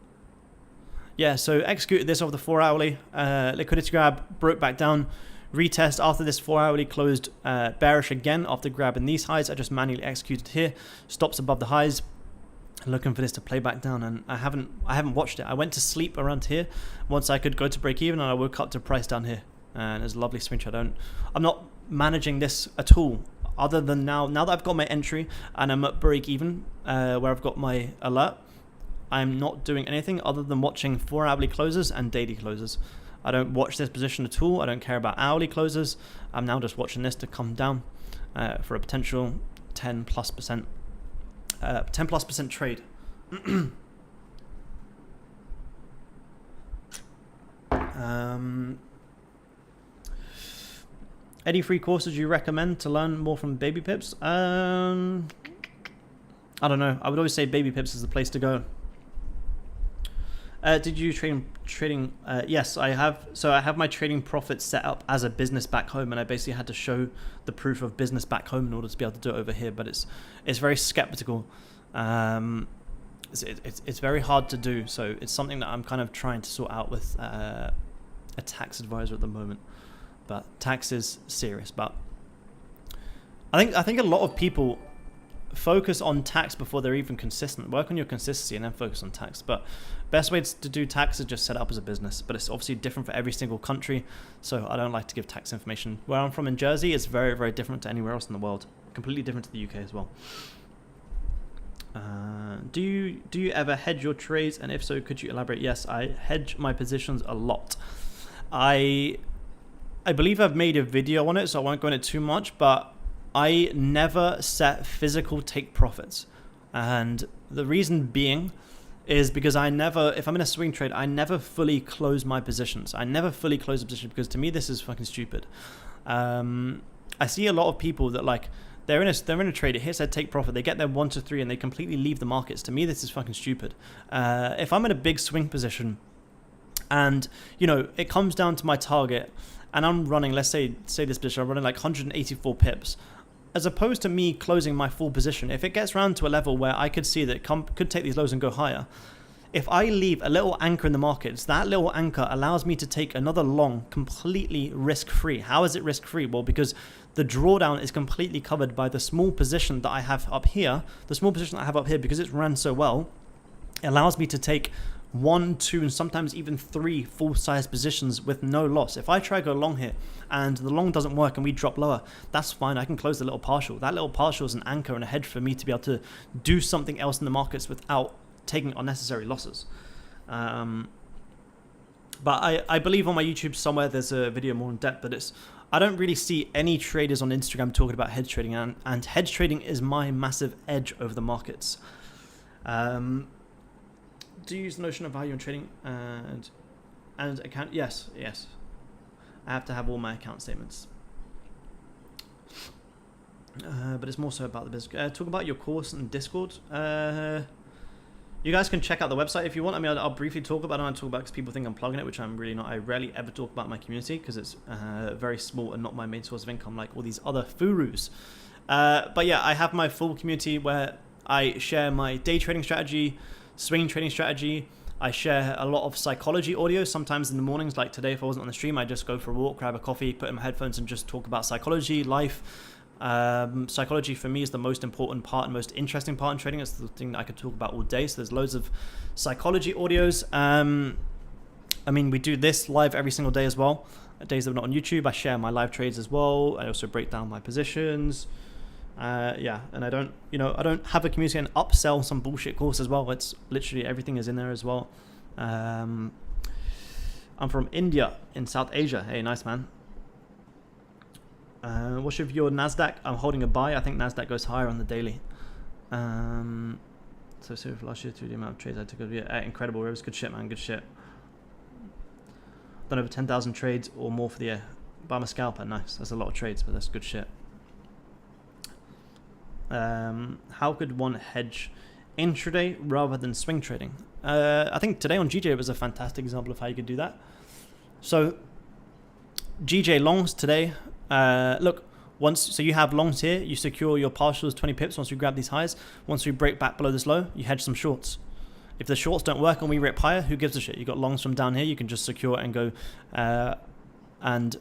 Yeah, so executed this over the 4 hourly, liquidity grab, broke back down, retest after this 4 hourly closed bearish again after grabbing these highs. I just manually executed here, stops above the highs, looking for this to play back down, and I haven't watched it. I went to sleep around here once I could go to break even, and I woke up to price down here, and there's a lovely swing trade. I'm not managing this at all, other than now that I've got my entry and I'm at break even, where I've got my alert. I'm not doing anything other than watching 4 hourly closes and daily closes. I don't watch this position at all. I don't care about hourly closes. I'm now just watching this to come down for a potential 10+% trade. Any free courses you recommend to learn more from Baby Pips? I don't know. I would always say Baby Pips is the place to go. Did you trading? Yes, I have. So I have my trading profits set up as a business back home, and I basically had to show the proof of business back home in order to be able to do it over here. But it's very skeptical. It's very hard to do. So it's something that I'm kind of trying to sort out with a tax advisor at the moment. But tax is serious. But I think a lot of people focus on tax before they're even consistent. Work on your consistency and then focus on tax. But best way to do tax is just set it up as a business. But it's obviously different for every single country, so I don't like to give tax information. Where I'm from in Jersey, it's very, very different to anywhere else in the world. Completely different to the UK as well. Do you ever hedge your trades? And if so, could you elaborate? Yes, I hedge my positions a lot. I believe I've made a video on it, so I won't go into it too much, but I never set physical take profits. And the reason being is because if I'm in a swing trade, I never fully close my positions. I never fully close a position because to me, this is fucking stupid. I see a lot of people that like, they're in a trade, it hits their take profit, they get their 1 to 3 and they completely leave the markets. To me, this is fucking stupid. If I'm in a big swing position and, you know, it comes down to my target and I'm running, let's say this position, I'm running like 184 pips, as opposed to me closing my full position. If it gets around to a level where I could see that it could take these lows and go higher, if I leave a little anchor in the markets, that little anchor allows me to take another long completely risk-free. How is it risk-free? Well, because the drawdown is completely covered by the small position that I have up here. The small position that I have up here, because it's ran so well, it allows me to take 1, 2, and sometimes even 3 full-size positions with no loss. If I try to go long here and the long doesn't work and we drop lower, that's fine. I can close the little partial. That little partial is an anchor and a hedge for me to be able to do something else in the markets without taking unnecessary losses. But I believe on my YouTube somewhere there's a video more in depth, but I don't really see any traders on Instagram talking about hedge trading, and hedge trading is my massive edge over the markets. Do you use the notion of value in trading and account? Yes. I have to have all my account statements. But it's more so about the business. Talk about your course and Discord. You guys can check out the website if you want. I mean, I'll briefly talk about it. I don't talk about it because people think I'm plugging it, which I'm really not. I rarely ever talk about my community because it's very small and not my main source of income like all these other furus. But yeah, I have my full community where I share my day trading strategy, swing trading strategy. I share a lot of psychology audio. Sometimes in the mornings, like today, if I wasn't on the stream, I just go for a walk, grab a coffee, put in my headphones and just talk about psychology, life. Psychology for me is the most important part and most interesting part in trading. It's the thing that I could talk about all day. So there's loads of psychology audios. I mean, we do this live every single day as well. Days that are not on YouTube, I share my live trades as well. I also break down my positions. Yeah, and I don't have a community and upsell some bullshit course as well. It's literally everything is in there as well. I'm from India in South Asia. Hey, nice man. What's your view on NASDAQ? I'm holding a buy. I think NASDAQ goes higher on the daily. So for last year, through the amount of trades I took, incredible. It was good shit, man. Good shit. Done over 10,000 trades or more for the year. But I'm a scalper. Nice. That's a lot of trades, but that's good shit. How could one hedge intraday rather than swing trading? I think today on GJ was a fantastic example of how you could do that. So GJ longs today. Look, so you have longs here, you secure your partials 20 pips once you grab these highs. Once we break back below this low, you hedge some shorts. If the shorts don't work and we rip higher, who gives a shit? You got longs from down here, you can just secure and go and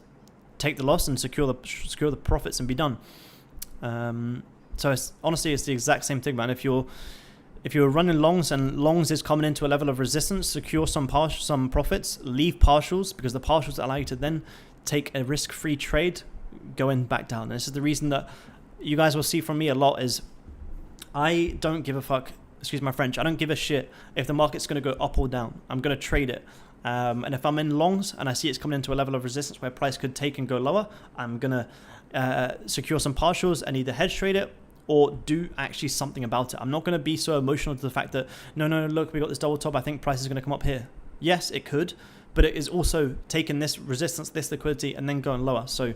take the loss and secure the profits and be done. So honestly, it's the exact same thing, man. If you're running longs and longs is coming into a level of resistance, secure some profits, leave partials, because the partials allow you to then take a risk-free trade going back down. And this is the reason that you guys will see from me a lot is I don't give a fuck, excuse my French, I don't give a shit if the market's going to go up or down. I'm going to trade it. And if I'm in longs and I see it's coming into a level of resistance where price could take and go lower, I'm going to secure some partials and either hedge trade it or do actually something about it. I'm not going to be so emotional to the fact that, no, look, we got this double top. I think price is going to come up here. Yes, it could, but it is also taking this resistance, this liquidity, and then going lower. So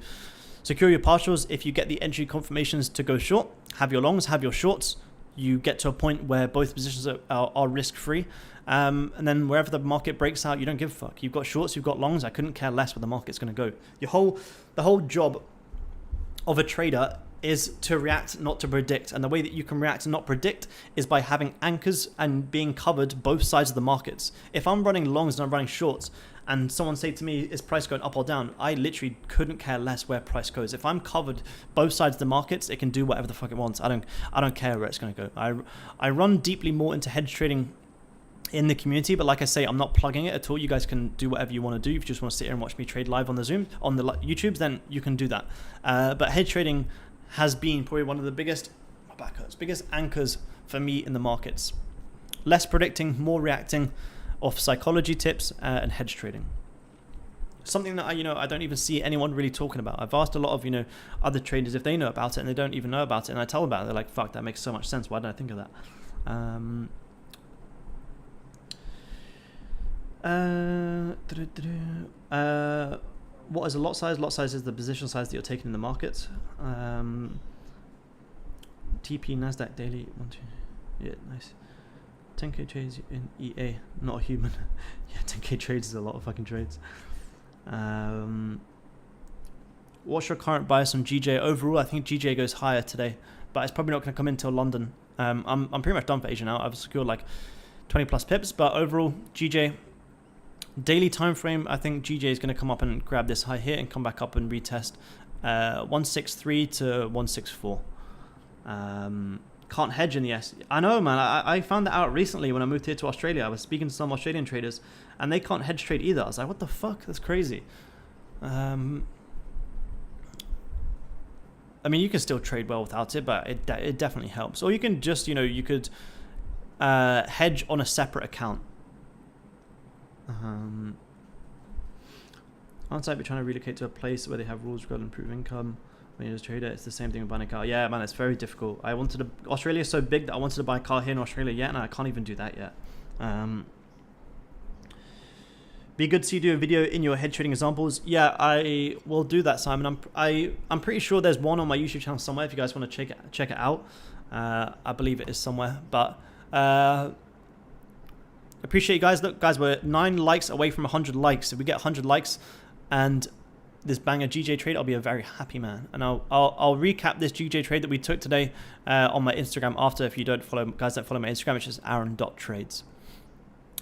secure your partials. If you get the entry confirmations to go short, have your longs, have your shorts. You get to a point where both positions are risk-free. And then wherever the market breaks out, you don't give a fuck. You've got shorts, you've got longs. I couldn't care less where the market's going to go. The whole job of a trader is to react, not to predict. And the way that you can react and not predict is by having anchors and being covered both sides of the markets. If I'm running longs and I'm running shorts and someone say to me, is price going up or down? I literally couldn't care less where price goes. If I'm covered both sides of the markets, it can do whatever the fuck it wants. I don't care where it's going to go. I run deeply more into hedge trading in the community, but like I say, I'm not plugging it at all. You guys can do whatever you want to do. If you just want to sit here and watch me trade live on the YouTubes, then you can do that. But hedge trading has been probably one of the biggest anchors for me in the markets. Less predicting, more reacting, off psychology tips and hedge trading. Something that I don't even see anyone really talking about. I've asked a lot of other traders if they know about it, and they don't even know about it. And I tell them about it. They're like, "Fuck, that makes so much sense. Why didn't I think of that?" What is a lot size? Lot size is the position size that you're taking in the market. TP Nasdaq daily 1, 2. Yeah, nice. 10k trades in EA, not a human. Yeah, 10k trades is a lot of fucking trades. What's your current bias on GJ? Overall, I think GJ goes higher today, but it's probably not going to come in until London. I'm pretty much done for Asia now. I've secured like 20 plus pips. But overall, GJ, daily time frame, I think GJ is going to come up and grab this high here and come back up and retest 163 to 164. Can't hedge in the S. I know, man. I found that out recently when I moved here to Australia. I was speaking to some Australian traders, and they can't hedge trade either. I was like, what the fuck? That's crazy. I mean, you can still trade well without it, but it definitely helps. Or you can just, you could hedge on a separate account. Aren't I trying to relocate to a place where they have rules regarding improve income? When you're a trader, it's the same thing with buying a car. Yeah, man, it's very difficult. Australia's so big that I wanted to buy a car here in Australia yet, and I can't even do that yet. Be good to see you do a video in your head trading examples. Yeah, I will do that, Simon. I'm pretty sure there's one on my YouTube channel somewhere if you guys want to check it out. I believe it is somewhere. But appreciate you guys. Look, guys, we're 9 likes away from 100 likes. If we get 100 likes and this banger GJ trade, I'll be a very happy man. And I'll recap this GJ trade that we took today on my Instagram after. If you don't follow, guys don't follow my Instagram, it's just aaron.trades.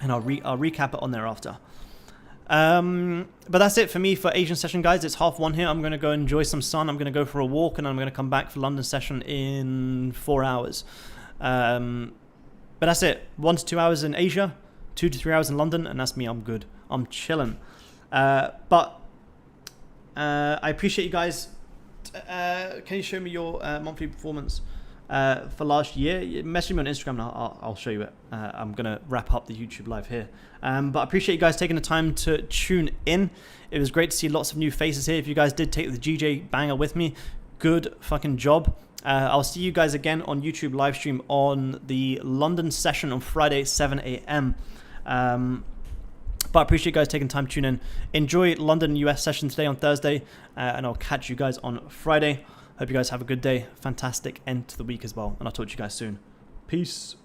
And I'll recap it on there after. But that's it for me for Asian session, guys. It's 1:30 here. I'm going to go enjoy some sun. I'm going to go for a walk, and I'm going to come back for London session in 4 hours. But that's it. 1 to 2 hours in Asia, 2 to 3 hours in London, and that's me. I'm good. I'm chilling. But I appreciate you guys. Can you show me your monthly performance for last year? Message me on Instagram and I'll show you it. I'm going to wrap up the YouTube live here. But I appreciate you guys taking the time to tune in. It was great to see lots of new faces here. If you guys did take the GJ banger with me, good fucking job. I'll see you guys again on YouTube live stream on the London session on Friday, 7 a.m. But I appreciate you guys taking time to tune in. Enjoy London US session today on Thursday, and I'll catch you guys on Friday. Hope you guys have a good day. Fantastic end to the week as well, and I'll talk to you guys soon. Peace.